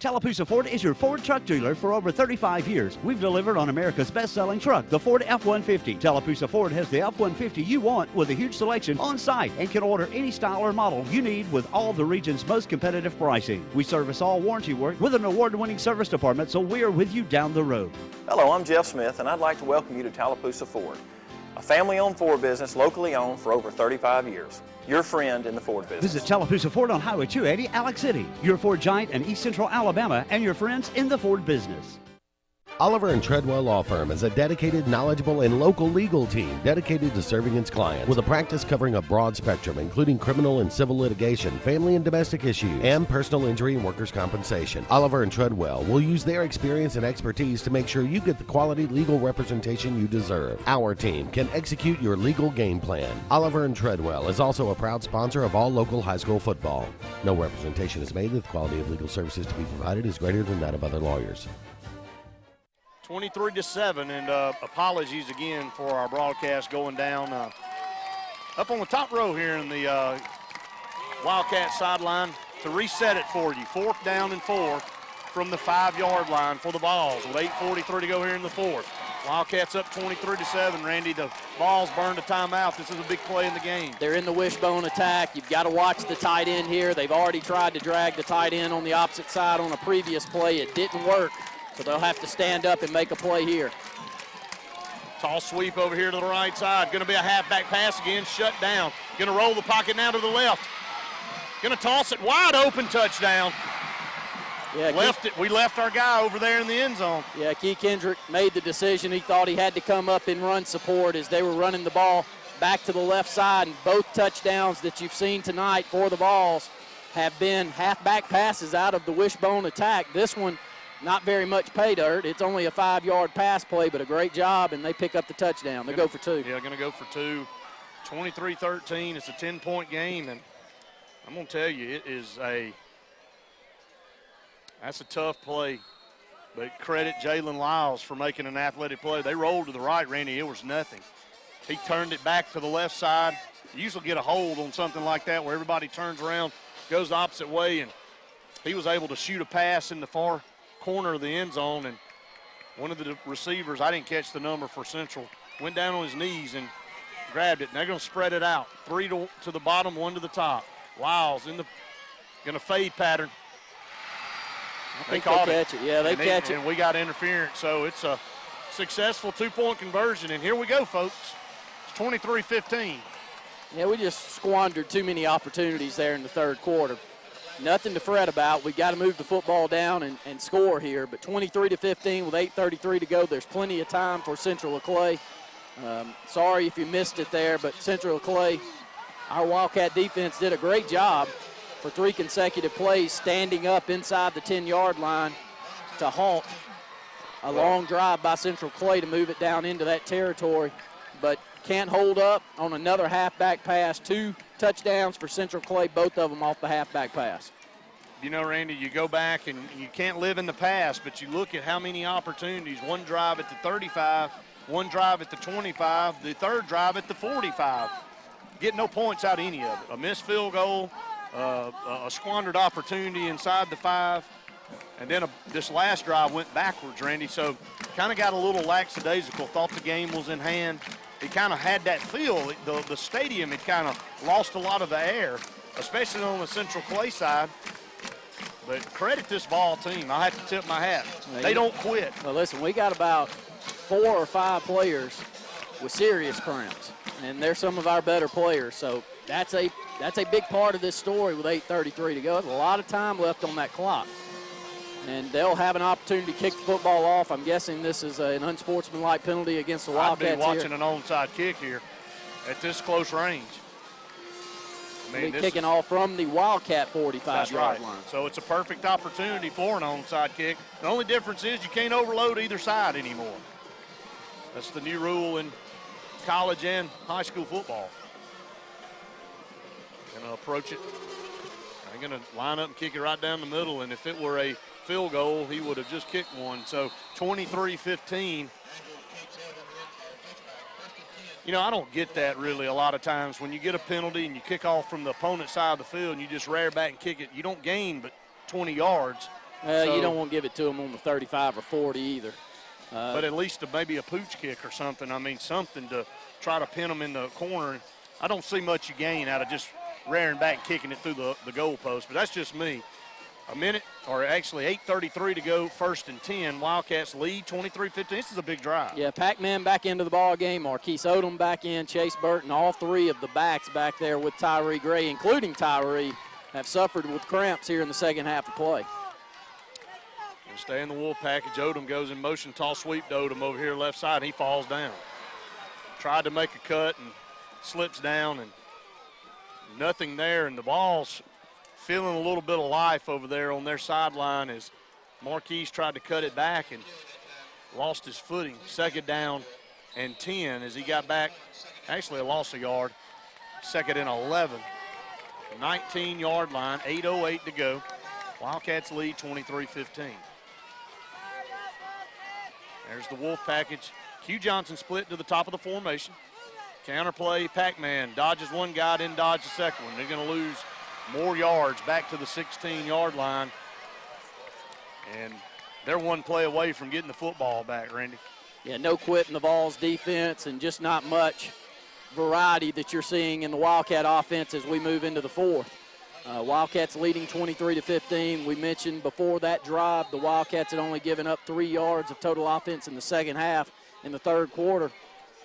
Tallapoosa Ford is your Ford truck dealer for over 35 years. We've delivered on America's best-selling truck, the Ford F-150. Tallapoosa Ford has the F-150 you want with a huge selection on site and can order any style or model you need with all the region's most competitive pricing. We service all warranty work with an award-winning service department, so we're with you down the road. Hello, I'm Jeff Smith, and I'd like to welcome you to Tallapoosa Ford, a family-owned Ford business locally owned for over 35 years. your friend in the Ford business. Visit Tallapoosa Ford on Highway 280, Alex City, your Ford giant in East Central Alabama, and your friends in the Ford business. Oliver & Treadwell Law Firm is a dedicated, knowledgeable, and local legal team dedicated to serving its clients with a practice covering a broad spectrum, including criminal and civil litigation, family and domestic issues, and personal injury and workers' compensation. Oliver & Treadwell will use their experience and expertise to make sure you get the quality legal representation you deserve. Our team can execute your legal game plan. Oliver & Treadwell is also a proud sponsor of all local high school football. No representation is made that the quality of legal services to be provided is greater than that of other lawyers. 23-7, and apologies again for our broadcast going down up on the top row here in the Wildcat sideline to reset it for you. 4th down and 4 from the 5-yard line for the Vols with 8:43 to go here in the 4th. Wildcats up 23-7. Randy, the Vols burned a timeout. This is a big play in the game. They're in the wishbone attack. You've got to watch the tight end here. They've already tried to drag the tight end on the opposite side on a previous play. It didn't work. So they'll have to stand up and make a play here. Tall sweep over here to the right side. Going to be a halfback pass again, shut down. Going to roll the pocket now to the left. Going to toss it wide open, touchdown. Yeah, We left our guy over there in the end zone. Yeah, Key Kendrick made the decision. He thought he had to come up and run support as they were running the ball back to the left side. And both touchdowns that you've seen tonight for the Vols have been halfback passes out of the wishbone attack. This one, not very much pay dirt. It's only a 5-yard pass play, but a great job, and they pick up the touchdown. They go for 2. Yeah, going to go for 2. 23-13. It's a 10-point game, and I'm going to tell you, that's a tough play. But credit Jalen Lyles for making an athletic play. They rolled to the right, Randy. It was nothing. He turned it back to the left side. You usually get a hold on something like that where everybody turns around, goes the opposite way, and he was able to shoot a pass in the far corner of the end zone, and one of the receivers, I didn't catch the number for Central, went down on his knees and grabbed it, and they're going to spread it out. 3 to the bottom, 1 to the top. Lyles going to fade pattern. They catch it. Yeah, they catch it. And we got interference, so it's a successful 2-point conversion, and here we go, folks. It's 23-15. Yeah, we just squandered too many opportunities there in the 3rd quarter. Nothing to fret about. We've got to move the football down and score here. But 23-15 with 8:33 to go. There's plenty of time for Central Clay. Sorry if you missed it there, but Central Clay, our Wildcat defense did a great job for 3 consecutive plays standing up inside the 10-yard line to halt a long drive by Central Clay to move it down into that territory. But can't hold up on another halfback pass. 2 touchdowns for Central Clay, both of them off the halfback pass. You know, Randy, you go back and you can't live in the past, but you look at how many opportunities. 1 drive at the 35, 1 drive at the 25, the 3rd drive at the 45. Get no points out of any of it. A missed field goal, a squandered opportunity inside the 5, and then this last drive went backwards, Randy. So kind of got a little lackadaisical, thought the game was in hand. He kind of had that feel. The stadium had kind of lost a lot of the air, especially on the Central Clay side. But credit this ball team. I have to tip my hat. They don't quit. Well, listen, we got about 4 or 5 players with serious cramps, and they're some of our better players. So that's a big part of this story with 8:33 to go. There's a lot of time left on that clock. And they'll have an opportunity to kick the football off. I'm guessing this is an unsportsmanlike penalty against the Wildcats. I'd be watching an onside kick here at this close range. Kicking off from the Wildcat 45-yard line. So it's a perfect opportunity for an onside kick. The only difference is you can't overload either side anymore. That's the new rule in college and high school football. Going to approach it. I'm going to line up and kick it right down the middle, and if it were a field goal, he would have just kicked one. So 23-15. You know, I don't get that really a lot of times. When you get a penalty and you kick off from the opponent's side of the field and you just rear back and kick it, you don't gain but 20 yards. You don't want to give it to them on the 35 or 40 either. But at least maybe a pooch kick or something. I mean, something to try to pin them in the corner. I don't see much you gain out of just rearing back and kicking it through the goalpost, but that's just me. A minute, or actually 8:33 to go, 1st and 10. Wildcats lead 23-15. This is a big drive. Yeah, Pac-Man back into the ball game. Marquise Odom back in. Chase Burton, all three of the backs back there with Tyree Gray, including Tyree, have suffered with cramps here in the second half of play. We'll stay in the Wolf package. Odom goes in motion, toss sweep to Odom over here left side. He falls down. Tried to make a cut and slips down, and nothing there, and the ball's feeling a little bit of life over there on their sideline as Marquise tried to cut it back and lost his footing. 2nd down and 10 as he got back. Actually, a loss of yard. 2nd and 11. 19-yard line, 8:08 to go. Wildcats lead 23-15. There's the Wolf package. Q Johnson split to the top of the formation. Counterplay, Pac-Man dodges one guy, then dodge the second one. They're going to lose more yards back to the 16-yard line. And they're one play away from getting the football back, Randy. Yeah, no quitting the Vols defense and just not much variety that you're seeing in the Wildcat offense as we move into the 4th. Wildcats leading 23-15. We mentioned before that drive, the Wildcats had only given up 3 yards of total offense in the second half in the 3rd quarter.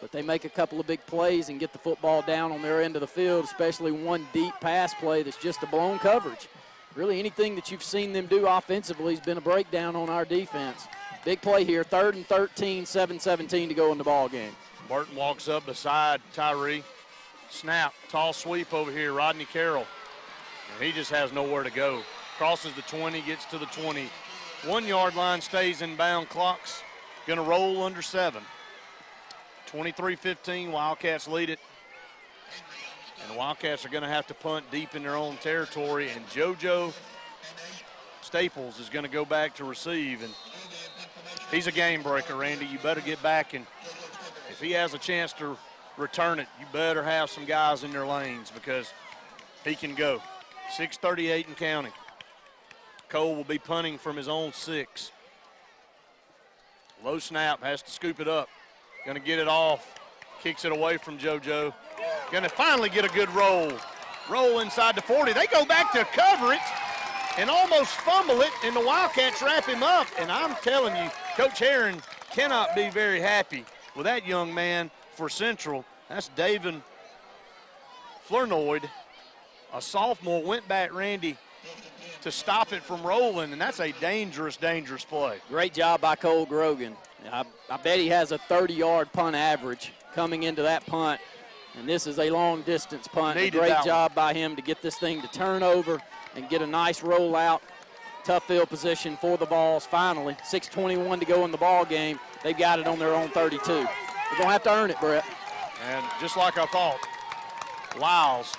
But they make a couple of big plays and get the football down on their end of the field, especially one deep pass play that's just a blown coverage. Really anything that you've seen them do offensively has been a breakdown on our defense. Big play here, 3rd and 13, 7:17 to go in the ball game. Burton walks up beside Tyree. Snap, tall sweep over here, Rodney Carroll. And he just has nowhere to go. Crosses the 20, gets to the 20. 1-yard line, stays in bound. Clock's going to roll under 7. 23-15, Wildcats lead it. And the Wildcats are going to have to punt deep in their own territory, and JoJo Staples is going to go back to receive. And he's a game breaker, Randy. You better get back, and if he has a chance to return it, you better have some guys in their lanes because he can go. 6:38 and counting. Cole will be punting from his own 6. Low snap, has to scoop it up. Going to get it off, kicks it away from JoJo. Going to finally get a good roll. Roll inside the 40. They go back to cover it and almost fumble it, and the Wildcats wrap him up. And I'm telling you, Coach Herron cannot be very happy with that young man for Central. That's David Flournoy, a sophomore, went back, Randy, to stop it from rolling, and that's a dangerous, dangerous play. Great job by Cole Grogan. I bet he has a 30-yard punt average coming into that punt, and this is a long-distance punt. A great job by him to get this thing to turn over and get a nice rollout. Tough field position for the Vols finally. 6:21 to go in the ball game. They've got it on their own 32. They're going to have to earn it, Brett. And just like I thought, Lyles,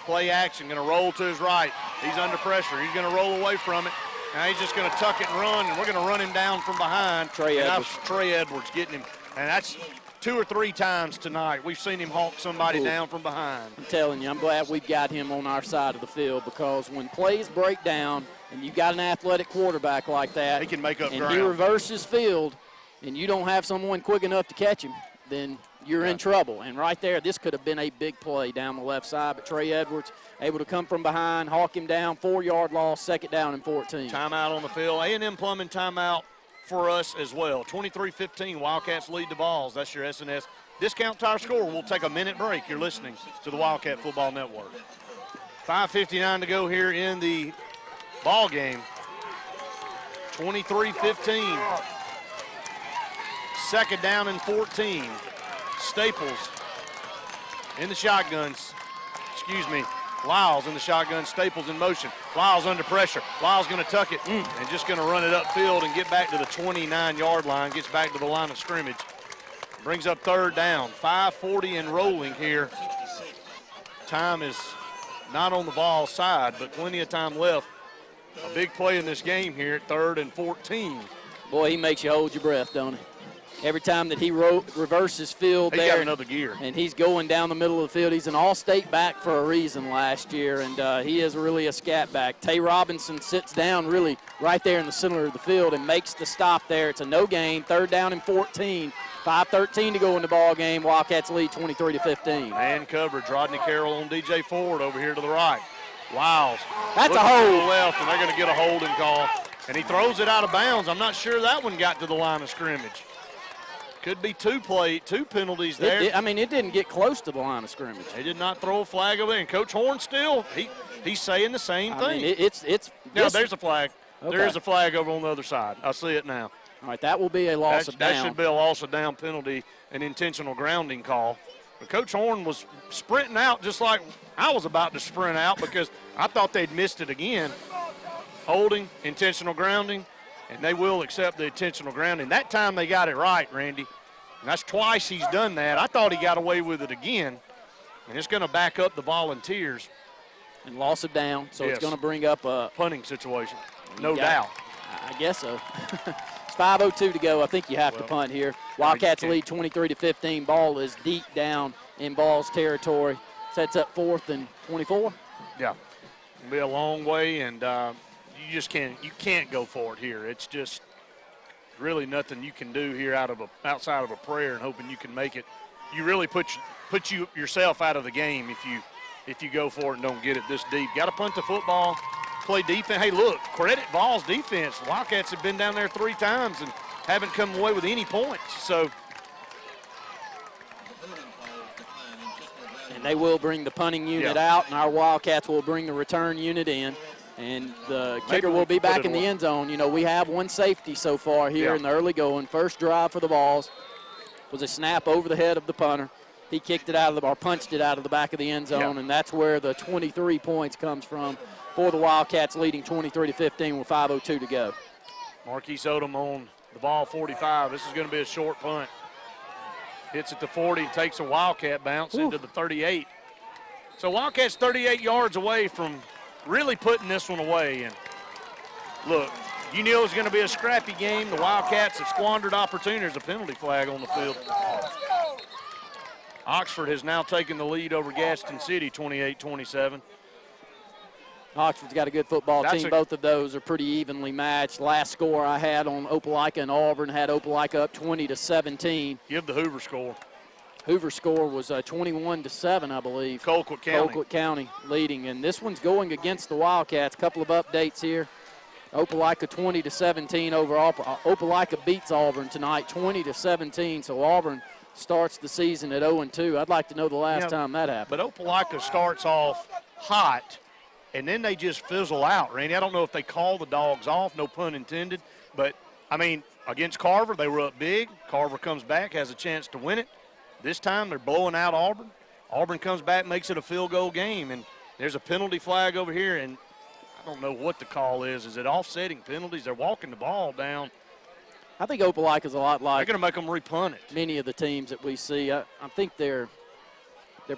play action, going to roll to his right. He's under pressure. He's going to roll away from it. Now he's just going to tuck it and run, and we're going to run him down from behind. Trey Edwards. Trey Edwards getting him. And that's 2 or 3 times tonight we've seen him hawk somebody down from behind. I'm telling you, I'm glad we've got him on our side of the field, because when plays break down and you got an athletic quarterback like that, he can make up and ground. he reverses field and you don't have someone quick enough to catch him, then you're in trouble. And right there, this could have been a big play down the left side, but Trey Edwards able to come from behind, hawk him down, 4-yard loss, 2nd down and 14. Timeout on the field. A&M Plumbing timeout for us as well. 23-15, Wildcats lead the Vols. That's your SNS Discount Tire Score. We'll take a minute break. You're listening to the Wildcat Football Network. 5:59 to go here in the ball game. 23-15. 2nd down and 14. Staples in the shotguns. Excuse me. Lyles in the shotgun. Staples in motion. Lyles under pressure. Lyles going to tuck it and just going to run it upfield and get back to the 29-yard line. Gets back to the line of scrimmage. Brings up 3rd down. 5:40 and rolling here. Time is not on the Vols side, but plenty of time left. A big play in this game here at 3rd and 14. Boy, he makes you hold your breath, don't he? Every time that he reverses field he there. Got another gear. And he's going down the middle of the field. He's an all-state back for a reason last year, and he is really a scat back. Tay Robinson sits down really right there in the center of the field and makes the stop there. It's a no gain, 3rd down and 14. 5:13 to go in the ball game. Wildcats lead 23-15. Man coverage. Rodney Carroll on DJ Ford over here to the right. Wiles. That's a looking to hold. the left, and they're going to get a holding call. And he throws it out of bounds. I'm not sure that one got to the line of scrimmage. Could be two penalties there. It didn't get close to the line of scrimmage. They did not throw a flag over there. And Coach Horn still, he's saying the same thing. Now there's a flag. Okay. There is a flag over on the other side. I see it now. All right, that will be a loss of down. That should be a loss of down penalty, an intentional grounding call. But Coach Horn was sprinting out just like I was about to sprint out because I thought they'd missed it again. Holding, intentional grounding, and they will accept the intentional grounding. That time they got it right, Randy. And that's twice he's done that. I thought he got away with it again. And it's going to back up the Volunteers. And loss of down, so Yes. it's going to bring up a punting situation, no doubt. I guess so. It's 5:02 to go. I think you have to punt here. Wildcats lead 23-15. Ball is deep down in Ball's territory. Sets up 4th and 24. Yeah, it'll be a long way, and you just can't go for it here. It's just really nothing you can do here outside of a prayer and hoping you can make it. You really put yourself out of the game if you go for it and don't get it this deep. Got to punt the football, play defense. Hey, look, credit Ball's defense. The Wildcats have been down there 3 times and haven't come away with any points. So. And they will bring the punting unit out, and our Wildcats will bring the return unit in. And the kicker will be back in the end zone. You know, we have one safety so far here in the early going. First drive for the Vols was a snap over the head of the punter. He kicked it punched it out of the back of the end zone, and that's where the 23 points comes from for the Wildcats, leading 23-15 with 5:02 to go. Marquise Odom on the ball, 45. This is going to be a short punt. Hits at the 40, takes a Wildcat bounce into the 38. So Wildcats 38 yards away from really putting this one away. And look, you knew it was going to be a scrappy game. The Wildcats have squandered opportunity. There's a penalty flag on the field. Oxford has now taken the lead over Gaston City, 28-27. Oxford's got a good football team. Both of those are pretty evenly matched. Last score I had on Opelika and Auburn had Opelika up 20-17. Give the Hoover score. Hoover score was 21-7, I believe. Colquitt County. Colquitt County leading, and this one's going against the Wildcats. A couple of updates here. Opelika 20-17 over Opelika beats Auburn tonight, 20-17. So Auburn starts the season at 0-2. I'd like to know the last time that happened. But Opelika starts off hot, and then they just fizzle out, Randy. I don't know if they call the dogs off, no pun intended. But, I mean, against Carver, they were up big. Carver comes back, has a chance to win it. This time they're blowing out Auburn. Auburn comes back, makes it a field goal game, and there's a penalty flag over here, and I don't know what the call is. Is it offsetting penalties? They're walking the ball down. I think Opelika is a lot like they're going to make them repunt it. Many of the teams that we see. I think they're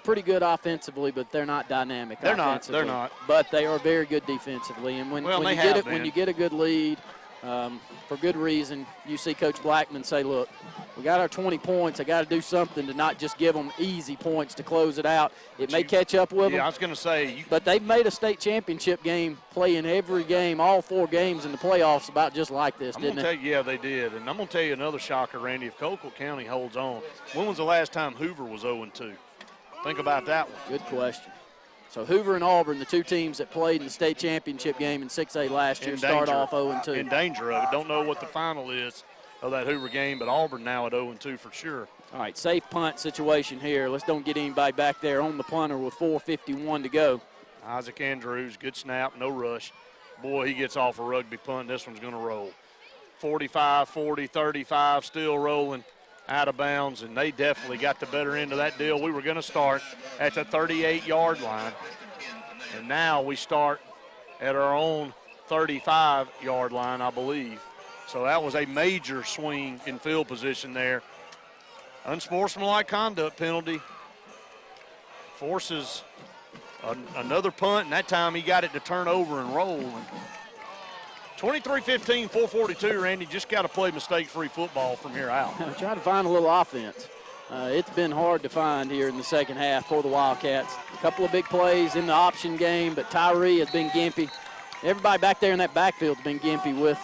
pretty good offensively, but they're not dynamic. They're not. But they are very good defensively. And when you get a good lead, for good reason, you see Coach Blackman say, look, we got our 20 points. I got to do something to not just give them easy points to close it out. It may catch up with them. Yeah, I was going to say. But they've made a state championship game playing every game, all 4 games in the playoffs about just like this, didn't they? Yeah, they did. And I'm going to tell you another shocker, Randy. If Colquitt County holds on, when was the last time Hoover was 0-2? Think about that one. Good question. So Hoover and Auburn, the 2 teams that played in the state championship game in 6A last year, start off 0-2. In danger of it. Don't know what the final is of that Hoover game, but Auburn now at 0-2 for sure. All right, safe punt situation here. Let's don't get anybody back there on the punter with 4:51 to go. Isaac Andrews, good snap, no rush. Boy, he gets off a rugby punt. This one's going to roll. 45, 40, 35, still rolling out of bounds, and they definitely got the better end of that deal. We were going to start at the 38-yard line, and now we start at our own 35-yard line, I believe. So that was a major swing in field position there. Unsportsmanlike conduct penalty forces another punt, and that time he got it to turn over and roll. 23-15, 4:42, Randy. Just got to play mistake-free football from here out. Try to find a little offense. It's been hard to find here in the second half for the Wildcats. A couple of big plays in the option game, but Tyree has been gimpy. Everybody back there in that backfield has been gimpy with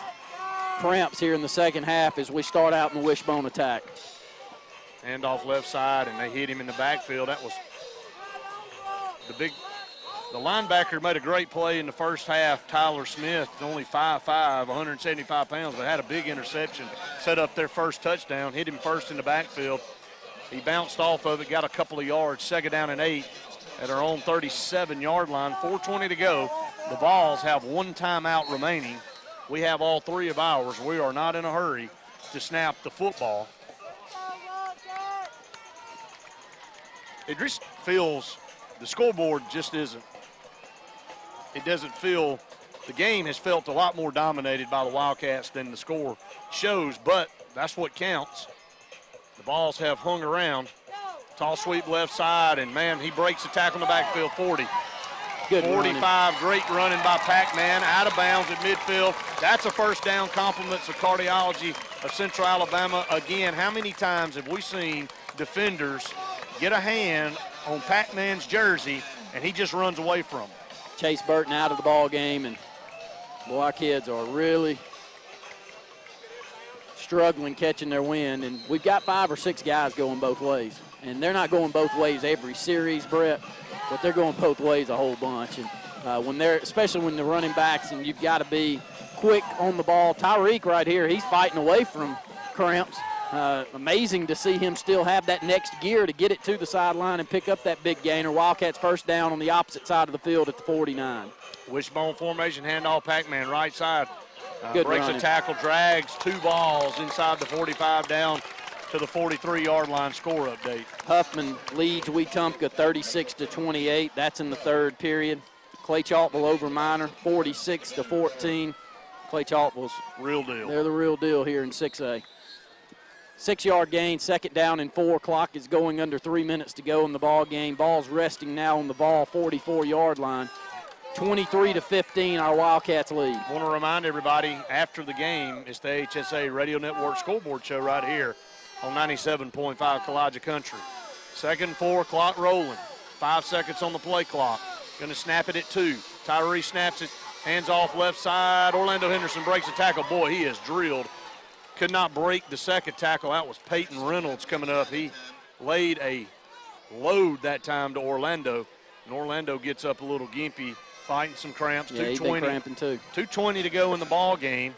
cramps here in the second half as we start out in the wishbone attack. Hand off left side, and they hit him in the backfield. That was the The linebacker made a great play in the first half. Tyler Smith, only 5'5", 175 pounds, but had a big interception, set up their first touchdown, hit him first in the backfield. He bounced off of it, got a couple of yards, 2nd down and 8 at our own 37-yard line. 4:20 to go. The Vols have 1 timeout remaining. We have all 3 of ours. We are not in a hurry to snap the football. It just feels, the scoreboard just isn't. It doesn't feel, the game has felt a lot more dominated by the Wildcats than the score shows, but that's what counts. The Vols have hung around. Tall sweep left side, and man, he breaks the tackle in the backfield, 40. Good 45, running. Great running by Pac-Man, out of bounds at midfield. That's a first down, compliments the cardiology of Central Alabama. Again, how many times have we seen defenders get a hand on Pac-Man's jersey, and he just runs away from him? Chase Burton out of the ball game, and boy, our kids are really struggling catching their wind, and we've got 5 or 6 guys going both ways, and they're not going both ways every series, Brett, but they're going both ways a whole bunch. And when they're, especially when they're running backs, and you've got to be quick on the ball. Tyreek right here, he's fighting away from cramps. Amazing to see him still have that next gear to get it to the sideline and pick up that big gainer. Wildcats first down on the opposite side of the field at the 49. Wishbone formation, handoff, Pac-Man right side. Good breaks running. a tackle, drags 2 balls inside the 45 down to the 43-yard line. Score update. Huffman leads Wetumpka 36-28. That's in the 3rd period. Clay Chaltville over Minor 46-14. Clay Chaltville's real deal. They're the real deal here in 6A. 6-yard gain, 2nd down and 4. Clock is going under 3 minutes to go in the ball game. Ball's resting now on the ball 44-yard line. 23-15, our Wildcats lead. I want to remind everybody, after the game, it's the HSA Radio Network scoreboard show right here on 97.5 Kalijah Country. 2nd and 4, clock rolling. 5 seconds on the play clock. Going to snap it at 2. Tyree snaps it, hands off left side. Orlando Henderson breaks the tackle. Boy, he is drilled. Could not break the 2nd tackle. That was Peyton Reynolds coming up. He laid a load that time to Orlando, and Orlando gets up a little gimpy, fighting some cramps. Yeah, he's been cramping too. 2:20 to go in the ball game,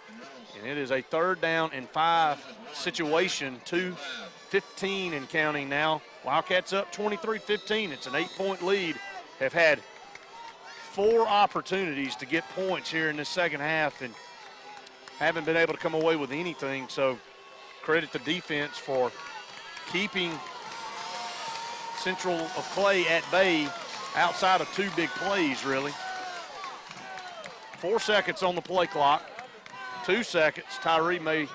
and it is a 3rd down and 5 situation. 2:15 and counting now. Wildcats up 23-15. It's an 8-point lead. Have had 4 opportunities to get points here in the 2nd half, and haven't been able to come away with anything, so credit the defense for keeping Central of Clay at bay outside of 2 big plays, really. 4 seconds on the play clock, 2 seconds. Tyree may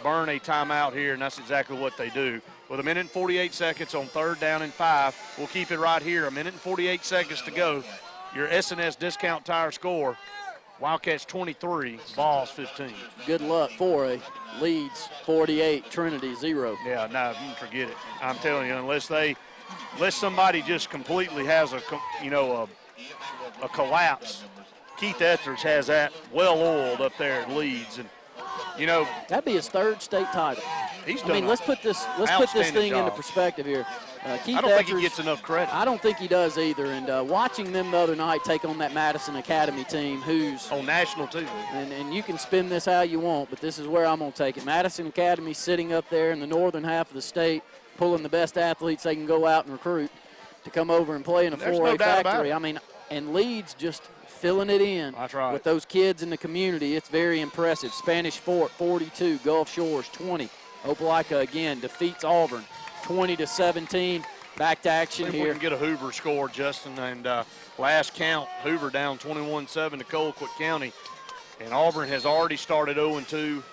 burn a timeout here, and that's exactly what they do. With 1 minute and 48 seconds on 3rd down and 5, we'll keep it right here. 1 minute and 48 seconds to go. Your S&S Discount Tire score, Wildcats 23, Vols 15. Good luck. 4A leads 48, Trinity 0. Yeah, no, you can forget it. I'm telling you, unless somebody just completely has a collapse. Keith Etheridge has that well oiled up there at Leeds, and that'd be his 3rd state title. He's done. Let's put this thing into perspective here. Keith I don't think he Etheridge, gets enough credit. I don't think he does either. And watching them the other night take on that Madison Academy team, who's on national TV. And you can spin this how you want, but this is where I'm going to take it. Madison Academy sitting up there in the northern half of the state, pulling the best athletes they can go out and recruit to come over and play in a 4A factory. I mean, and Leeds just filling it in. That's right. With those kids in the community. It's very impressive. Spanish Fort 42, Gulf Shores 20. Opelika again defeats Auburn 20-17. Back to action here. We can get a Hoover score, Justin, and last count, Hoover down 21-7 to Colquitt County, and Auburn has already started 0-2.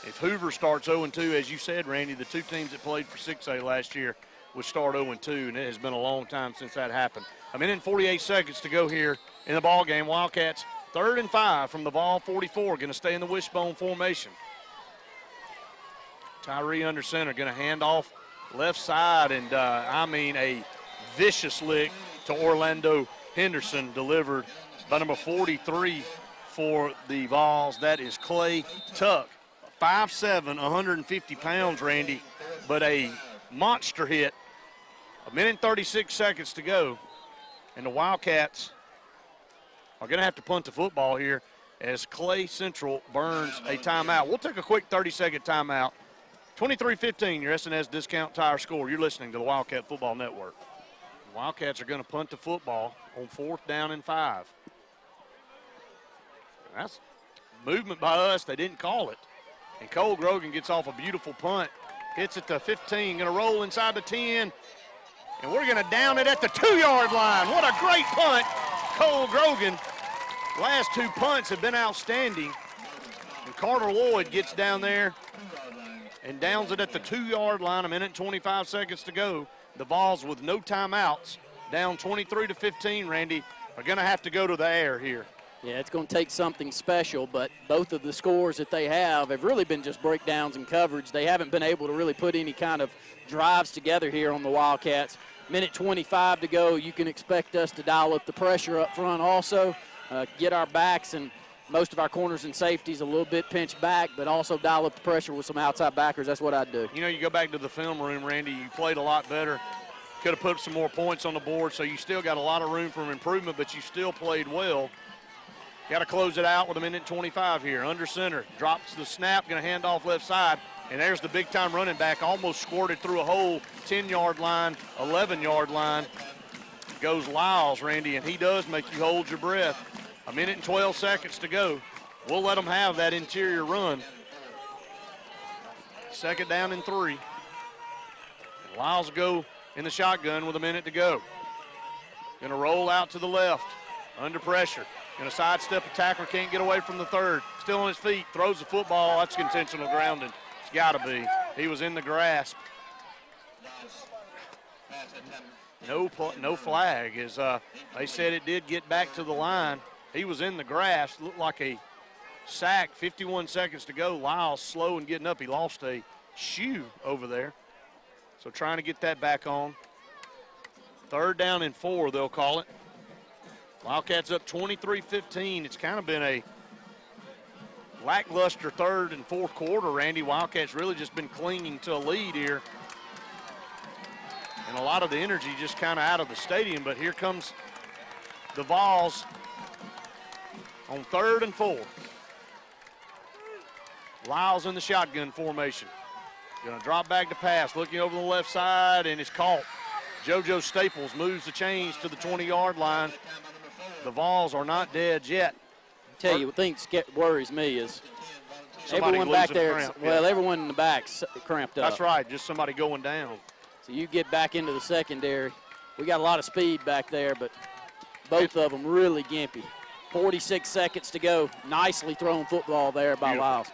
If Hoover starts 0-2, as you said, Randy, the 2 teams that played for 6A last year would start 0-2, and it has been a long time since that happened. 1 minute and 48 seconds to go here in the ball game. Wildcats 3rd and 5 from the Vol 44, going to stay in the wishbone formation. Tyree under center, going to hand off left side, and a vicious lick to Orlando Henderson, delivered by number 43 for the Vols. That is Clay Tuck, 5'7", 150 pounds, Randy, but a monster hit. 1 minute and 36 seconds to go, and the Wildcats are going to have to punt the football here as Clay Central burns a timeout. We'll take a quick 30-second timeout. 23-15, your SNS Discount Tire score. You're listening to the Wildcat Football Network. The Wildcats are going to punt the football on 4th down and 5. That's movement by us. They didn't call it. And Cole Grogan gets off a beautiful punt. Hits it to 15, going to roll inside the 10. And we're going to down it at the 2-yard line. What a great punt, Cole Grogan. Last 2 punts have been outstanding. And Carter Lloyd gets down there and downs it at the 2-yard line. 1 minute and 25 seconds to go. The Vols with no timeouts, down 23-15, Randy, are going to have to go to the air here. Yeah, it's going to take something special, but both of the scores that they have really been just breakdowns and coverage. They haven't been able to really put any kind of drives together here on the Wildcats. 1:25 to go. You can expect us to dial up the pressure up front also, get our backs and most of our corners and safeties a little bit pinched back, but also dial up the pressure with some outside backers. That's what I'd do. You know, you go back to the film room, Randy, you played a lot better. Could have put some more points on the board, so you still got a lot of room for improvement, but you still played well. Got to close it out with 1:25 here. Under center, drops the snap, going to hand off left side, and there's the big-time running back, almost squirted through a hole, 10-yard line, 11-yard line. Goes Lyles, Randy, and he does make you hold your breath. 1 minute and 12 seconds to go. We'll let them have that interior run. 2nd down and 3. And Lyles will go in the shotgun with 1 minute to go. Going to roll out to the left, under pressure. Going to sidestep a tackler, can't get away from the 3rd. Still on his feet, throws the football. That's intentional grounding. It's got to be. He was in the grasp. No flag. As they said it did get back to the line. He was in the grasp. Looked like a sack. 51 seconds to go. Lyles slow and getting up. He lost a shoe over there. So trying to get that back on. 3rd down and 4, they'll call it. Wildcats up 23-15. It's kind of been a lackluster 3rd and 4th quarter, Randy. Wildcats really just been clinging to a lead here. And a lot of the energy just kind of out of the stadium, but here comes the Vols on 3rd and 4. Lyles in the shotgun formation. Going to drop back to pass, looking over the left side, and it's caught. JoJo Staples moves the chains to the 20-yard line. The Vols are not dead yet. I tell you, what things worries me is somebody everyone back there, cramp, everyone in the back's cramped up. That's right, just somebody going down. So you get back into the secondary. We got a lot of speed back there, but both of them really gimpy. 46 seconds to go. Nicely thrown football there by Lyles.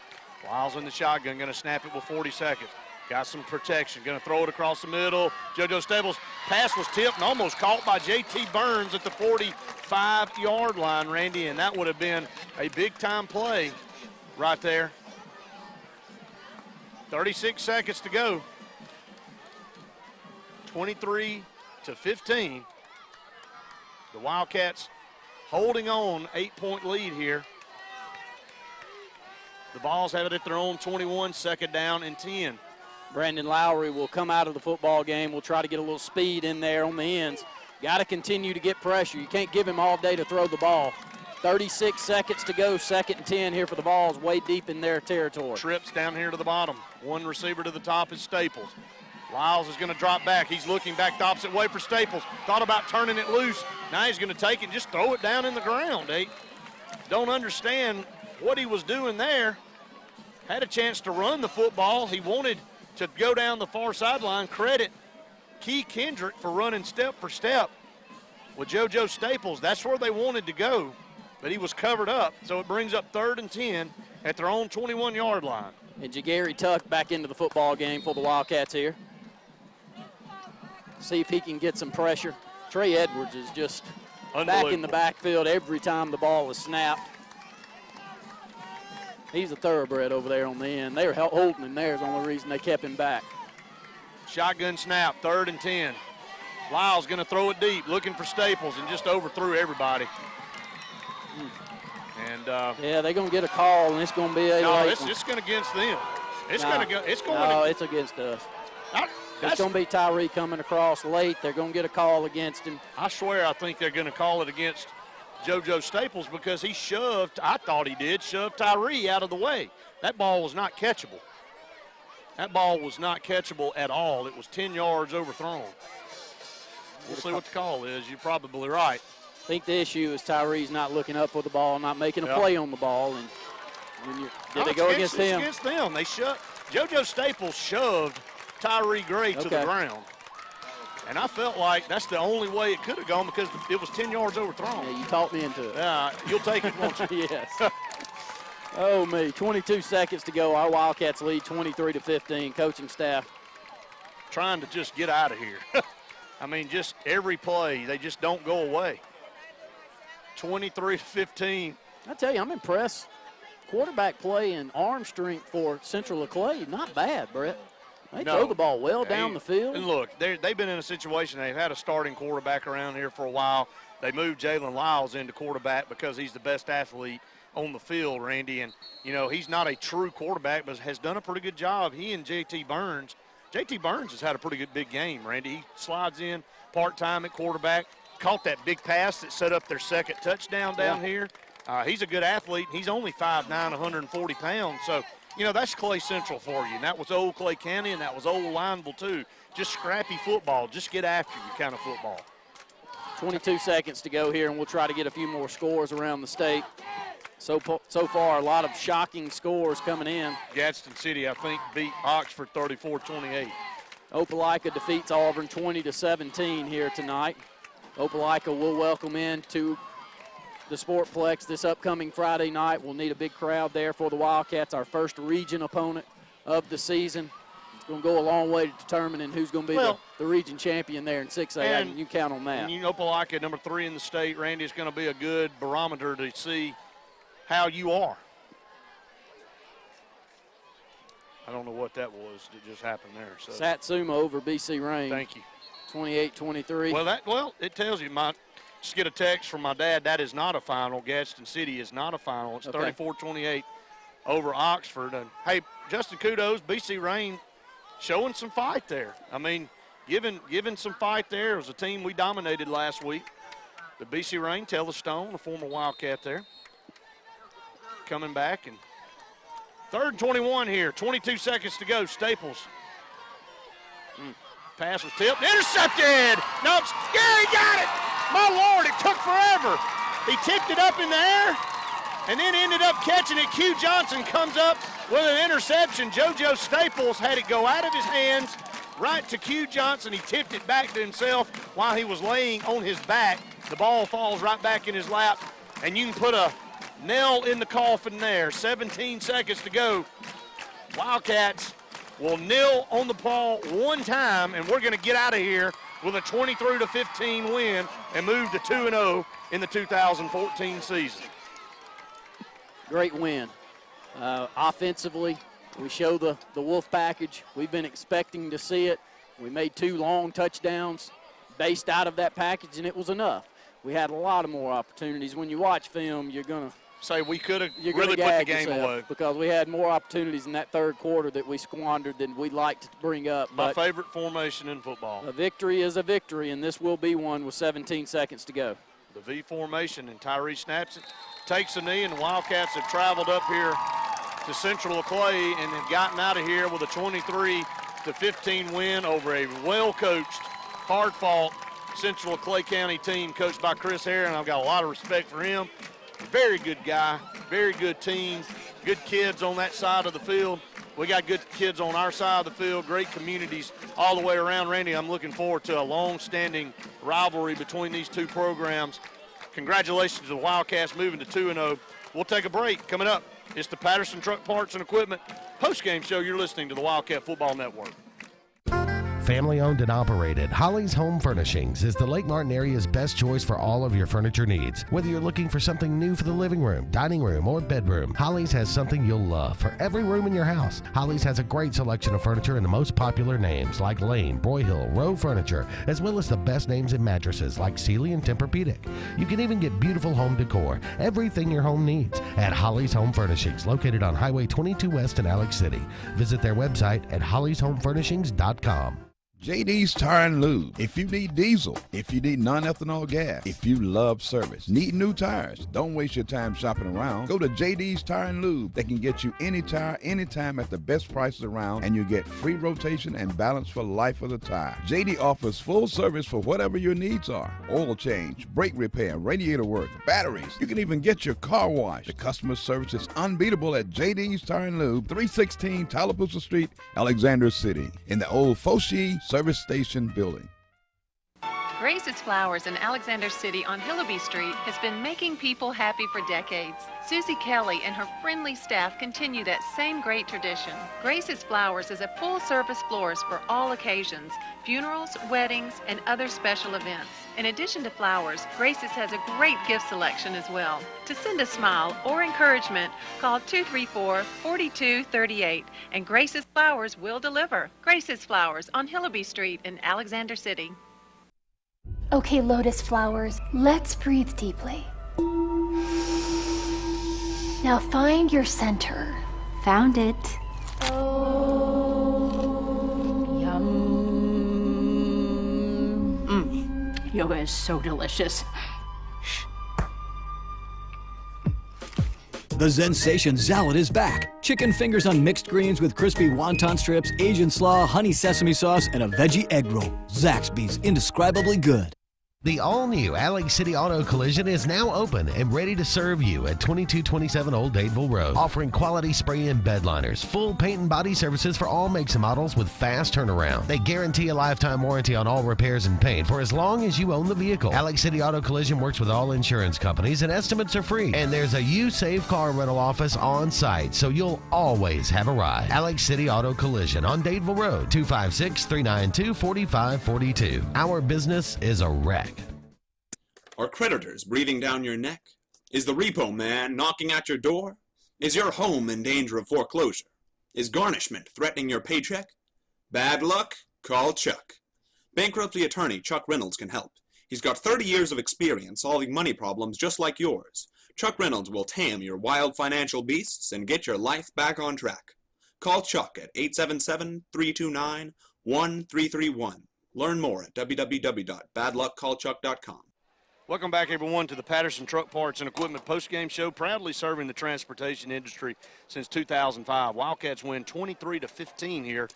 Lyles in the shotgun, going to snap it with 40 seconds. Got some protection, going to throw it across the middle. JoJo Staples' pass was tipped and almost caught by J.T. Burns at the 45-yard line, Randy, and that would have been a big-time play right there. 36 seconds to go. 23-15. The Wildcats holding on, 8-point lead here. The Vols have it at their own 21, 2nd down and 10. Brandon Lowry will come out of the football game. We'll try to get a little speed in there on the ends. Got to continue to get pressure. You can't give him all day to throw the ball. 36 seconds to go, 2nd and 10 here for the Vols, way deep in their territory. Trips down here to the bottom. One receiver to the top is Staples. Lyles is going to drop back. He's looking back the opposite way for Staples. Thought about turning it loose. Now he's going to take it and just throw it down in the ground. Don't understand what he was doing there. Had a chance to run the football. He wanted to go down the far sideline. Credit Key Kendrick for running step for step with JoJo Staples. That's where they wanted to go, but he was covered up. So it brings up 3rd and 10 at their own 21-yard line. And Jagary Tuck back into the football game for the Wildcats here. See if he can get some pressure. Trey Edwards is just back in the backfield every time the ball was snapped. He's a thoroughbred over there on the end. They were holding him there is the only reason they kept him back. Shotgun snap, 3rd and 10. Lyles going to throw it deep, looking for Staples, and just overthrew everybody. And yeah, they're going to get a call, and it's going to be a late one. It's going against them. It's against us. It's going to be Tyree coming across late. They're going to get a call against him. I swear I think they're going to call it against JoJo Staples because he shoved Tyree out of the way. That ball was not catchable. That ball was not catchable at all. It was 10 yards overthrown. We'll see what the call is. You're probably right. I think the issue is Tyree's not looking up for the ball, not making a play on the ball. And when did they go against him? Against them. They JoJo Staples shoved Tyree Gray to the ground. And I felt like that's the only way it could have gone because it was 10 yards overthrown. Yeah, you talked me into it. Yeah, you'll take it, won't you? Yes. Oh, me. 22 seconds to go. Our Wildcats lead 23-15. Coaching staff trying to just get out of here. I mean, just every play, they just don't go away. 23-15. I tell you, I'm impressed. Quarterback play and arm strength for Central Clay, not bad, Brett. They throw the ball well down the field. And look, they've been in a situation, they've had a starting quarterback around here for a while. They moved Jalen Lyles into quarterback because he's the best athlete on the field, Randy. And, you know, he's not a true quarterback, but has done a pretty good job. He and J.T. Burns has had a pretty good big game, Randy. He slides in part-time at quarterback, caught that big pass that set up their second touchdown down here. He's a good athlete. He's only 5'9", 140 pounds. So, you know, that's Clay Central for you. And that was old Clay County, and that was old Lineville, too. Just scrappy football. Just get after you kind of football. 22 seconds to go here, and we'll try to get a few more scores around the state. So far, a lot of shocking scores coming in. Gadsden City, I think, beat Oxford 34-28. Opelika defeats Auburn 20-17 here tonight. Opelika will welcome in to the Sportplex this upcoming Friday night. We'll need a big crowd there for the Wildcats, our first region opponent of the season. It's going to go a long way to determining who's going to be the region champion there in 6A, and you count on that. And you know, Opelika, number 3 in the state, Randy, is going to be a good barometer to see how you are. I don't know what that was that just happened there. So. Satsuma over BC Rain. Thank you. 28-23. Well, it tells you. Just get a text from my dad. That is not a final. Gadsden City is not a final. It's 34-28 over Oxford. And hey, Justin, kudos. BC Rain showing some fight there. I mean, giving some fight there. It was a team we dominated last week. The BC Rain, Taylor Stone, a former Wildcat there, coming back. And 3rd and 21 here. 22 seconds to go. Staples. Pass was tipped. Intercepted. Nope. Gary got it. My Lord, it took forever. He tipped it up in the air and then ended up catching it. Q Johnson comes up with an interception. JoJo Staples had it go out of his hands right to Q Johnson. He tipped it back to himself while he was laying on his back. The ball falls right back in his lap, and you can put a nail in the coffin there. 17 seconds to go. Wildcats will kneel on the ball one time, and we're going to get out of here with a 23-15 win and move to 2-0 in the 2014 season. Great win. Offensively, we show the Wolf package. We've been expecting to see it. We made 2 long touchdowns based out of that package, and it was enough. We had a lot of more opportunities. When you watch film, you're going to say we could have really put the game away because we had more opportunities in that 3rd quarter that we squandered than we'd like to bring up. My favorite formation in football. A victory is a victory, and this will be one with 17 seconds to go. The V formation, and Tyree snaps it, takes a knee, and the Wildcats have traveled up here to Central Clay and have gotten out of here with a 23-15 win over a well-coached, hard-fought Central Clay County team coached by Chris Herron. I've got a lot of respect for him. Very good guy, very good team, good kids on that side of the field. We got good kids on our side of the field, great communities all the way around. Randy, I'm looking forward to a long-standing rivalry between these two programs. Congratulations to the Wildcats moving to 2-0. We'll take a break. Coming up, it's the Patterson Truck Parts and Equipment postgame show. You're listening to the Wildcat Football Network. Family owned and operated, Holly's Home Furnishings is the Lake Martin area's best choice for all of your furniture needs. Whether you're looking for something new for the living room, dining room, or bedroom, Holly's has something you'll love for every room in your house. Holly's has a great selection of furniture and the most popular names like Lane, Broyhill, Rowe Furniture, as well as the best names in mattresses like Sealy and Tempur-Pedic. You can even get beautiful home decor, everything your home needs, at Holly's Home Furnishings, located on Highway 22 West in Alex City. Visit their website at hollyshomefurnishings.com. JD's Tire and Lube. If you need diesel, if you need non-ethanol gas, if you love service, need new tires, don't waste your time shopping around. Go to JD's Tire and Lube. They can get you any tire, anytime at the best prices around, and you get free rotation and balance for life of the tire. JD offers full service for whatever your needs are. Oil change, brake repair, radiator work, batteries. You can even get your car washed. The customer service is unbeatable at JD's Tire and Lube, 316 Tallapoosa Street, Alexander City, in the old Foshee Service Station building. Grace's Flowers in Alexander City on Hillaby Street has been making people happy for decades. Susie Kelly and her friendly staff continue that same great tradition. Grace's Flowers is a full-service florist for all occasions, funerals, weddings, and other special events. In addition to flowers, Grace's has a great gift selection as well. To send a smile or encouragement, call 234-4238, and Grace's Flowers will deliver. Grace's Flowers on Hillaby Street in Alexander City. Okay, Lotus Flowers, let's breathe deeply. Now find your center. Found it. Oh. Yum. Yoga is so delicious. The Zensation Salad is back. Chicken fingers on mixed greens with crispy wonton strips, Asian slaw, honey sesame sauce, and a veggie egg roll. Zaxby's indescribably good. The all-new Alex City Auto Collision is now open and ready to serve you at 2227 Old Dadeville Road, offering quality spray and bed liners, full paint and body services for all makes and models with fast turnaround. They guarantee a lifetime warranty on all repairs and paint for as long as you own the vehicle. Alex City Auto Collision works with all insurance companies and estimates are free. And there's a You Save Car rental office on site, so you'll always have a ride. Alex City Auto Collision on Dadeville Road, 256-392-4542. Our business is a wreck. Are creditors breathing down your neck? Is the repo man knocking at your door? Is your home in danger of foreclosure? Is garnishment threatening your paycheck? Bad luck? Call Chuck. Bankruptcy attorney Chuck Reynolds can help. He's got 30 years of experience solving money problems just like yours. Chuck Reynolds will tame your wild financial beasts and get your life back on track. Call Chuck at 877-329-1331. Learn more at www.badluckcallchuck.com. Welcome back, everyone, to the Patterson Truck Parts and Equipment postgame show, proudly serving the transportation industry since 2005. Wildcats win 23-15 here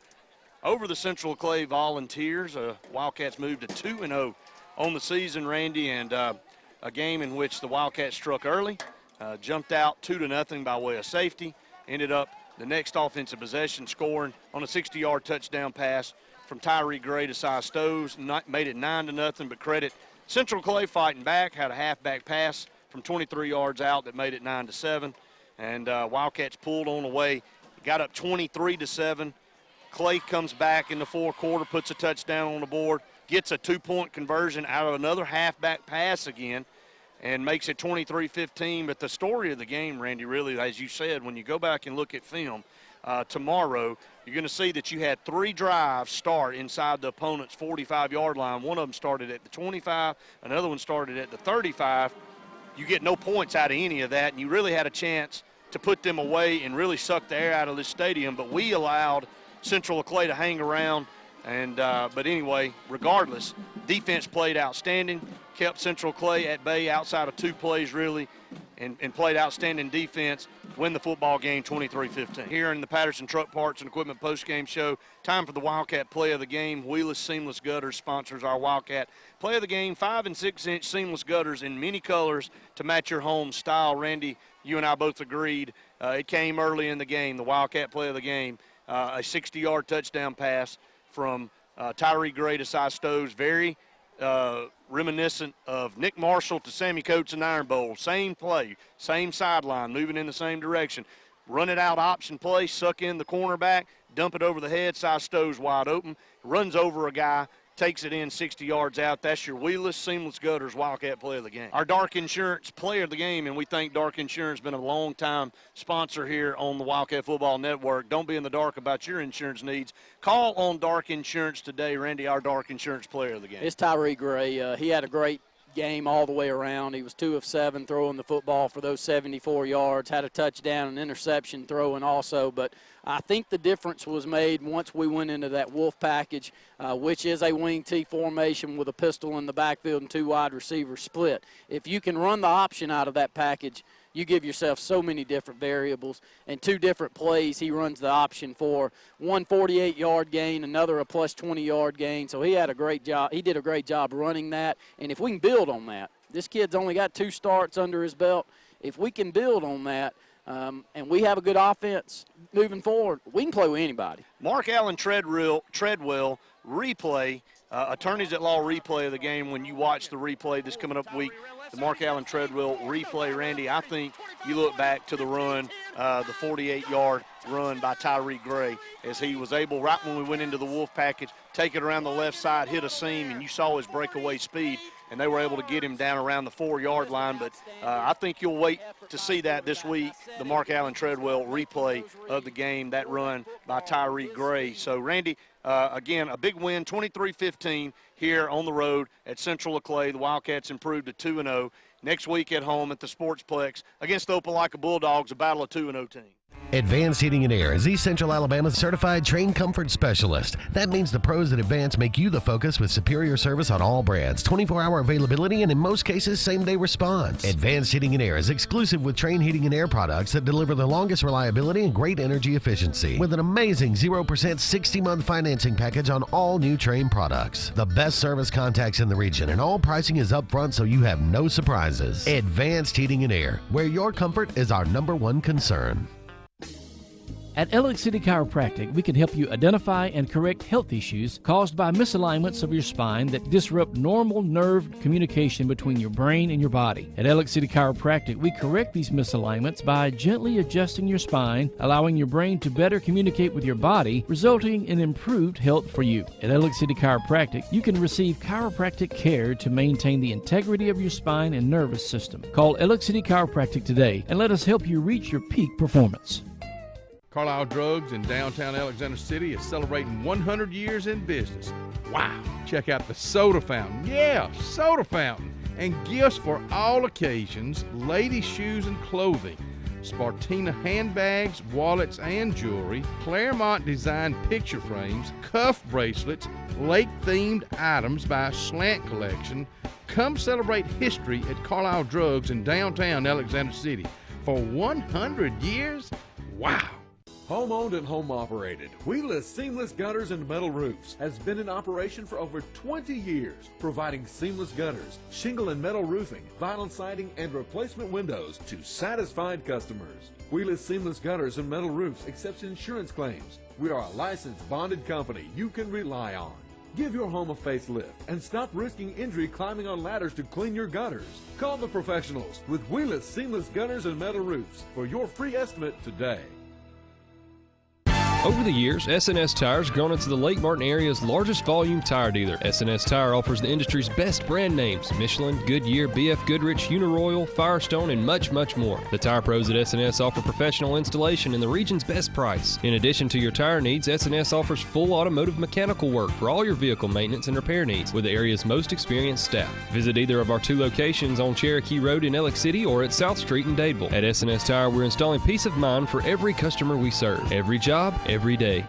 over the Central Clay Volunteers. Wildcats moved to 2-0 on the season, Randy, and a game in which the Wildcats struck early, jumped out 2-0 by way of safety, ended up the next offensive possession scoring on a 60-yard touchdown pass from Tyree Gray to Cy Stoves, made it 9-0, but credit Central Clay fighting back, had a halfback pass from 23 yards out that made it 9-7, and Wildcats pulled on away, got up 23-7. Clay comes back in the fourth quarter, puts a touchdown on the board, gets a two-point conversion out of another halfback pass again, and makes it 23-15. But the story of the game, Randy, really, as you said, when you go back and look at film tomorrow, you're going to see that you had 3 drives start inside the opponent's 45-yard line. One of them started at the 25, another one started at the 35. You get no points out of any of that, and you really had a chance to put them away and really suck the air out of this stadium. But we allowed Central Clay to hang around, and but anyway, regardless, defense played outstanding, kept Central Clay at bay outside of 2 plays really, and played outstanding defense, win the football game 23-15. Here in the Patterson Truck Parts and Equipment postgame show, time for the Wildcat Play of the Game. Wheeless Seamless Gutters sponsors our Wildcat Play of the Game. 5- and 6-inch seamless gutters in many colors to match your home style. Randy, you and I both agreed. It came early in the game, the Wildcat Play of the Game. A 60-yard touchdown pass from Tyree Gray to Cy Stoves. Very reminiscent of Nick Marshall to Sammy Coates and Iron Bowl. Same play, same sideline, moving in the same direction. Run it out option play, suck in the cornerback, dump it over the head, Cy Stoves wide open, runs over a guy, takes it in 60 yards out. That's your Wheeless Seamless Gutters Wildcat Play of the Game. Our Dark Insurance Play of the Game, and we thank Dark Insurance, been a long-time sponsor here on the Wildcat Football Network. Don't be in the dark about your insurance needs. Call on Dark Insurance today, Randy, our Dark Insurance Player of the Game. It's Tyree Gray. He had a great game all the way around. He was 2 of 7 throwing the football for those 74 yards, had a touchdown and interception throwing also. But I think the difference was made once we went into that wolf package, which is a wing T formation with a pistol in the backfield and 2 wide receivers split. If you can run the option out of that package, you give yourself so many different variables. And 2 different plays he runs the option for. One 48-yard gain, another a plus 20-yard gain. So he had a great job. He did a great job running that. And if we can build on that, this kid's only got 2 starts under his belt. If we can build on that, and we have a good offense moving forward, we can play with anybody. Mark Allen Treadwell replay, attorneys at law replay of the game. When you watch the replay this coming up week, the Mark Allen Treadwell replay, Randy, I think you look back to the run, the 48-yard run by Tyree Gray, as he was able, right when we went into the wolf package, take it around the left side, hit a seam, and you saw his breakaway speed, and they were able to get him down around the 4-yard line. But I think you'll wait to see that this week, the Mark Allen Treadwell replay of the game, that run by Tyree Gray. So, Randy, again, a big win, 23-15 here on the road at Central Laclede. The Wildcats improved to 2-0. Next week at home at the Sportsplex against the Opelika Bulldogs, a battle of 2-0 teams. Advanced Heating and Air is East Central Alabama's certified train comfort specialist. That means the pros at Advanced make you the focus with superior service on all brands, 24-hour availability, and in most cases, same-day response. Advanced Heating and Air is exclusive with Train Heating and Air products that deliver the longest reliability and great energy efficiency with an amazing 0% 60-month financing package on all new Train products. The best service contacts in the region, and all pricing is upfront so you have no surprises. Advanced Heating and Air, where your comfort is our #1 concern. At Alex City Chiropractic, we can help you identify and correct health issues caused by misalignments of your spine that disrupt normal nerve communication between your brain and your body. At Alex City Chiropractic, we correct these misalignments by gently adjusting your spine, allowing your brain to better communicate with your body, resulting in improved health for you. At Alex City Chiropractic, you can receive chiropractic care to maintain the integrity of your spine and nervous system. Call Alex City Chiropractic today and let us help you reach your peak performance. Carlisle Drugs in downtown Alexander City is celebrating 100 years in business. Wow! Check out the soda fountain. Yeah, soda fountain. And gifts for all occasions, ladies' shoes and clothing, Spartina handbags, wallets, and jewelry, Claremont designed picture frames, cuff bracelets, lake-themed items by Slant Collection. Come celebrate history at Carlisle Drugs in downtown Alexander City. For 100 years? Wow! Home-owned and home-operated, Wheeler's Seamless Gutters and Metal Roofs has been in operation for over 20 years, providing seamless gutters, shingle and metal roofing, vinyl siding, and replacement windows to satisfied customers. Wheeler's Seamless Gutters and Metal Roofs accepts insurance claims. We are a licensed, bonded company you can rely on. Give your home a facelift and stop risking injury climbing on ladders to clean your gutters. Call the professionals with Wheeler's Seamless Gutters and Metal Roofs for your free estimate today. Over the years, S&S Tire has grown into the Lake Martin area's largest volume tire dealer. S&S Tire offers the industry's best brand names: Michelin, Goodyear, BF Goodrich, Uniroyal, Firestone, and much, much more. The tire pros at S&S offer professional installation and the region's best price. In addition to your tire needs, S&S offers full automotive mechanical work for all your vehicle maintenance and repair needs with the area's most experienced staff. Visit either of our 2 locations on Cherokee Road in Alex City or at South Street in Dadeville. At S&S Tire, we're installing peace of mind for every customer we serve. Every job, every day.